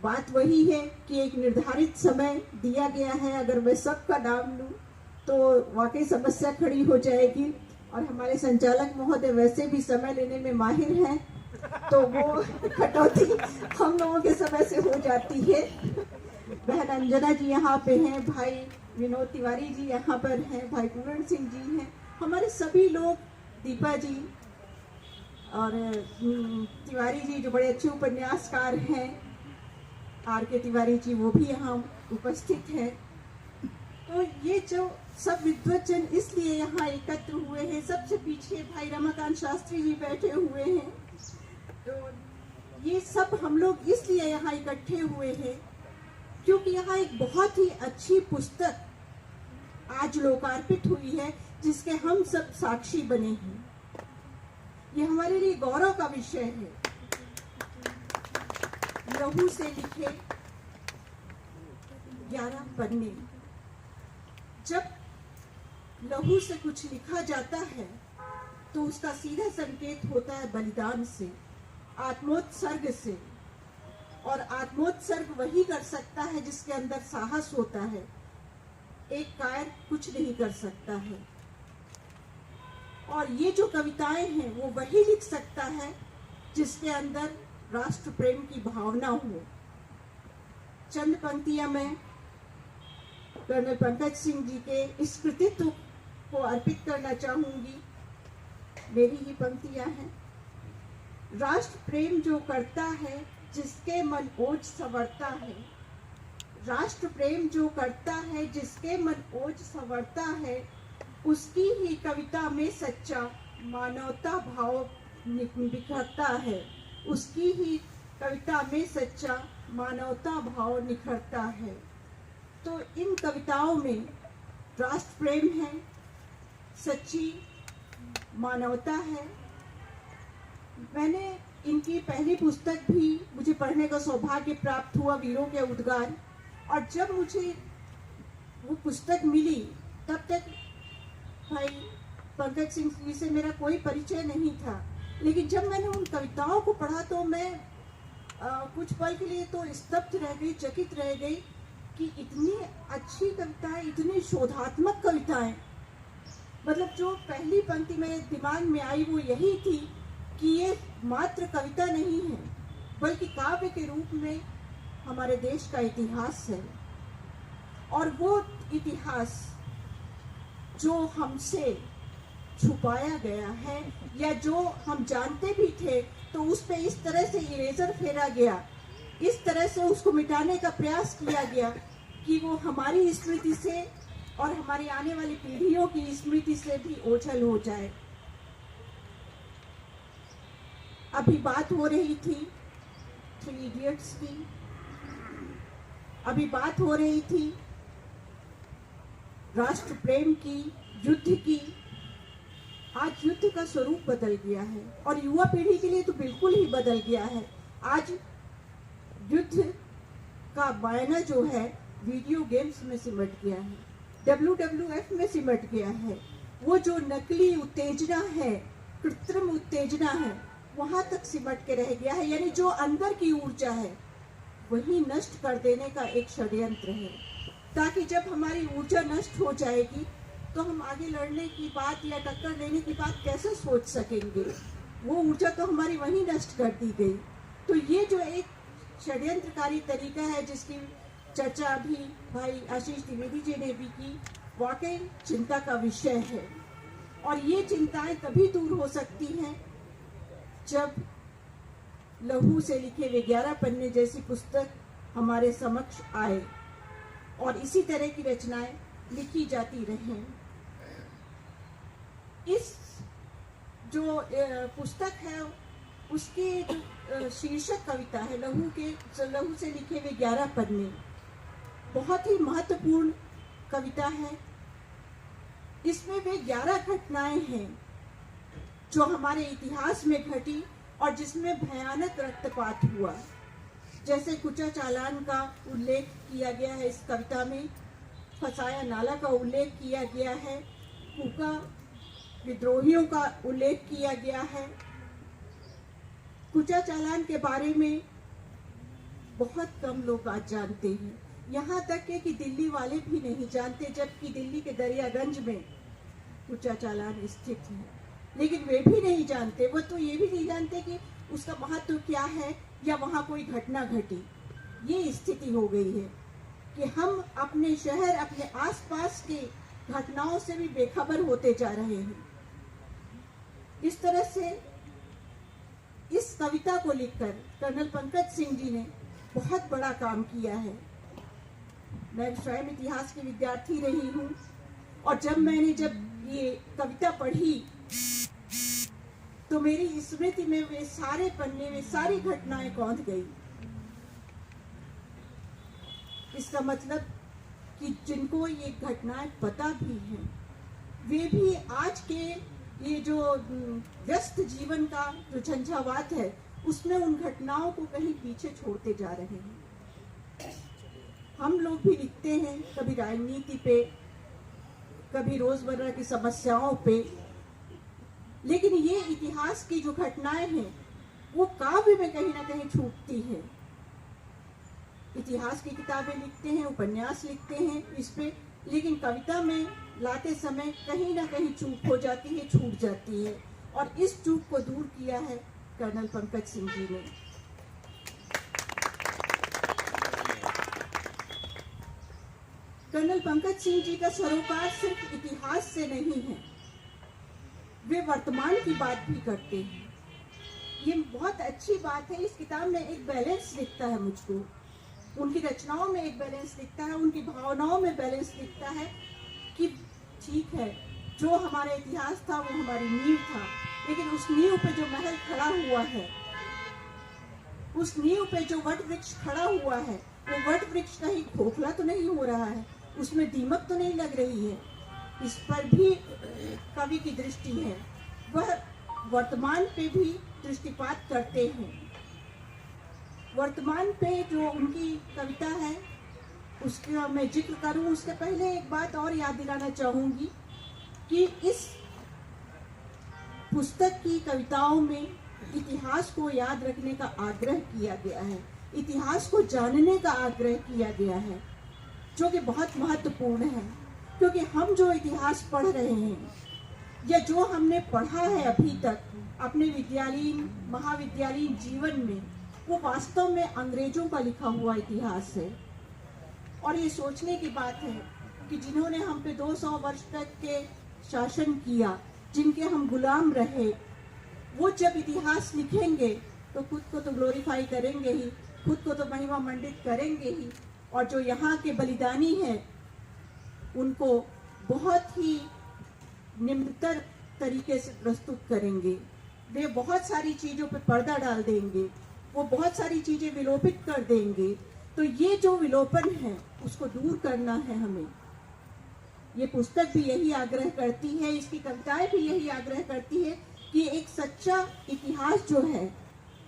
Speaker 13: बात वही है कि एक निर्धारित समय दिया गया है, अगर मैं सबका नाम लूँ तो वाकई समस्या खड़ी हो जाएगी और हमारे संचालक महोदय वैसे भी समय लेने में माहिर हैं, तो वो कटौती हम लोगों के समय से हो जाती है। बहन अंजना जी यहाँ पे हैं, भाई विनोद तिवारी जी यहाँ पर हैं, भाई पूर्ण सिंह जी हैं, हमारे सभी लोग, दीपा जी और तिवारी जी जो बड़े अच्छे उपन्यासकार हैं, आर के तिवारी जी वो भी यहाँ उपस्थित हैं। तो ये जो सब विद्वज्जन इसलिए यहाँ एकत्र हुए हैं, सबसे पीछे भाई रमाकांत शास्त्री जी बैठे हुए हैं, तो ये सब हम लोग इसलिए यहाँ इकट्ठे हुए हैं क्योंकि यहाँ एक बहुत ही अच्छी पुस्तक आज लोकार्पित हुई है जिसके हम सब साक्षी बने हैं। ये हमारे लिए गौरव का विषय है। लहू से लिखे 11 पन्ने। जब लहू से कुछ लिखा जाता है तो उसका सीधा संकेत होता है बलिदान से, आत्मोत्सर्ग से, और आत्मोत्सर्ग वही कर सकता है जिसके अंदर साहस होता है। एक कायर कुछ नहीं कर सकता है। और ये जो कविताएं हैं वो वही लिख सकता है जिसके अंदर राष्ट्र प्रेम की भावना हो। चंद पंक्तियां मैं कर्नल पंकज सिंह जी के इस कृतित्व को अर्पित करना चाहूंगी। मेरी ही पंक्तियां हैं। राष्ट्र प्रेम जो करता है जिसके मन ओज संवरता है, राष्ट्र प्रेम जो करता है जिसके मन ओज संवरता है, उसकी ही कविता में सच्चा मानवता भाव निखरता है, उसकी ही कविता में सच्चा मानवता भाव निखरता है। तो इन कविताओं में राष्ट्र प्रेम है, सच्ची मानवता है। मैंने इनकी पहली पुस्तक भी मुझे पढ़ने का सौभाग्य प्राप्त हुआ, वीरों के उद्गार, और जब मुझे वो पुस्तक मिली तब तक भाई पंकज सिंह जी से मेरा कोई परिचय नहीं था। लेकिन जब मैंने उन कविताओं को पढ़ा तो मैं कुछ पल के लिए तो स्तब्ध रह गई, चकित रह गई कि इतनी अच्छी कविताएं, इतनी शोधात्मक कविताएं। मतलब जो पहली पंक्ति मेरे दिमाग में आई वो यही थी कि ये मात्र कविता नहीं है बल्कि काव्य के रूप में हमारे देश का इतिहास है, और वो इतिहास जो हमसे छुपाया गया है या जो हम जानते भी थे तो उस पे इस तरह से इरेजर फेरा गया, इस तरह से उसको मिटाने का प्रयास किया गया कि वो हमारी स्मृति से और हमारी आने वाली पीढ़ियों की स्मृति से भी ओझल हो जाए। अभी बात हो रही थी 3 इडियट्स की, अभी बात हो रही थी राष्ट्र प्रेम की, युद्ध की। आज युद्ध का स्वरूप बदल गया है और युवा पीढ़ी के लिए तो बिल्कुल ही बदल गया है। आज युद्ध का मायना जो है वीडियो गेम्स में सिमट गया है, WWF में सिमट गया है। वो जो नकली उत्तेजना है, कृत्रिम उत्तेजना है, वहां तक सिमट के रह गया है। यानी जो अंदर की ऊर्जा है वही नष्ट कर देने का एक षड्यंत्र है, ताकि जब हमारी ऊर्जा नष्ट हो जाएगी तो हम आगे लड़ने की बात या टक्कर लेने की बात कैसे सोच सकेंगे। वो ऊर्जा तो हमारी वहीं नष्ट कर दी गई। तो ये जो एक षड्यंत्रकारी तरीका है जिसकी चर्चा अभी भाई आशीष द्विवेदी जी ने भी की, वाकई चिंता का विषय है। और ये चिंताएं तभी दूर हो सकती हैं जब लहू से लिखे वे 11 पन्ने जैसी पुस्तक हमारे समक्ष आए और इसी तरह की रचनाएं लिखी जाती रहें। इस जो पुस्तक है उसकी जो शीर्षक कविता है लहू से लिखे वे 11 पन्ने, बहुत ही महत्वपूर्ण कविता है। इसमें वे 11 घटनाएं हैं जो हमारे इतिहास में घटी और जिसमें भयानक रक्तपात हुआ। जैसे कुचा चालान का उल्लेख किया गया है इस कविता में, फसाया नाला का उल्लेख किया गया है, कुका विद्रोहियों का उल्लेख किया गया है। कुचा चालान के बारे में बहुत कम लोग आज जानते हैं, यहाँ तक कि दिल्ली वाले भी नहीं जानते, जबकि दिल्ली के दरियागंज में कुचा चालान स्थित है। लेकिन वे भी नहीं जानते, वो तो ये भी नहीं जानते कि उसका महत्व क्या है या वहाँ कोई घटना घटी। ये स्थिति हो गई है कि हम अपने शहर, अपने आसपास के घटनाओं से भी बेखबर होते जा रहे हैं। इस तरह से इस कविता को लिखकर कर्नल पंकज सिंह जी ने बहुत बड़ा काम किया है। मैं स्वयं इतिहास की विद्यार्थी रही हूँ और जब ये कविता पढ़ी तो मेरी स्मृति में वे सारे पन्ने में सारी घटनाएं कौंध गई। इसका मतलब कि जिनको ये घटनाएं पता भी हैं वे भी आज के ये जो व्यस्त जीवन का जो झंझावात है उसमें उन घटनाओं को कहीं पीछे छोड़ते जा रहे हैं। हम लोग भी लिखते हैं कभी राजनीति पे, कभी रोजमर्रा की समस्याओं पे, लेकिन ये इतिहास की जो घटनाएं हैं वो काव्य में कहीं ना कहीं छूटती है। इतिहास की किताबें लिखते हैं, उपन्यास लिखते हैं इस पे, लेकिन कविता में लाते समय कहीं ना कहीं चूक हो जाती है, छूट जाती है। और इस चूक को दूर किया है कर्नल पंकज सिंह जी ने। कर्नल पंकज सिंह जी का सरोकार सिर्फ इतिहास से नहीं है, वे वर्तमान की बात भी करते हैं। ये बहुत अच्छी बात है। इस किताब में एक बैलेंस दिखता है मुझको, उनकी रचनाओं में एक बैलेंस दिखता है, उनकी भावनाओं में बैलेंस दिखता है कि ठीक है, जो हमारा इतिहास था वो हमारी नींव था, लेकिन उस नींव पे जो महल खड़ा हुआ है, उस नींव पे जो वट वृक्ष खड़ा हुआ है, वो वट वृक्ष कहीं खोखला तो नहीं हो रहा है, उसमें दीमक तो नहीं लग रही है। इस पर भी कवि की दृष्टि है, वह वर्तमान पे भी दृष्टिपात करते हैं। वर्तमान पे जो उनकी कविता है उसका मैं जिक्र करूं, उसके पहले एक बात और याद दिलाना चाहूंगी कि इस पुस्तक की कविताओं में इतिहास को याद रखने का आग्रह किया गया है, इतिहास को जानने का आग्रह किया गया है, जो कि बहुत महत्वपूर्ण है। क्योंकि हम जो इतिहास पढ़ रहे हैं या जो हमने पढ़ा है अभी तक अपने विद्यालयीन महाविद्यालयीन जीवन में, वो वास्तव में अंग्रेजों का लिखा हुआ इतिहास है। और ये सोचने की बात है कि जिन्होंने हम पे 200 वर्ष तक के शासन किया, जिनके हम गुलाम रहे, वो जब इतिहास लिखेंगे तो खुद को तो ग्लोरीफाई करेंगे ही, खुद को तो महिमा मंडित करेंगे ही, और जो यहाँ के बलिदानी हैं उनको बहुत ही निम्नतर तरीके से प्रस्तुत करेंगे। वे बहुत सारी चीज़ों पे पर्दा डाल देंगे, वो बहुत सारी चीज़ें विलोपित कर देंगे। तो ये जो विलोपन है उसको दूर करना है हमें। ये पुस्तक भी यही आग्रह करती है, इसकी कविताएं भी यही आग्रह करती है कि एक सच्चा इतिहास जो है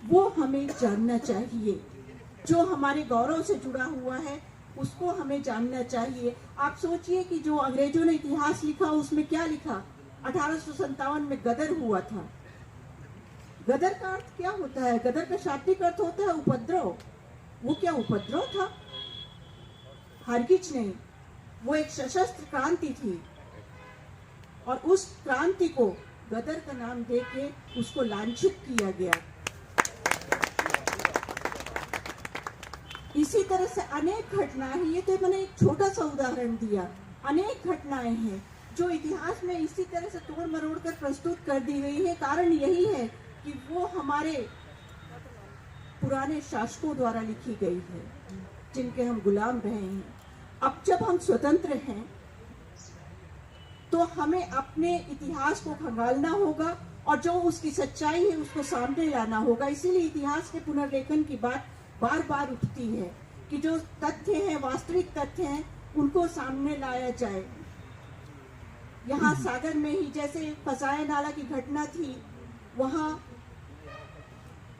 Speaker 13: वो हमें जानना चाहिए, जो हमारे गौरव से जुड़ा हुआ है उसको हमें जानना चाहिए। आप सोचिए कि जो अंग्रेजों ने इतिहास लिखा उसमें क्या लिखा? 1857 में गदर हुआ था। गदर का अर्थ क्या होता है? गदर का शाब्दिक अर्थ होता है उपद्रव। वो क्या उपद्रव था? हरगिज नहीं, वो एक सशस्त्र क्रांति थी, और उस क्रांति को गदर का नाम देके उसको लांछित किया गया। इसी तरह से अनेक घटनाएं, ये तो मैंने एक छोटा सा उदाहरण दिया, अनेक घटनाएं हैं जो इतिहास में इसी तरह से तोड़ मरोड़ कर प्रस्तुत कर दी गई है। कारण यही है कि वो हमारे पुराने शासकों द्वारा लिखी गई है, जिनके हम गुलाम रहे हैं। अब जब हम स्वतंत्र हैं तो हमें अपने इतिहास को खंगालना होगा, और जो उसकी सच्चाई है उसको सामने लाना होगा। इसीलिए इतिहास के पुनर्लेखन की बात बार बार उठती है कि जो तथ्य हैं, वास्तविक तथ्य हैं, उनको सामने लाया जाए। यहाँ सागर में ही जैसे फसाया नाला की घटना थी, वहाँ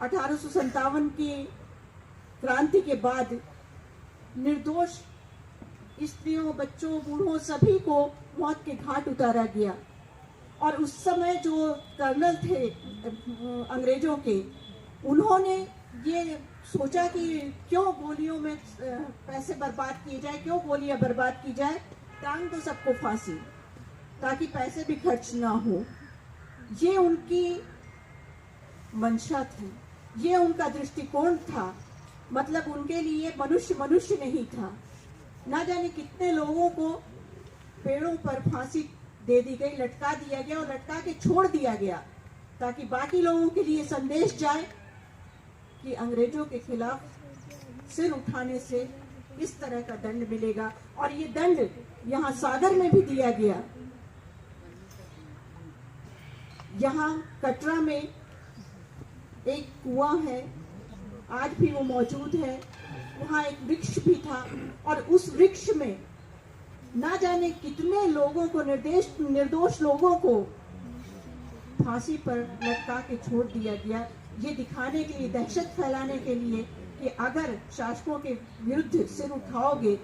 Speaker 13: 1857 की क्रांति के बाद निर्दोष स्त्रियों, बच्चों, बूढ़ों सभी को मौत के घाट उतारा गया। और उस समय जो कर्नल थे अंग्रेजों के, उन्होंने ये सोचा कि क्यों गोलियों में पैसे बर्बाद किए जाए, क्यों गोलियां बर्बाद की जाए, टांग दो सबको फांसी, ताकि पैसे भी खर्च ना हो। ये उनकी मंशा थी, ये उनका दृष्टिकोण था। मतलब उनके लिए मनुष्य मनुष्य नहीं था। ना जाने कितने लोगों को पेड़ों पर फांसी दे दी गई, लटका दिया गया और लटका के छोड़ दिया गया, ताकि बाकी लोगों के लिए संदेश जाए कि अंग्रेजों के खिलाफ सिर उठाने से इस तरह का दंड मिलेगा। और ये दंड यहाँ सागर में भी दिया गया। यहाँ कटरा में एक कुआं है, आज भी वो मौजूद है। वहाँ एक वृक्ष भी था, और उस वृक्ष में ना जाने कितने लोगों को, निर्दोष लोगों को फांसी पर लटका के छोड़ दिया गया। ये दिखाने के लिए, दहशत फैलाने के लिए कि अगर शासकों के विरुद्ध सिर उठाओगे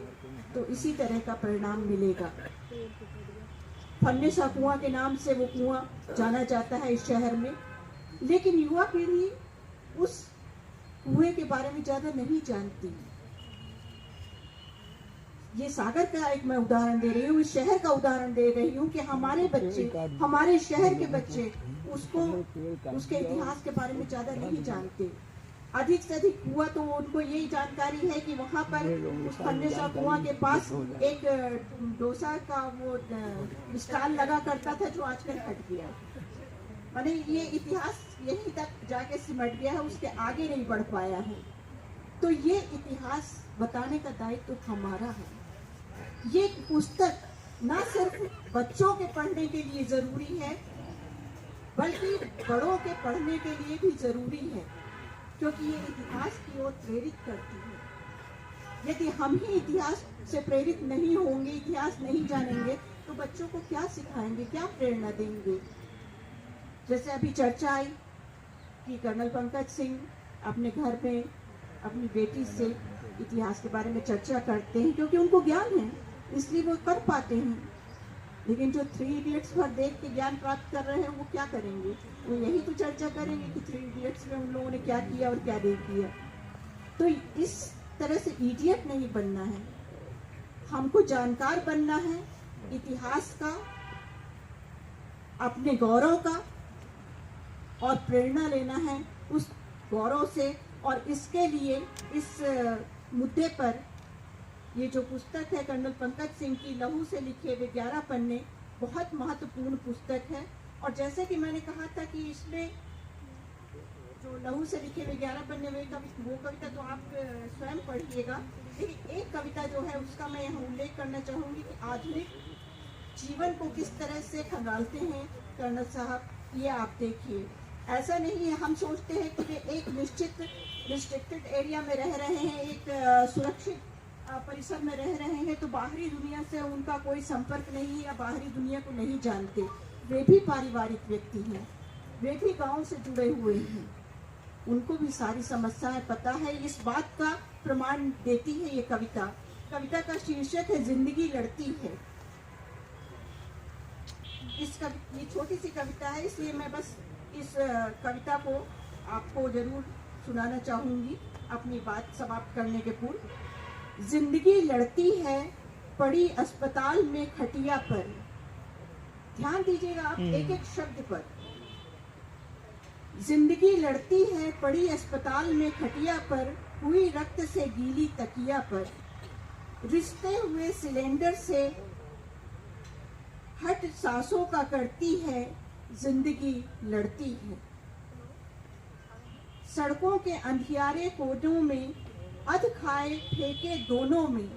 Speaker 13: तो इसी तरह का परिणाम मिलेगा। फन्नेसा कुआं के नाम से वो कुआं जाना जाता है इस शहर में। लेकिन युवा पीढ़ी उस कुएं के बारे में ज्यादा नहीं जानती। ये सागर का एक मैं उदाहरण दे रही हूँ, इस शहर का उदाहरण दे रही हूँ कि हमारे बच्चे, हमारे शहर के बच्चे उसको, उसके इतिहास के बारे में ज्यादा नहीं जानते। अधिक से अधिक हुआ तो उनको यही जानकारी है कि वहाँ पर उस फन्नेसा कुआं के पास एक डोसा का वो स्टॉल लगा करता था, जो आजकल हट गया। माने ये इतिहास यहीं तक जाके सिमट गया है, उसके आगे नहीं बढ़ पाया है। तो ये इतिहास बताने का दायित्व तो हमारा है। ये पुस्तक ना सिर्फ बच्चों के पढ़ने के लिए जरूरी है, बल्कि बड़ों के पढ़ने के लिए भी जरूरी है, क्योंकि ये इतिहास की ओर प्रेरित करती है। यदि हम ही इतिहास से प्रेरित नहीं होंगे, इतिहास नहीं जानेंगे, तो बच्चों को क्या सिखाएंगे, क्या प्रेरणा देंगे। जैसे अभी चर्चा आई कि कर्नल पंकज सिंह अपने घर में अपनी बेटी से इतिहास के बारे में चर्चा करते हैं, क्योंकि उनको ज्ञान है, इसलिए वो कर पाते हैं। लेकिन जो 3 इडियट्स पर देख के ज्ञान प्राप्त कर रहे हैं, वो क्या करेंगे? वो यही तो चर्चा करेंगे कि 3 इडियट्स में उन लोगों ने क्या किया और क्या नहीं किया। तो इस तरह से इडियट नहीं बनना है, हमको जानकार बनना है इतिहास का, अपने गौरव का, और प्रेरणा लेना है उस गौरव से। और इसके लिए इस मुद्दे पर ये जो पुस्तक है कर्नल पंकज सिंह की लहू से लिखे हुए 11 पन्ने, बहुत महत्वपूर्ण पुस्तक है। और जैसे कि मैंने कहा था कि इसमें जो लहू से लिखे हुए 11 पन्ने वो कविता तो आप स्वयं पढ़िएगा, लेकिन एक कविता जो है उसका मैं यहाँ उल्लेख करना चाहूँगी कि आधुनिक जीवन को किस तरह से खंगालते हैं कर्नल साहब, ये आप देखिए। ऐसा नहीं है, हम सोचते हैं कि वे एक निश्चित रिस्ट्रिक्टेड एरिया में रह रहे हैं, एक सुरक्षित परिसर में रह रहे हैं, तो बाहरी दुनिया से उनका कोई संपर्क नहीं है या बाहरी दुनिया को नहीं जानते। वे भी पारिवारिक व्यक्ति हैं, वे भी गांव से जुड़े हुए हैं, उनको भी सारी समस्याएं पता है। इस बात का प्रमाण देती है ये कविता। कविता का शीर्षक है जिंदगी लड़ती है। ये छोटी सी कविता है, इसलिए मैं बस इस कविता को आपको जरूर सुनाना चाहूंगी अपनी बात समाप्त करने के पूर्व। जिंदगी लड़ती है पड़ी अस्पताल में खटिया पर। ध्यान दीजिएगा आप एक एक शब्द पर। जिंदगी लड़ती है पड़ी अस्पताल में खटिया पर, हुई रक्त से गीली तकिया पर, रिश्ते हुए सिलेंडर से हट सांसों का करती है, जिंदगी लड़ती है। सड़कों के अंधियारे कोनों में अध खाए फेंके दोनों में,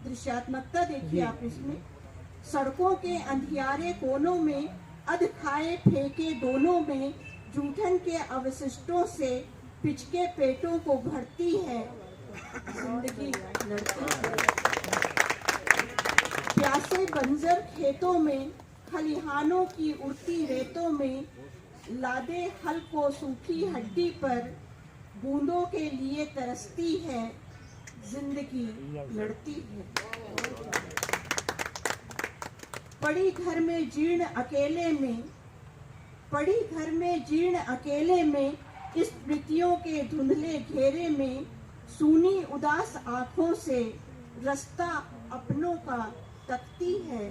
Speaker 13: दृश्यात्मकता देखिए आप इसमें। सड़कों के अंधियारे कोनों में अध खाए फेंके दोनों में, जूठन के अवशिष्टों से पिचके पेटों को भरती है, जिंदगी लड़ती है। प्यासे बंजर खेतों में, खलिहानों की उड़ती रेतों में, लादे हल को सूखी हड्डी पर, बूंदों के लिए तरसती है, जिंदगी लड़ती है। पड़ी घर में जीर्ण अकेले में, पड़ी घर में जीर्ण अकेले में, स्मृतियों के धुंधले घेरे में, सूनी उदास आंखों से रास्ता अपनों का तकती है,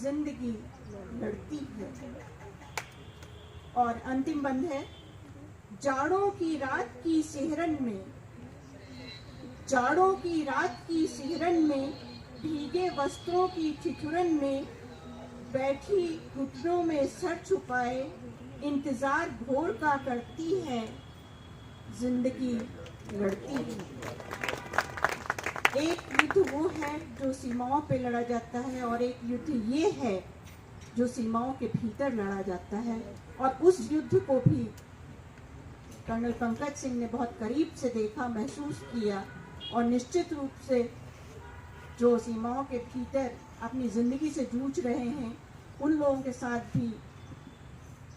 Speaker 13: जिंदगी लड़ती है। और अंतिम बंद है। जाड़ों की रात की सिहरन में, जाड़ों की रात की सिहरन में, भीगे वस्त्रों की ठिठुरन में, बैठी घुटनों में सर छुपाए, इंतजार भोर का करती है, जिंदगी लड़ती है। एक युद्ध वो है जो सीमाओं पे लड़ा जाता है, और एक युद्ध ये है जो सीमाओं के भीतर लड़ा जाता है। और उस युद्ध को भी कर्नल पंकज सिंह ने बहुत करीब से देखा, महसूस किया, और निश्चित रूप से जो सीमाओं के भीतर अपनी जिंदगी से जूझ रहे हैं, उन लोगों के साथ भी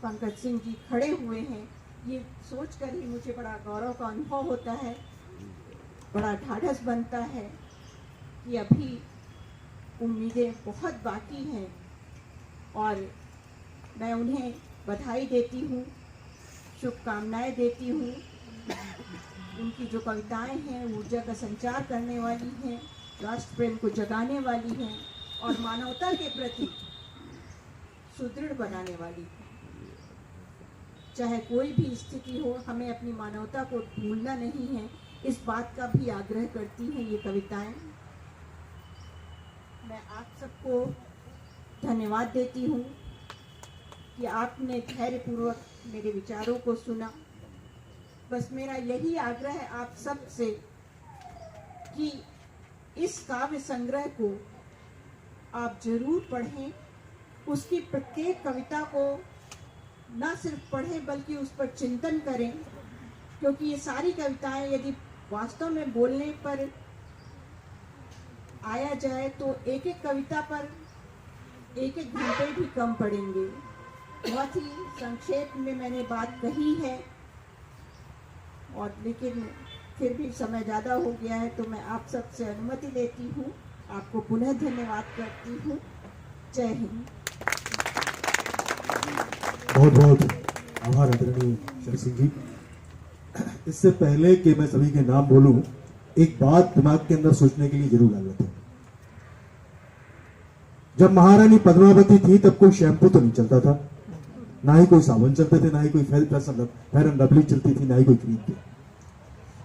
Speaker 13: पंकज सिंह जी खड़े हुए हैं। ये सोचकर ही मुझे बड़ा गौरव का अनुभव होता है, बड़ा ढाढ़स बनता है कि अभी उम्मीदें बहुत बाकी हैं। और मैं उन्हें बधाई देती हूँ, शुभकामनाएं देती हूँ। उनकी जो कविताएं हैं ऊर्जा का संचार करने वाली हैं, राष्ट्र प्रेम को जगाने वाली हैं, और मानवता के प्रति सुदृढ़ बनाने वाली हैं। चाहे कोई भी स्थिति हो, हमें अपनी मानवता को भूलना नहीं है, इस बात का भी आग्रह करती हैं ये कविताएं। मैं आप सबको धन्यवाद देती हूँ। कि आपने धैर्यपूर्वक मेरे विचारों को सुना। बस मेरा यही आग्रह है आप सब से कि इस काव्य संग्रह को आप जरूर पढ़ें, उसकी प्रत्येक कविता को न सिर्फ पढ़ें बल्कि उस पर चिंतन करें, क्योंकि ये सारी कविताएं यदि वास्तव में बोलने पर आया जाए तो एक एक कविता पर एक एक घंटे भी कम पड़ेंगे। बहुत ही संक्षेप में मैंने बात कही है, और लेकिन फिर भी समय ज़्यादा हो गया है तो मैं आप सबसे अनुमति लेती हूँ। आपको पुनः धन्यवाद करती हूँ। जय हिंद।
Speaker 4: बहुत बहुत आभार आदरणीय शरद सिंह जी। इससे पहले कि मैं सभी के नाम बोलूं, एक बात दिमाग के अंदर सोचने के लिए जरूर डाल लेते हैं। जब महारानी पद्मावती थी तब कोई शैम्पू तो नहीं चलता था, ना ही कोई साबुन चलते थे, ना ही कोई फेयर एंड लवली चलती थी, ना ही कोई क्रीम थी।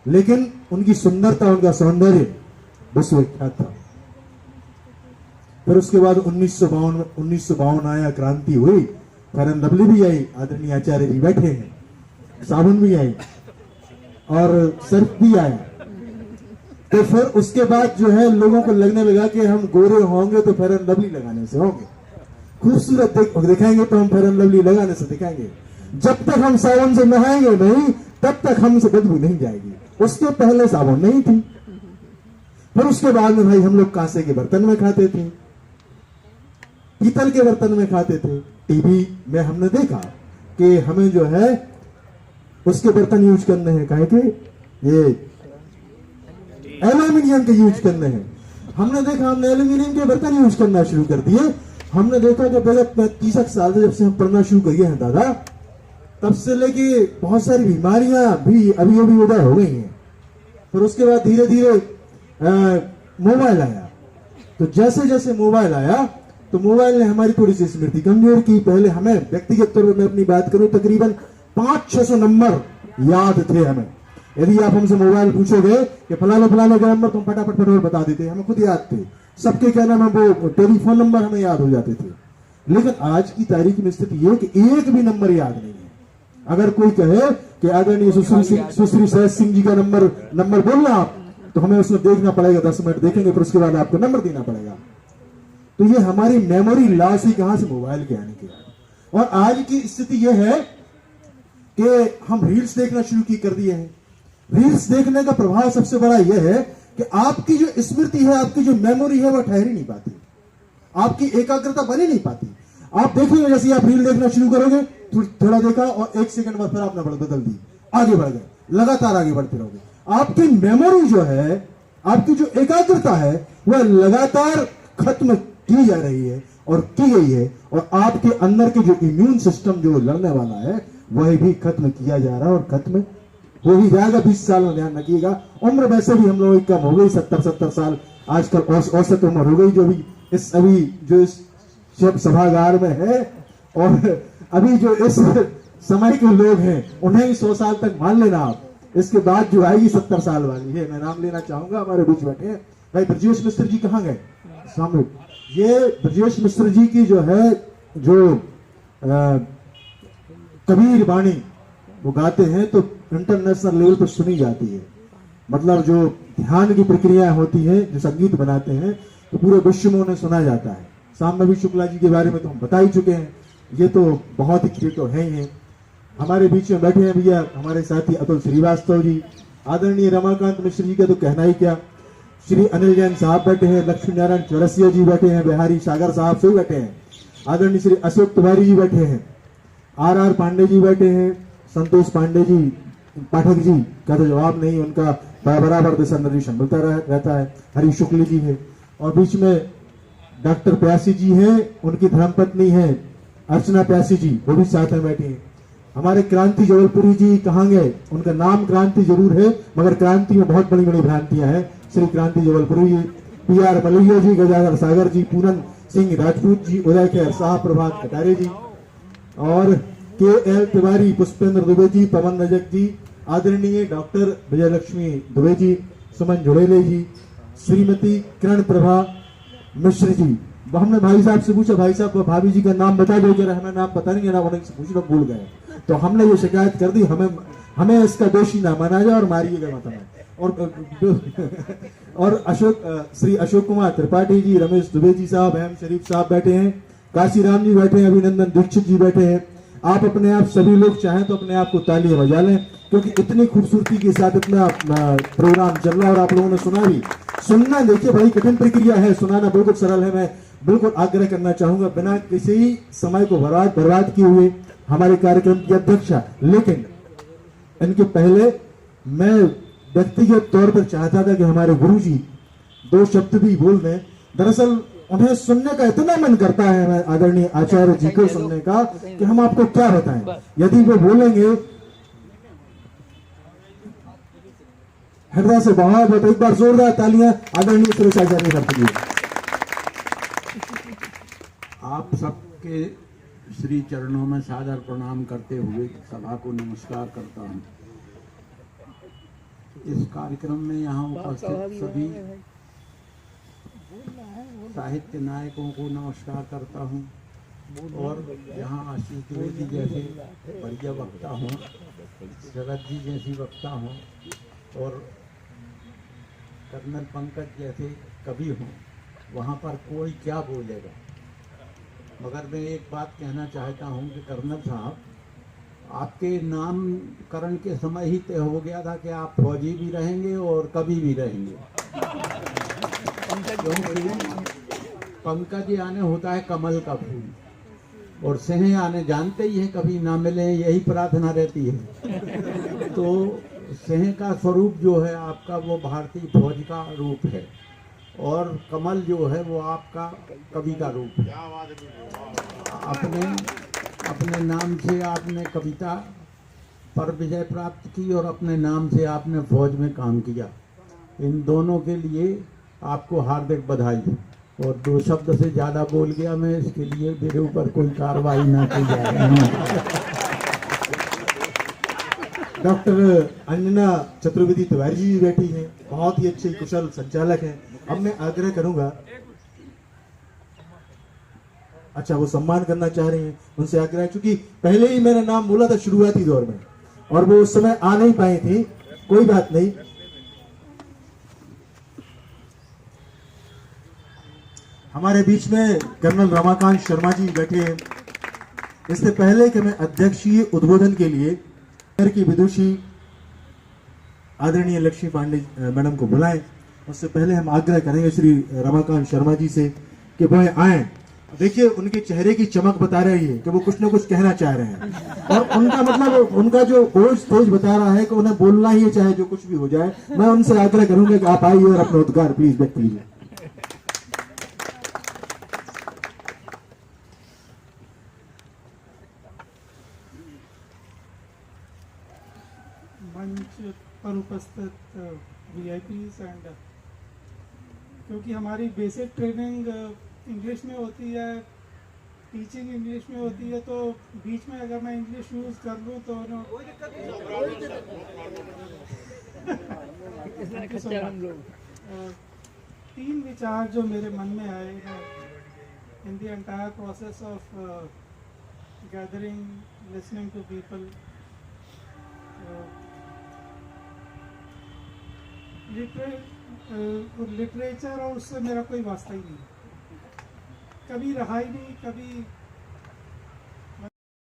Speaker 4: लेकिन उनकी सुंदरता, उनका सौंदर्य विश्व विख्यात था। फिर उसके बाद 1952 आया, क्रांति हुई, फेयर एंड लवली भी आई, आदरणीय आचार्य जी बैठे हैं, साबुन भी आई और सर्फ भी आया। तो फिर उसके बाद जो है लोगों को लगने लगा कि हम गोरे होंगे तो फेयर एंड लवली लगाने से होंगे, खूबसूरत दिखाएंगे तो हम फेयर एंड लवली लगाने से दिखाएंगे। जब तक हम साबुन से नहाएंगे नहीं तब तक हमसे बदबू नहीं जाएगी। उसके पहले साबुन नहीं थी। फिर उसके बाद में भाई हम लोग कांसे के बर्तन में खाते थे, पीतल के बर्तन में खाते थे। टीवी में हमने देखा कि हमें जो है उसके बर्तन यूज करने हैं, काहे के ये एल्यूमिनियम के यूज करने हैं। हमने देखा, हमने एल्यूमिनियम के बर्तन यूज करना शुरू कर दिए। हमने देखा कि पहले 30 साल से जब से हम पढ़ना शुरू करिए हैं दादा, तब से लेके बहुत सारी बीमारियां भी अभी उदय हो गई हैं। फिर उसके बाद धीरे धीरे मोबाइल आया। तो जैसे जैसे मोबाइल आया तो मोबाइल ने हमारी थोड़ी सी स्मृति कमजोर की। पहले हमें व्यक्तिगत तौर पर मैं अपनी बात करूं, तकरीबन 500-600 नंबर याद थे हमें। यदि आप हमसे मोबाइल पूछोगे कि फलाने का नंबर, तो हम फटाफट बता देते, हमें खुद याद थे। सबके क्या नाम है, वो टेलीफोन नंबर हमें याद हो जाते थे। लेकिन आज की तारीख में स्थिति ये कि एक भी नंबर याद नहीं है। अगर कोई कहे कि आदरणीय सुश्री सहज सिंह जी का नंबर बोलना आप, तो हमें उसमें देखना पड़ेगा, 10 मिनट देखेंगे, फिर उसके बाद आपको नंबर देना पड़ेगा। तो ये हमारी मेमोरी लॉस ही कहां से, मोबाइल के आने के बाद। और आज की स्थिति यह है कि हम रील्स देखना शुरू कर दिए हैं। रील्स देखने का प्रभाव सबसे बड़ा यह है कि आपकी जो स्मृति है, आपकी जो मेमोरी है, वो ठहर ही नहीं पाती, आपकी एकाग्रता बन ही नहीं पाती। आप देखेंगे जैसे आप रील देखना शुरू करोगे, थोड़ा देखा और 1 सेकंड बाद फिर आपने बदल दी, आगे बढ़ गए, लगातार आगे बढ़ते रहोगे। आपकी मेमोरी जो है, आपकी जो एकाग्रता है, वह लगातार खत्म की जा रही है और की गई है। और आपके अंदर के जो इम्यून सिस्टम जो लड़ने वाला है, वह भी खत्म किया जा रहा है और खत्म हो ही जाएगा। 20 साल में ध्यान रखिएगा। उम्र वैसे भी हम लोगों की कम हो गई, 70 साल आजकल औसत उम्र हो गई। जो भी इस सभागार में है और अभी जो इस समय के लोग हैं, उन्हें ही 100 साल तक मान लेना आप। इसके बाद जो आएगी 70 साल वाली है। मैं नाम लेना चाहूंगा, हमारे बीच बैठे हैं भाई ब्रजेश मिश्र जी। कहाँ गए? सामने। ये ब्रजेश मिश्र जी की जो है, जो कबीर बाणी वो गाते हैं तो इंटरनेशनल लेवल पर सुनी जाती है। मतलब जो ध्यान की प्रक्रिया होती है, जो संगीत बनाते हैं, तो पूरे विश्व में उन्हें सुना जाता है। सामने शुक्ला जी के बारे में तो हम बता ही चुके हैं। ये तो बहुत ही तो है ही है। हमारे बीच में बैठे हैं भैया हमारे साथी अतुल श्रीवास्तव जी, आदरणीय रमाकांत मिश्र जी का तो कहना ही क्या, श्री अनिल जैन साहब बैठे हैं, लक्ष्मी नारायण चौरसिया जी बैठे हैं, बिहारी सागर साहब से बैठे हैं, आदरणीय श्री अशोक तिवारी जी बैठे हैं, आर पांडे जी बैठे हैं, संतोष पांडे जी, पाठक जी का तो जवाब नहीं, उनका बराबर दिशा निर्देशन मिलता रहता है। हरी शुक्ल जी है और बीच में डॉक्टर प्यासी जी हैं, उनकी धर्मपत्नी है अर्चना प्यासी जी, वो भी साथ में बैठी हैं। हमारे क्रांति जबलपुरी जी कहाँ गए? उनका नाम क्रांति जरूर है मगर क्रांति में बहुत बड़ी बड़ी भ्रांतियां हैं। श्री क्रांति जबलपुरी जी, PR मलैया जी, गजाधर सागर जी, पूनम सिंह राजपूत जी, उदय खैर साहब, प्रभात कटारे जी और KL तिवारी, पुष्पेंद्र दुबे जी, पवन रजक जी, आदरणीय डॉक्टर विजयलक्ष्मी दुबे जी, सुमन जुड़ेले जी, श्रीमती किरण प्रभा मिश्र जी, हमने भाई साहब से पूछा, भाई साहब भाभी जी का नाम बता दो जरा, हमें नाम पता नहीं है ना, उन्हें पूछना भूल गए। तो हमने ये शिकायत कर दी, हमें इसका दोषी ना माना जाए और मारिएगा मत हमें। और श्री अशोक कुमार त्रिपाठी जी, रमेश दुबे जी साहब, अहम शरीफ साहब बैठे हैं, काशीराम जी बैठे हैं, अभिनंदन दीक्षित जी बैठे हैं। आप अपने आप सभी लोग चाहें तो अपने आप को तालियां बजा लें, क्योंकि इतनी खूबसूरती के साथ इतना प्रोग्राम चल रहा है और आप लोगों ने सुना भी। सुनना देखिए भाई कठिन प्रक्रिया है, सुनाना बिल्कुल सरल है। मैं बिल्कुल आग्रह करना चाहूंगा बिना किसी समय को बर्बाद किए हुए हमारे कार्यक्रम की अध्यक्षा, लेकिन इनके पहले मैं व्यक्तिगत तौर पर चाहता था कि हमारे गुरुजी 2 शब्द भी बोल दें। दरअसल उन्हें सुनने का इतना मन करता है आदरणीय आचार्य जी को सुनने का कि हम आपको क्या बताएं। यदि वो बोलेंगे हृदय से बहुत एक बार जोरदार तालियां आदरणीय सुरेश आचार्य साहब के लिए।
Speaker 14: आप सबके श्री चरणों में सादर प्रणाम करते हुए सभा को नमस्कार करता हूं। इस कार्यक्रम में यहाँ उपस्थित सभी साहित्य नायकों को नमस्कार करता हूँ और यहाँ आशीष द्विवेदी जैसे बढ़िया वक्ता हों, जगत जी जैसी वक्ता हों और कर्नल पंकज जैसे कवि हों, वहाँ पर कोई क्या बोलेगा। मगर मैं एक बात कहना चाहता हूँ कि कर्नल साहब, आपके नामकरण के समय ही तय हो गया था कि आप फौजी भी रहेंगे और कवि भी रहेंगे। पंकज आने होता है कमल का फूल और सिंह आने जानते ही हैं कभी ना मिले, यही प्रार्थना रहती है। तो सिंह का स्वरूप जो है आपका वो भारतीय फौज का रूप है और कमल जो है वो आपका कवि का रूप है। अपने नाम से आपने कविता पर विजय प्राप्त की और अपने नाम से आपने फौज में काम किया। इन दोनों के लिए आपको हार्दिक बधाई। और 2 शब्द से ज़्यादा बोल गया मैं, इसके लिए मेरे ऊपर कोई कार्रवाई ना की जाए।
Speaker 4: डॉक्टर अंजना चतुर्वेदी तिवारी जी बैठी हैं, बहुत ही अच्छे कुशल संचालक हैं। अब मैं आग्रह करूंगा, अच्छा वो सम्मान करना चाह रही हैं, उनसे आग्रह, क्योंकि पहले ही मैंने नाम बोला था शुरुआती दौर में और वो उस समय आ नहीं पाई थी। कोई बात नहीं, हमारे बीच में कर्नल रमाकांत शर्मा जी बैठे हैं। इससे पहले कि मैं अध्यक्षीय उद्बोधन के लिए की विदुषी आदरणीय लक्ष्मी पांडे मैडम को बुलाएं, उससे पहले हम आग्रह करेंगे श्री रमाकांत शर्मा जी से कि वह आए। देखिए उनके चेहरे की चमक बता रही है कि वो कुछ ना कुछ कहना चाह रहे हैं और उनका मतलब उनका जो ओज तेज बता रहा है कि उन्हें बोलना ही है चाहे जो कुछ भी हो जाए। मैं उनसे आग्रह करूंगा कि आप आइए और अपना उद्गार प्लीज व्यक्त कीजिए।
Speaker 15: मंच पर उपस्थित VIPs एंड क्योंकि हमारी बेसिक ट्रेनिंग इंग्लिश में होती है, टीचिंग इंग्लिश में होती है, तो बीच में अगर मैं इंग्लिश यूज़ कर लूँ तो तीन विचार जो मेरे मन में आए हैं in the entire process of gathering, listening to people. Literature और उससे मेरा कोई वास्ता ही नहीं, कभी रहा ही नहीं, कभी